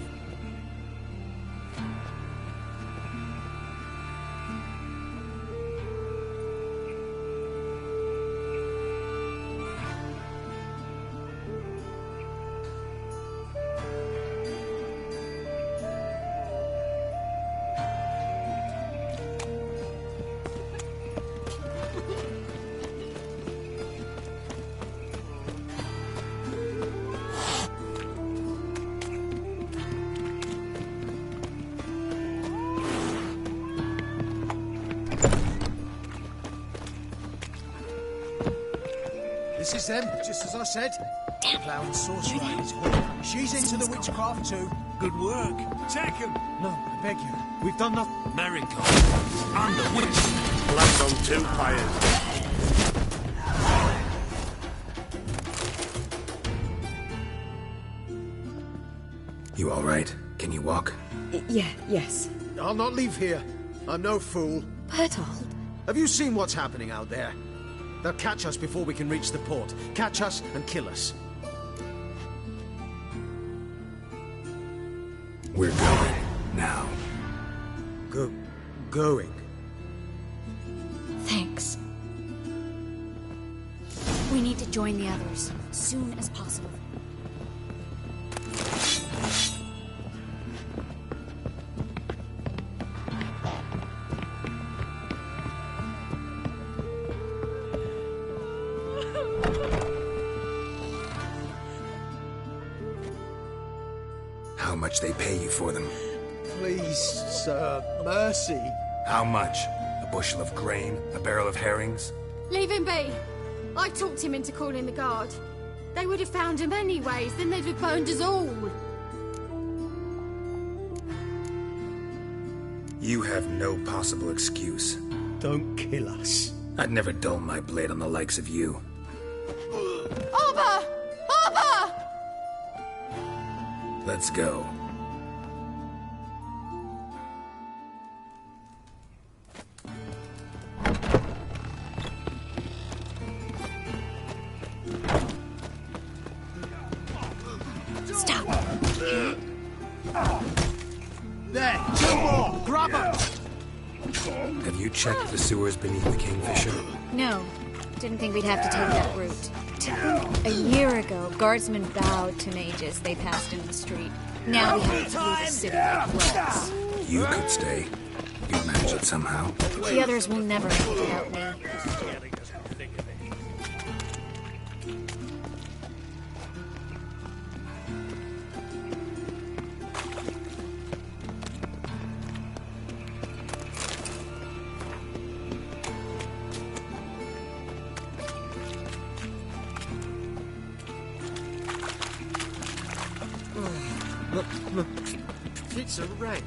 This is them, just as I said. Plough and sorcerer is her. She's into the witchcraft too. Good work. Take him. No, I beg you. We've done nothing. Miracle. I'm the witch. Blood on two fires. You all right? Can you walk? Yes. I'll not leave here. I'm no fool. Bertolt? Have you seen what's happening out there? They'll catch us before we can reach the port. Catch us and kill us. We're going. Now. Going? Thanks. We need to join the others, soon as possible. How much they pay you for them? Please, sir, mercy. How much? A bushel of grain? A barrel of herrings? Leave him be. I talked him into calling the guard. They would have found him anyways, then they'd have boned us all. You have no possible excuse. Don't kill us. I'd never dull my blade on the likes of you. Arba! Arba! Let's go. Stop. There, two more. Grab them. Have you checked the sewers beneath the Kingfisher? No. Didn't think we'd have to take that route. To think, a year ago, guardsmen bowed to mages they passed in the street. Now we have to flee the city like rogues. You could stay. You'd manage it somehow. The others will never make it without me. It's a wreck.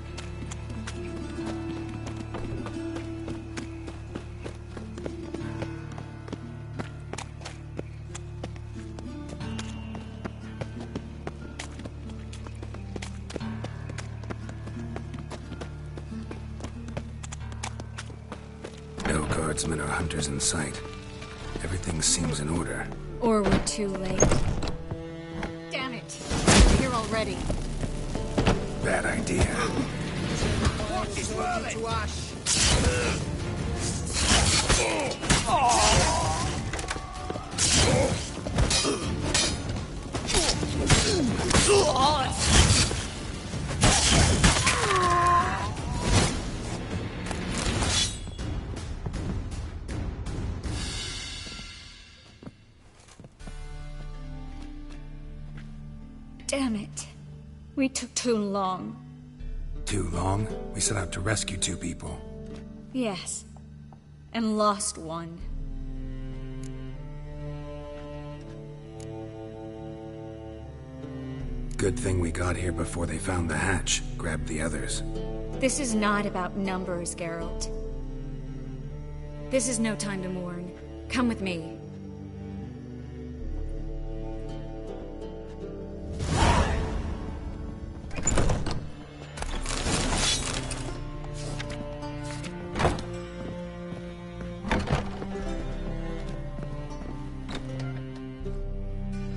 No guardsmen or hunters in sight. Everything seems in order. Or we're too late. Damn it! We're here already. Bad idea. What is whirling? To ash. Damn it. We took too long. Too long? We set out to rescue 2 people. Yes. And lost one. Good thing we got here before they found the hatch, grabbed the others. This is not about numbers, Geralt. This is no time to mourn. Come with me.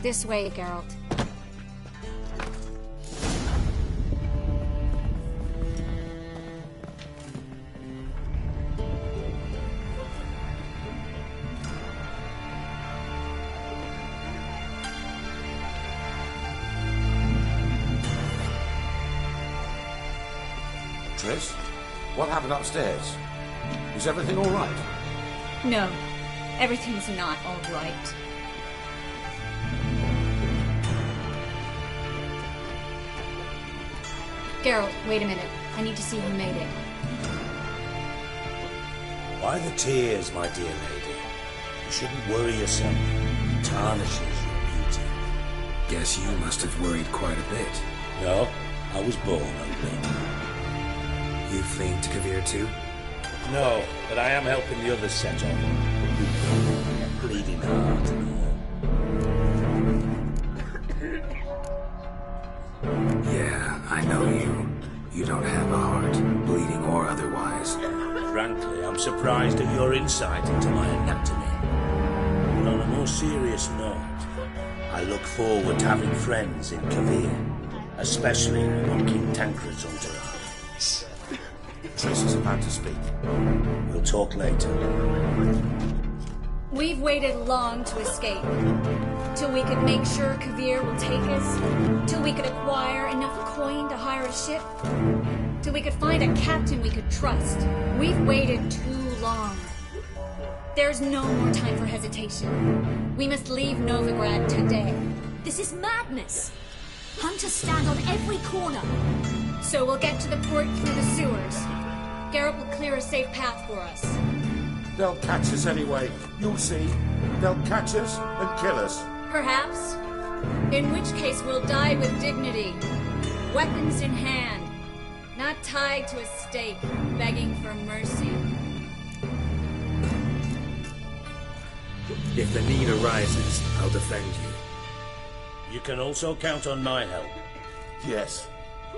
This way, Geralt. Triss, what happened upstairs? Is everything all right? No, everything's not all right. Geralt, wait a minute. I need to see who made it. Why the tears, my dear lady? You shouldn't worry yourself. It tarnishes your beauty. Guess you must have worried quite a bit. No, I was born ugly. You fleeing to Kavir too? No, but I am helping the others set off. Bleeding heart and all. Yeah, I know you. You don't have a heart, bleeding or otherwise. Frankly, I'm surprised at your insight into my anatomy. But on a more serious note, I look forward to having friends in Kavir, especially on King Tancred's entourage. Triss is about to speak. We'll talk later. We've waited long to escape. Till we could make sure Kavir will take us. Till we could acquire enough coin to hire a ship. Till we could find a captain we could trust. We've waited too long. There's no more time for hesitation. We must leave Novigrad today. This is madness. Hunters stand on every corner. So we'll get to the port through the sewers. Geralt will clear a safe path for us. They'll catch us anyway. You'll see. They'll catch us and kill us. Perhaps. In which case we'll die with dignity. Weapons in hand. Not tied to a stake, begging for mercy. If the need arises, I'll defend you. You can also count on my help. Yes.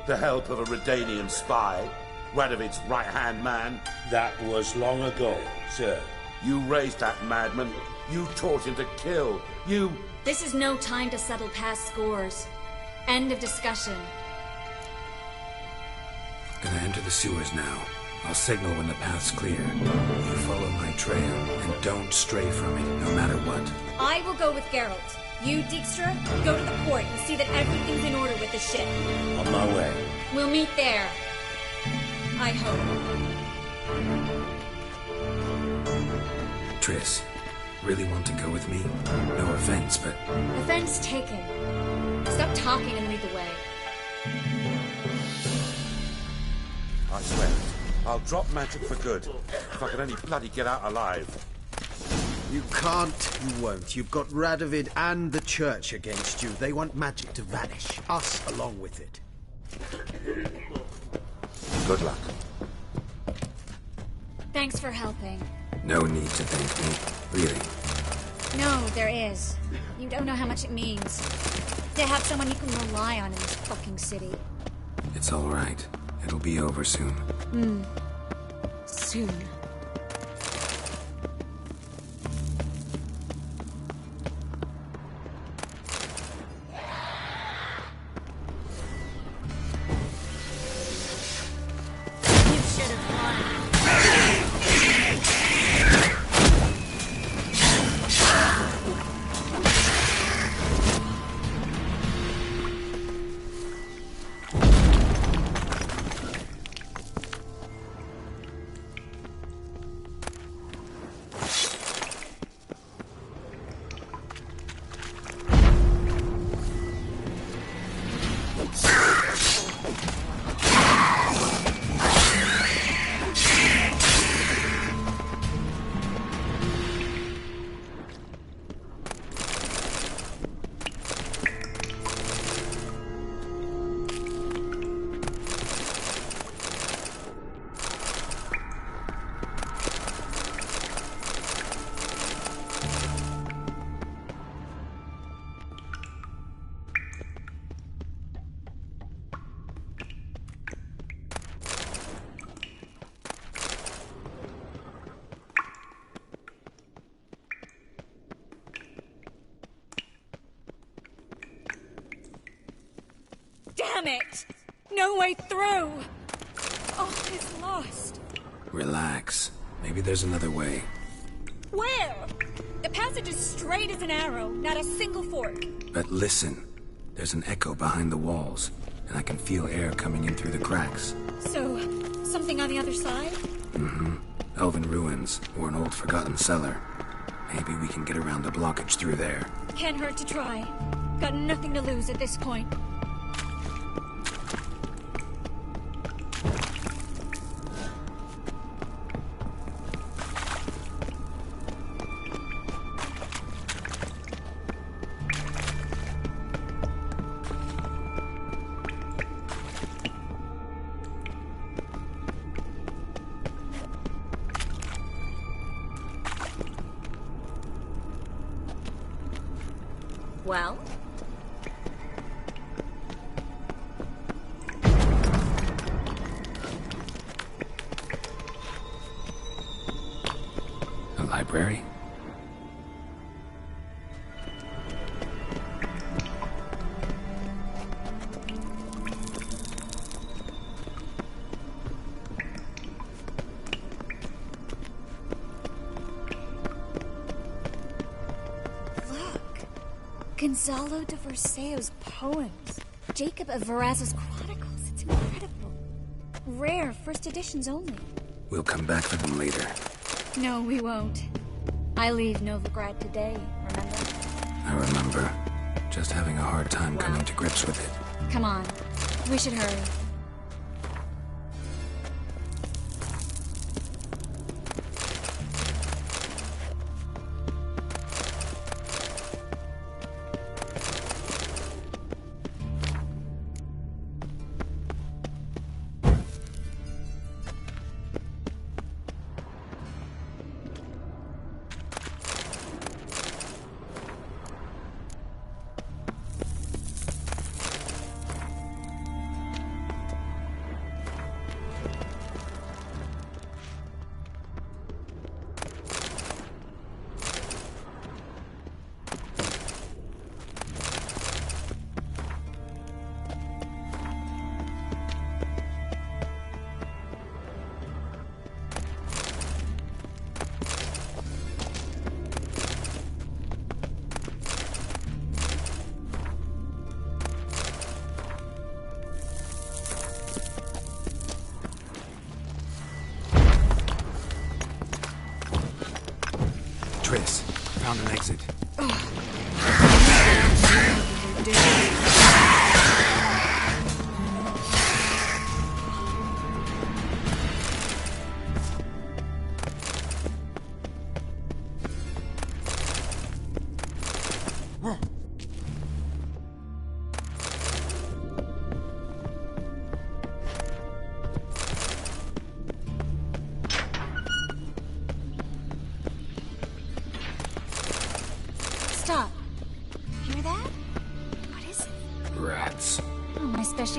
The help of a Redanian spy. Radovid's right-hand man. That was long ago, sir. You raised that madman. You taught him to kill. You... This is no time to settle past scores. End of discussion. Gonna enter the sewers now. I'll signal when the path's clear. You follow my trail, and don't stray from it, no matter what. I will go with Geralt. You, Dijkstra, go to the port and see that everything's in order with the ship. On my way. We'll meet there. I hope. Triss, really want to go with me? No offense, but... Offense taken. Stop talking and lead the way. I swear, I'll drop magic for good. If I can only bloody get out alive. You can't, you won't. You've got Radovid and the Church against you. They want magic to vanish. Us along with it. Good luck. Thanks for helping. No need to thank me, really. No, there is. You don't know how much it means. To have someone you can rely on in this fucking city. It's all right. It'll be over soon. Soon. Damn it! No way through! Oh, it's lost. Relax. Maybe there's another way. Where? The passage is straight as an arrow, not a single fork. But listen. There's an echo behind the walls, and I can feel air coming in through the cracks. So, something on the other side? Mm-hmm. Elven ruins, or an old forgotten cellar. Maybe we can get around the blockage through there. Can't hurt to try. Got nothing to lose at this point. Well? A library? Gonzalo de Verseo's poems. Jacob of Varaz's chronicles. It's incredible. Rare, first editions only. We'll come back for them later. No, we won't. I leave Novigrad today, remember? I remember. Just having a hard time coming to grips with it. Come on. We should hurry. Found an exit.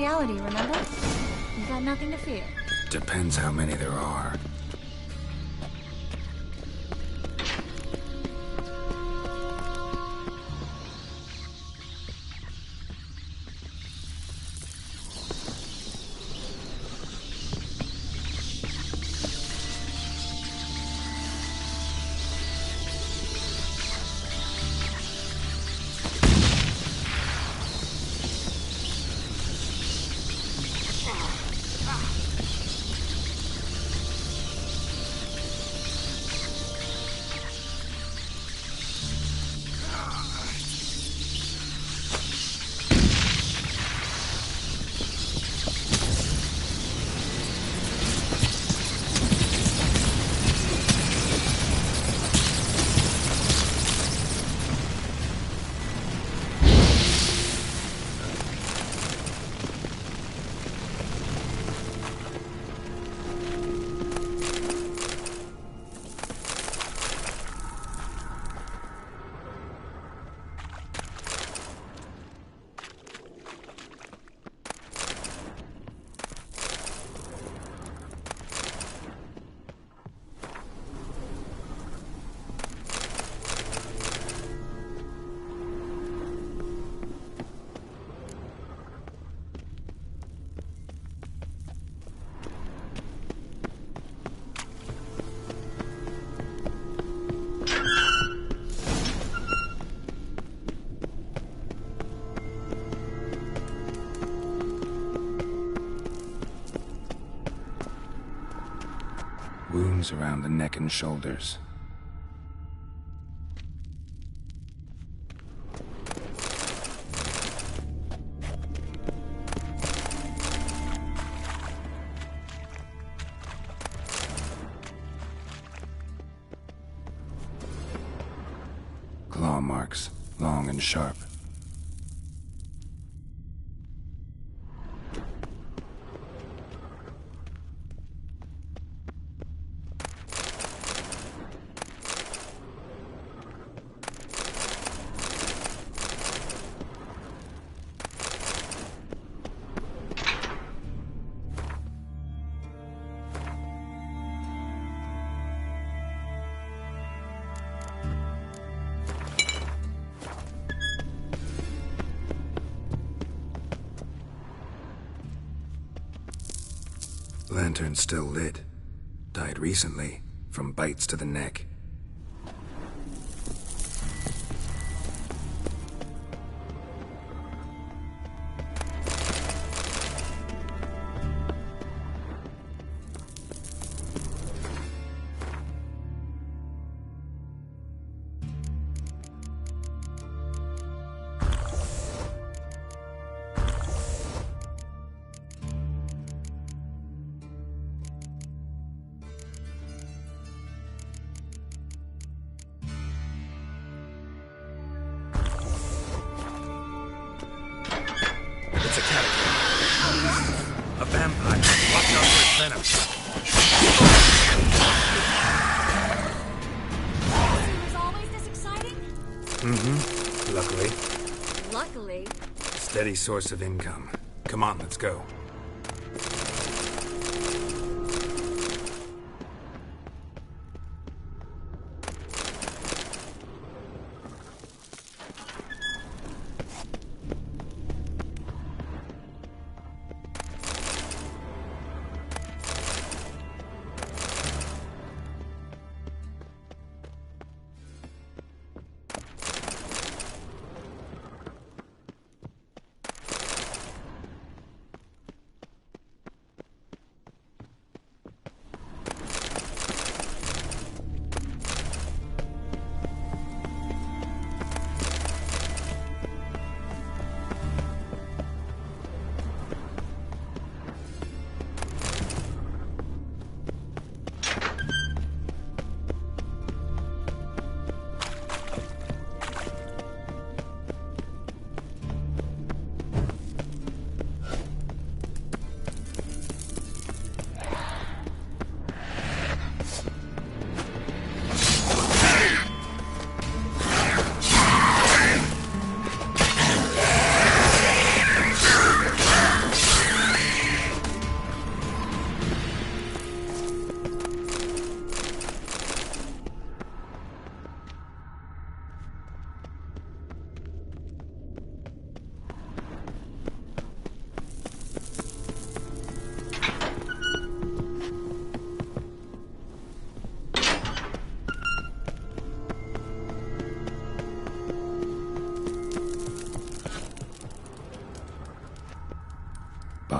reality, remember? You got nothing to fear. Depends how many there are. Wounds around the neck and shoulders. Claw marks, long and sharp. Lantern still lit. Died recently, from bites to the neck. It's a catacomb. A vampire. Watch out for its venom. It was always this exciting? Mm-hmm. Luckily. Luckily. Steady source of income. Come on, let's go.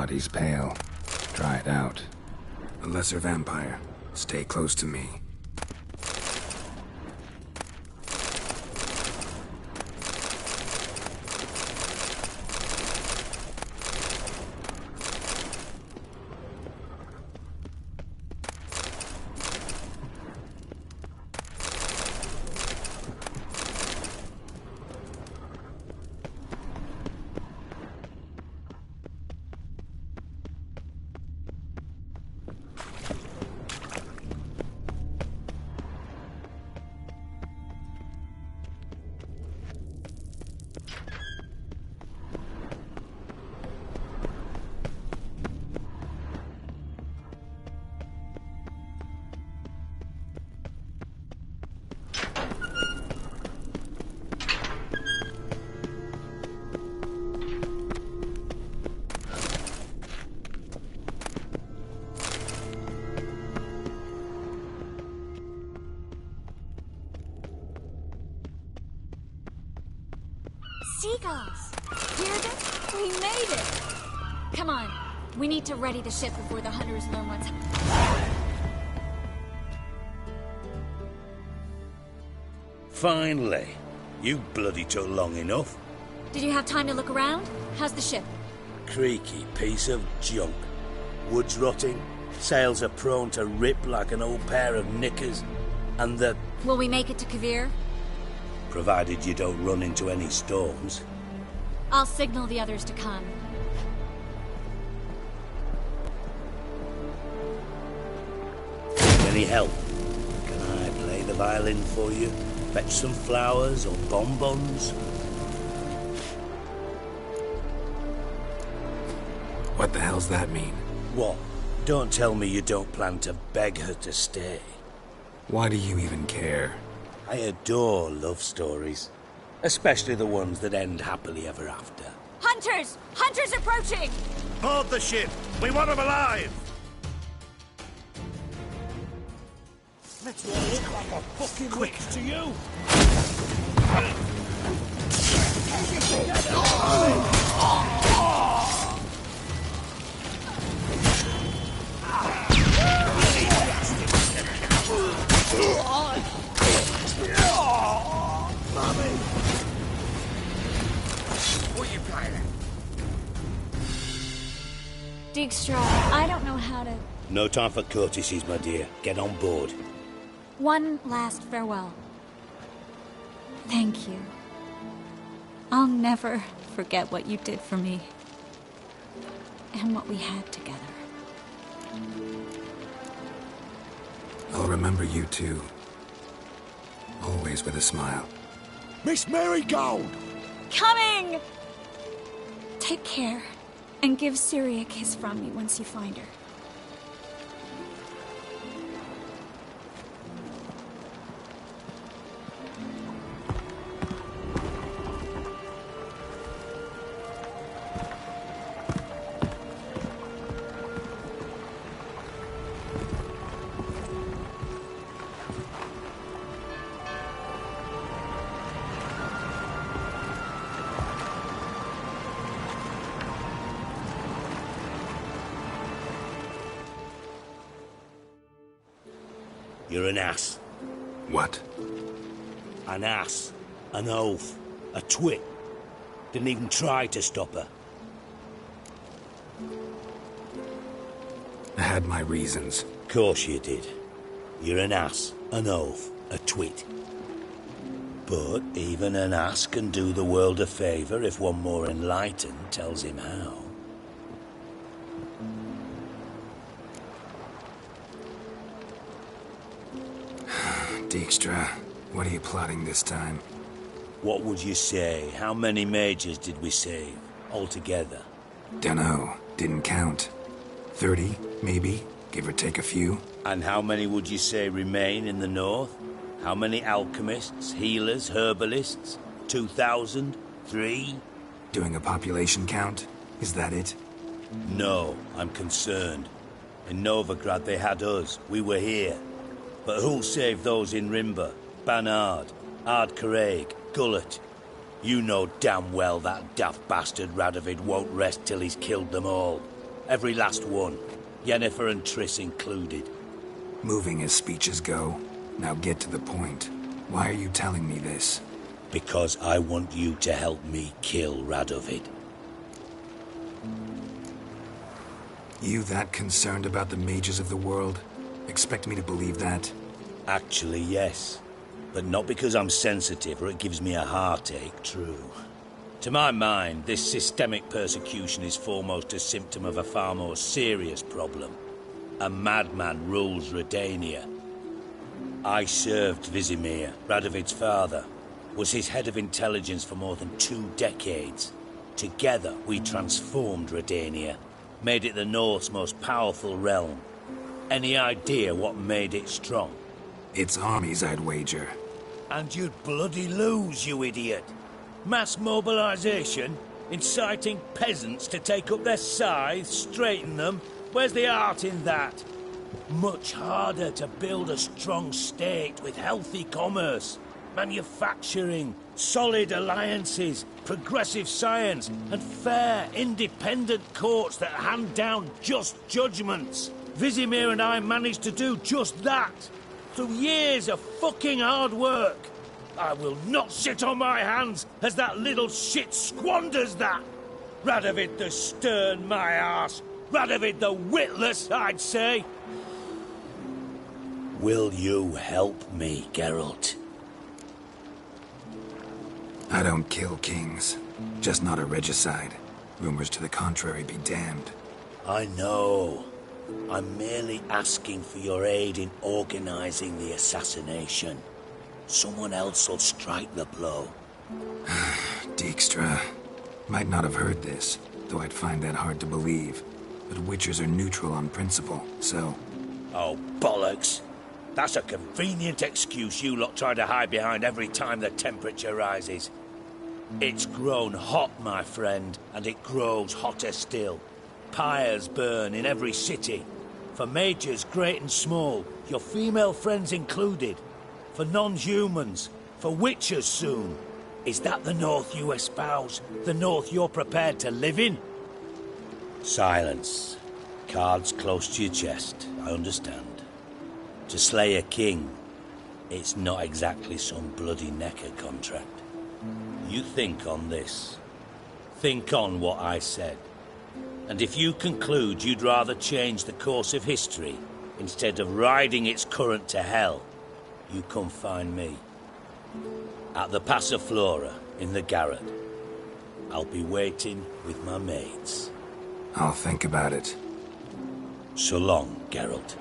body's pale. Dried out. A lesser vampire. Stay close to me. Seagulls! Hear them? We made it! Come on. We need to ready the ship before the hunters learn what's... Finally. You bloody took long enough. Did you have time to look around? How's the ship? Creaky piece of junk. Wood's rotting, sails are prone to rip like an old pair of knickers, and the... Will we make it to Kavir? Provided you don't run into any storms. I'll signal the others to come. Any help? Can I play the violin for you? Fetch some flowers or bonbons? What the hell's that mean? What? Don't tell me you don't plan to beg her to stay. Why do you even care? I adore love stories. Especially the ones that end happily ever after. Hunters! Hunters approaching! Board the ship! We want them alive! Let's look like a fucking witch to you! Dijkstra, I don't know how to... No time for courtesies, my dear. Get on board. One last farewell. Thank you. I'll never forget what you did for me. And what we had together. I'll remember you too. Always with a smile. Miss Marigold! Coming! Take care. And give Siri a kiss from me once you find her. You're an ass. What? An ass. An oaf. A twit. Didn't even try to stop her. I had my reasons. Course you did. You're an ass, an oaf, a twit. But even an ass can do the world a favour if one more enlightened tells him how. Dijkstra, what are you plotting this time? What would you say? How many mages did we save, altogether? Dunno. Didn't count. 30, maybe? Give or take a few? And how many would you say remain in the north? How many alchemists, healers, herbalists? 2,000? 3? Doing a population count? Is that it? No, I'm concerned. In Novigrad they had us. We were here. But who'll save those in Rimba? Banard, Ardcaraig, Gullet? You know damn well that daft bastard Radovid won't rest till he's killed them all. Every last one. Yennefer and Triss included. Moving as speeches go. Now get to the point. Why are you telling me this? Because I want you to help me kill Radovid. You that concerned about the mages of the world? Expect me to believe that? Actually, yes. But not because I'm sensitive or it gives me a heartache, true. To my mind, this systemic persecution is foremost a symptom of a far more serious problem. A madman rules Redania. I served Vizimir, Radovid's father, was his head of intelligence for more than 2 decades. Together, we transformed Redania, made it the North's most powerful realm. Any idea what made it strong? Its armies, I'd wager. And you'd bloody lose, you idiot. Mass mobilization, inciting peasants to take up their scythes, straighten them. Where's the art in that? Much harder to build a strong state with healthy commerce, manufacturing, solid alliances, progressive science, and fair, independent courts that hand down just judgments. Vizimir and I managed to do just that, through years of fucking hard work. I will not sit on my hands as that little shit squanders that. Radovid the stern, my arse. Radovid the witless, I'd say. Will you help me, Geralt? I don't kill kings. Just not a regicide. Rumors to the contrary be damned. I know. I'm merely asking for your aid in organizing the assassination. Someone else will strike the blow. Dijkstra. Might not have heard this, though I'd find that hard to believe. But Witchers are neutral on principle, so... Oh, bollocks. That's a convenient excuse you lot try to hide behind every time the temperature rises. It's grown hot, my friend, and it grows hotter still. Pyres burn in every city. For mages great and small, your female friends included. For non-humans, for witchers soon. Is that the North you espouse? The North you're prepared to live in? Silence. Cards close to your chest, I understand. To slay a king, it's not exactly some bloody necker contract. You think on this. Think on what I said. And if you conclude you'd rather change the course of history instead of riding its current to hell, you come find me. At the Passiflora, in the garret. I'll be waiting with my mates. I'll think about it. So long, Geralt.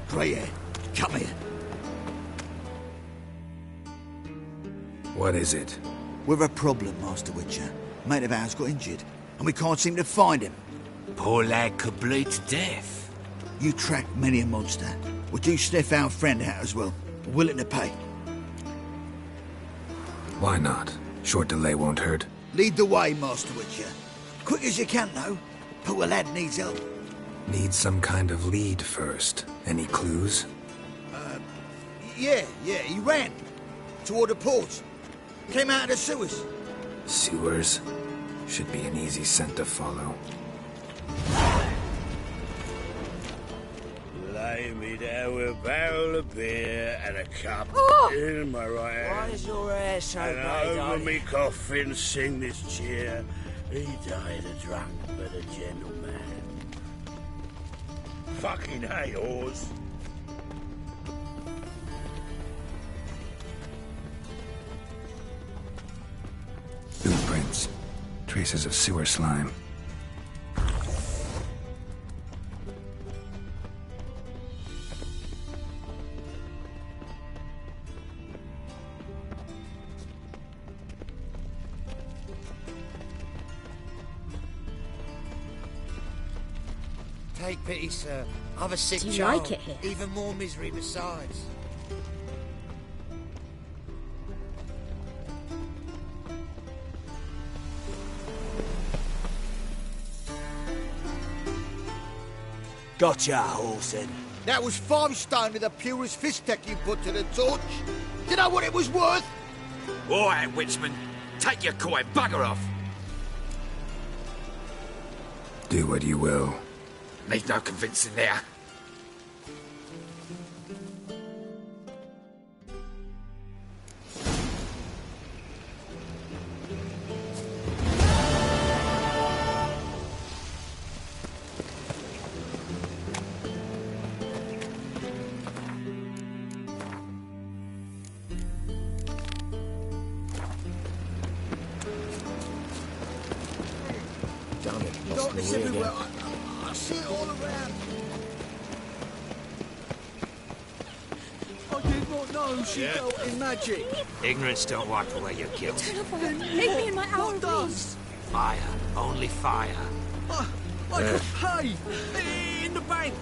Grey, come here. What is it? We're a problem, Master Witcher. Mate of ours got injured, and we can't seem to find him. Poor lad could bleed to death. You track many a monster. Would you sniff our friend out as well? Willing to pay? Why not? Short delay won't hurt. Lead the way, Master Witcher. Quick as you can, though. Poor lad needs help. Need some kind of lead first. Any clues? Yeah, he ran. Toward the port. Came out of the sewers. Sewers? Should be an easy scent to follow. Lay me down with a barrel of beer and a cup in my right hand. Why is your hair so and bad, over darling? me coffin sing this cheer. He died a drunk but a gentleman. Fucking hey, whores. Footprints. Traces of sewer slime. Take pity, sir. I've a sick Do you child. like it here? Even more misery besides. Gotcha, Orson. That was 5 stone with the purest fist tech you put to the torch. Do you know what it was worth? All right, Witchman. Take your coin, bugger off. Do what you will. Need no convincing there. Damn it, darkness everywhere. I see it all around. I did not know she dealt in magic. Ignorance don't wipe away your guilt. Leave me in my hour of peace. Fire. Only fire. I could pay in the bank.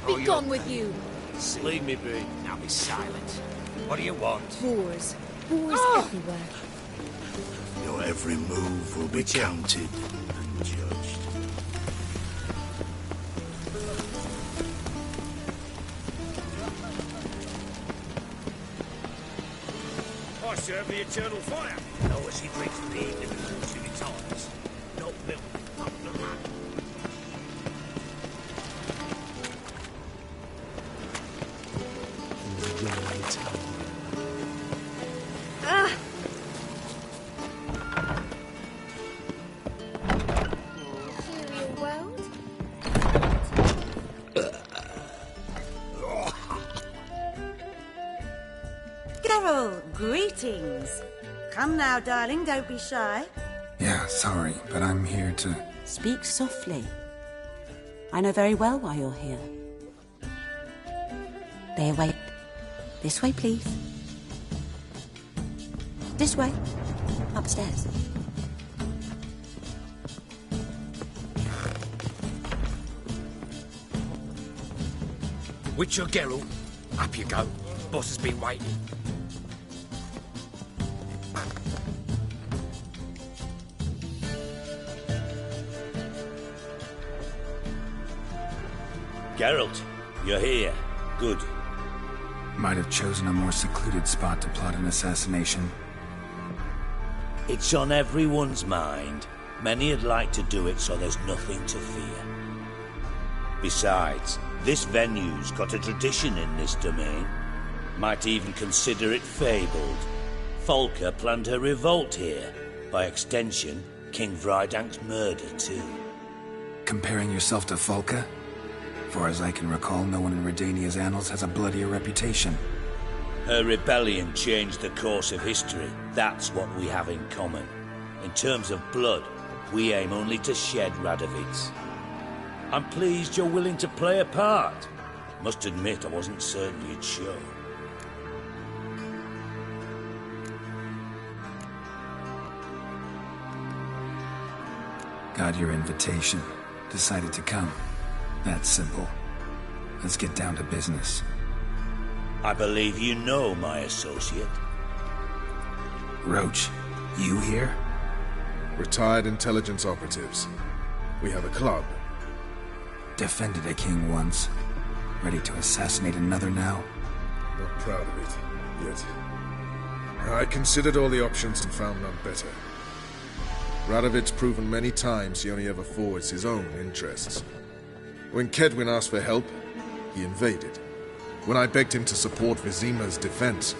Be gone with you. Leave me be. Now be silent. What do you want? Whores. Whores everywhere. Your every move will be counted and judged. I serve the eternal fire. No, as he drinks from the evening before she retires. Not milk, not the man. Material world? Geralt, greetings. Come now, darling, don't be shy. Yeah, sorry, but I'm here to... Speak softly. I know very well why you're here. They await. This way, please. This way. Upstairs. Witcher Geralt, up you go. Boss has been waiting. Geralt, you're here. Good. Might have chosen a more secluded spot to plot an assassination. It's on everyone's mind. Many would like to do it, so there's nothing to fear. Besides, this venue's got a tradition in this domain. Might even consider it fabled. Folka planned her revolt here. By extension, King Vrydank's murder, too. Comparing yourself to Folka? Far as I can recall, no one in Redania's annals has a bloodier reputation. Her rebellion changed the course of history. That's what we have in common. In terms of blood, we aim only to shed Radovids. I'm pleased you're willing to play a part. Must admit, I wasn't certain you'd show. Got your invitation. Decided to come. That's simple. Let's get down to business. I believe you know my associate. Roach, you here? Retired intelligence operatives. We have a club. Defended a king once. Ready to assassinate another now? Not proud of it, yet. I considered all the options and found none better. Radovid's proven many times he only ever forwards his own interests. When Kedwin asked for help, he invaded. When I begged him to support Vizima's defense,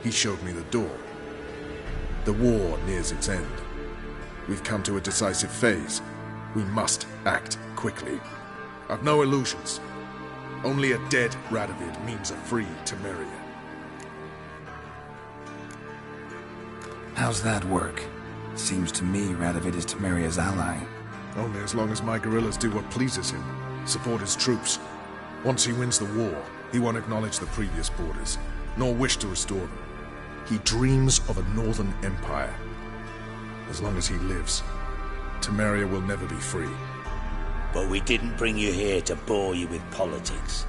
he showed me the door. The war nears its end. We've come to a decisive phase. We must act quickly. I've no illusions. Only a dead Radovid means a free Temeria. How's that work? Seems to me Radovid is Temeria's ally. Only as long as my guerrillas do what pleases him. Support his troops. Once he wins the war, he won't acknowledge the previous borders, nor wish to restore them. He dreams of a northern empire. As long as he lives, Temeria will never be free. But we didn't bring you here to bore you with politics.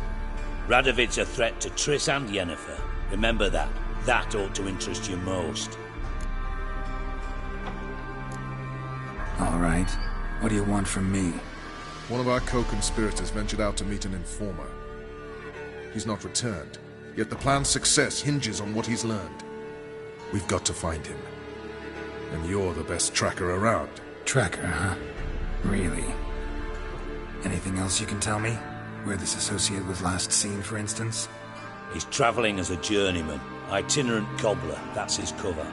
Radovid's a threat to Triss and Yennefer. Remember that. That ought to interest you most. All right. What do you want from me? One of our co-conspirators ventured out to meet an informer. He's not returned, yet the plan's success hinges on what he's learned. We've got to find him. And you're the best tracker around. Tracker, huh? Really? Anything else you can tell me? Where this associate was last seen, for instance? He's travelling as a journeyman. Itinerant cobbler, that's his cover.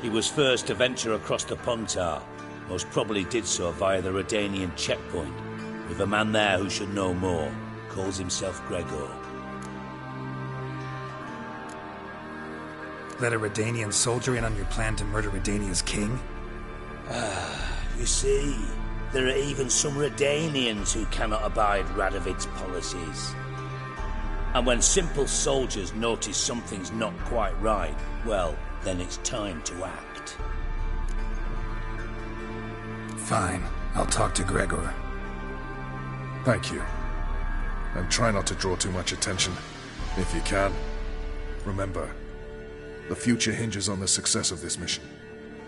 He was first to venture across the Pontar. Most probably did so via the Redanian checkpoint, with a man there who should know more. Calls himself Gregor. Let a Redanian soldier in on your plan to murder Redania's king? You see, there are even some Redanians who cannot abide Radovid's policies. And when simple soldiers notice something's not quite right, well, then it's time to act. Fine. I'll talk to Gregor. Thank you. And try not to draw too much attention, if you can. Remember, the future hinges on the success of this mission.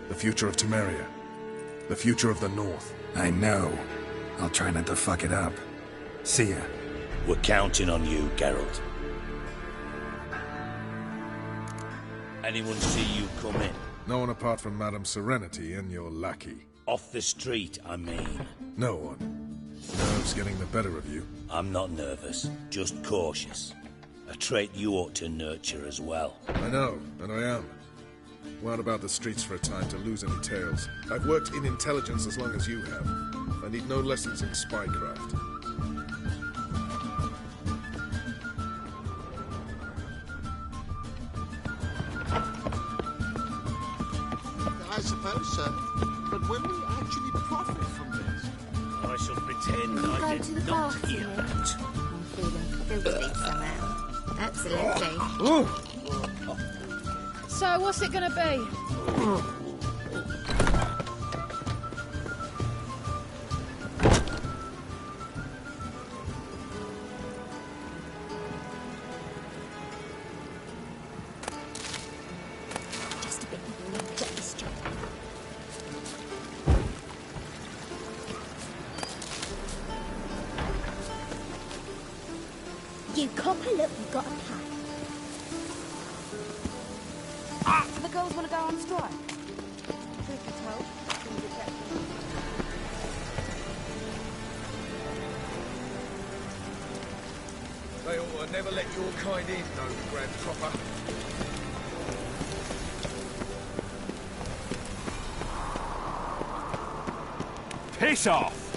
The future of Temeria. The future of the North. I know. I'll try not to fuck it up. See ya. We're counting on you, Geralt. Anyone see you come in? No one apart from Madame Serenity and your lackey. Off the street, I mean. No one. Nerves getting the better of you. I'm not nervous, just cautious. A trait you ought to nurture as well. I know, and I am. Wound about the streets for a time to lose any tales. I've worked in intelligence as long as you have. I need no lessons in spycraft. I suppose so. But will we actually profit from this? I shall pretend Will you I go to did the not bathroom? hear that. I'm feeling filthy somehow. Absolutely. So, what's it gonna be? Just a bit more. Get this job. You copper, look, you've got a pack. The girls want to go on strike. Truth be told, things are getting- They ought to never let your kind in, no Grand Cropper. Piss off!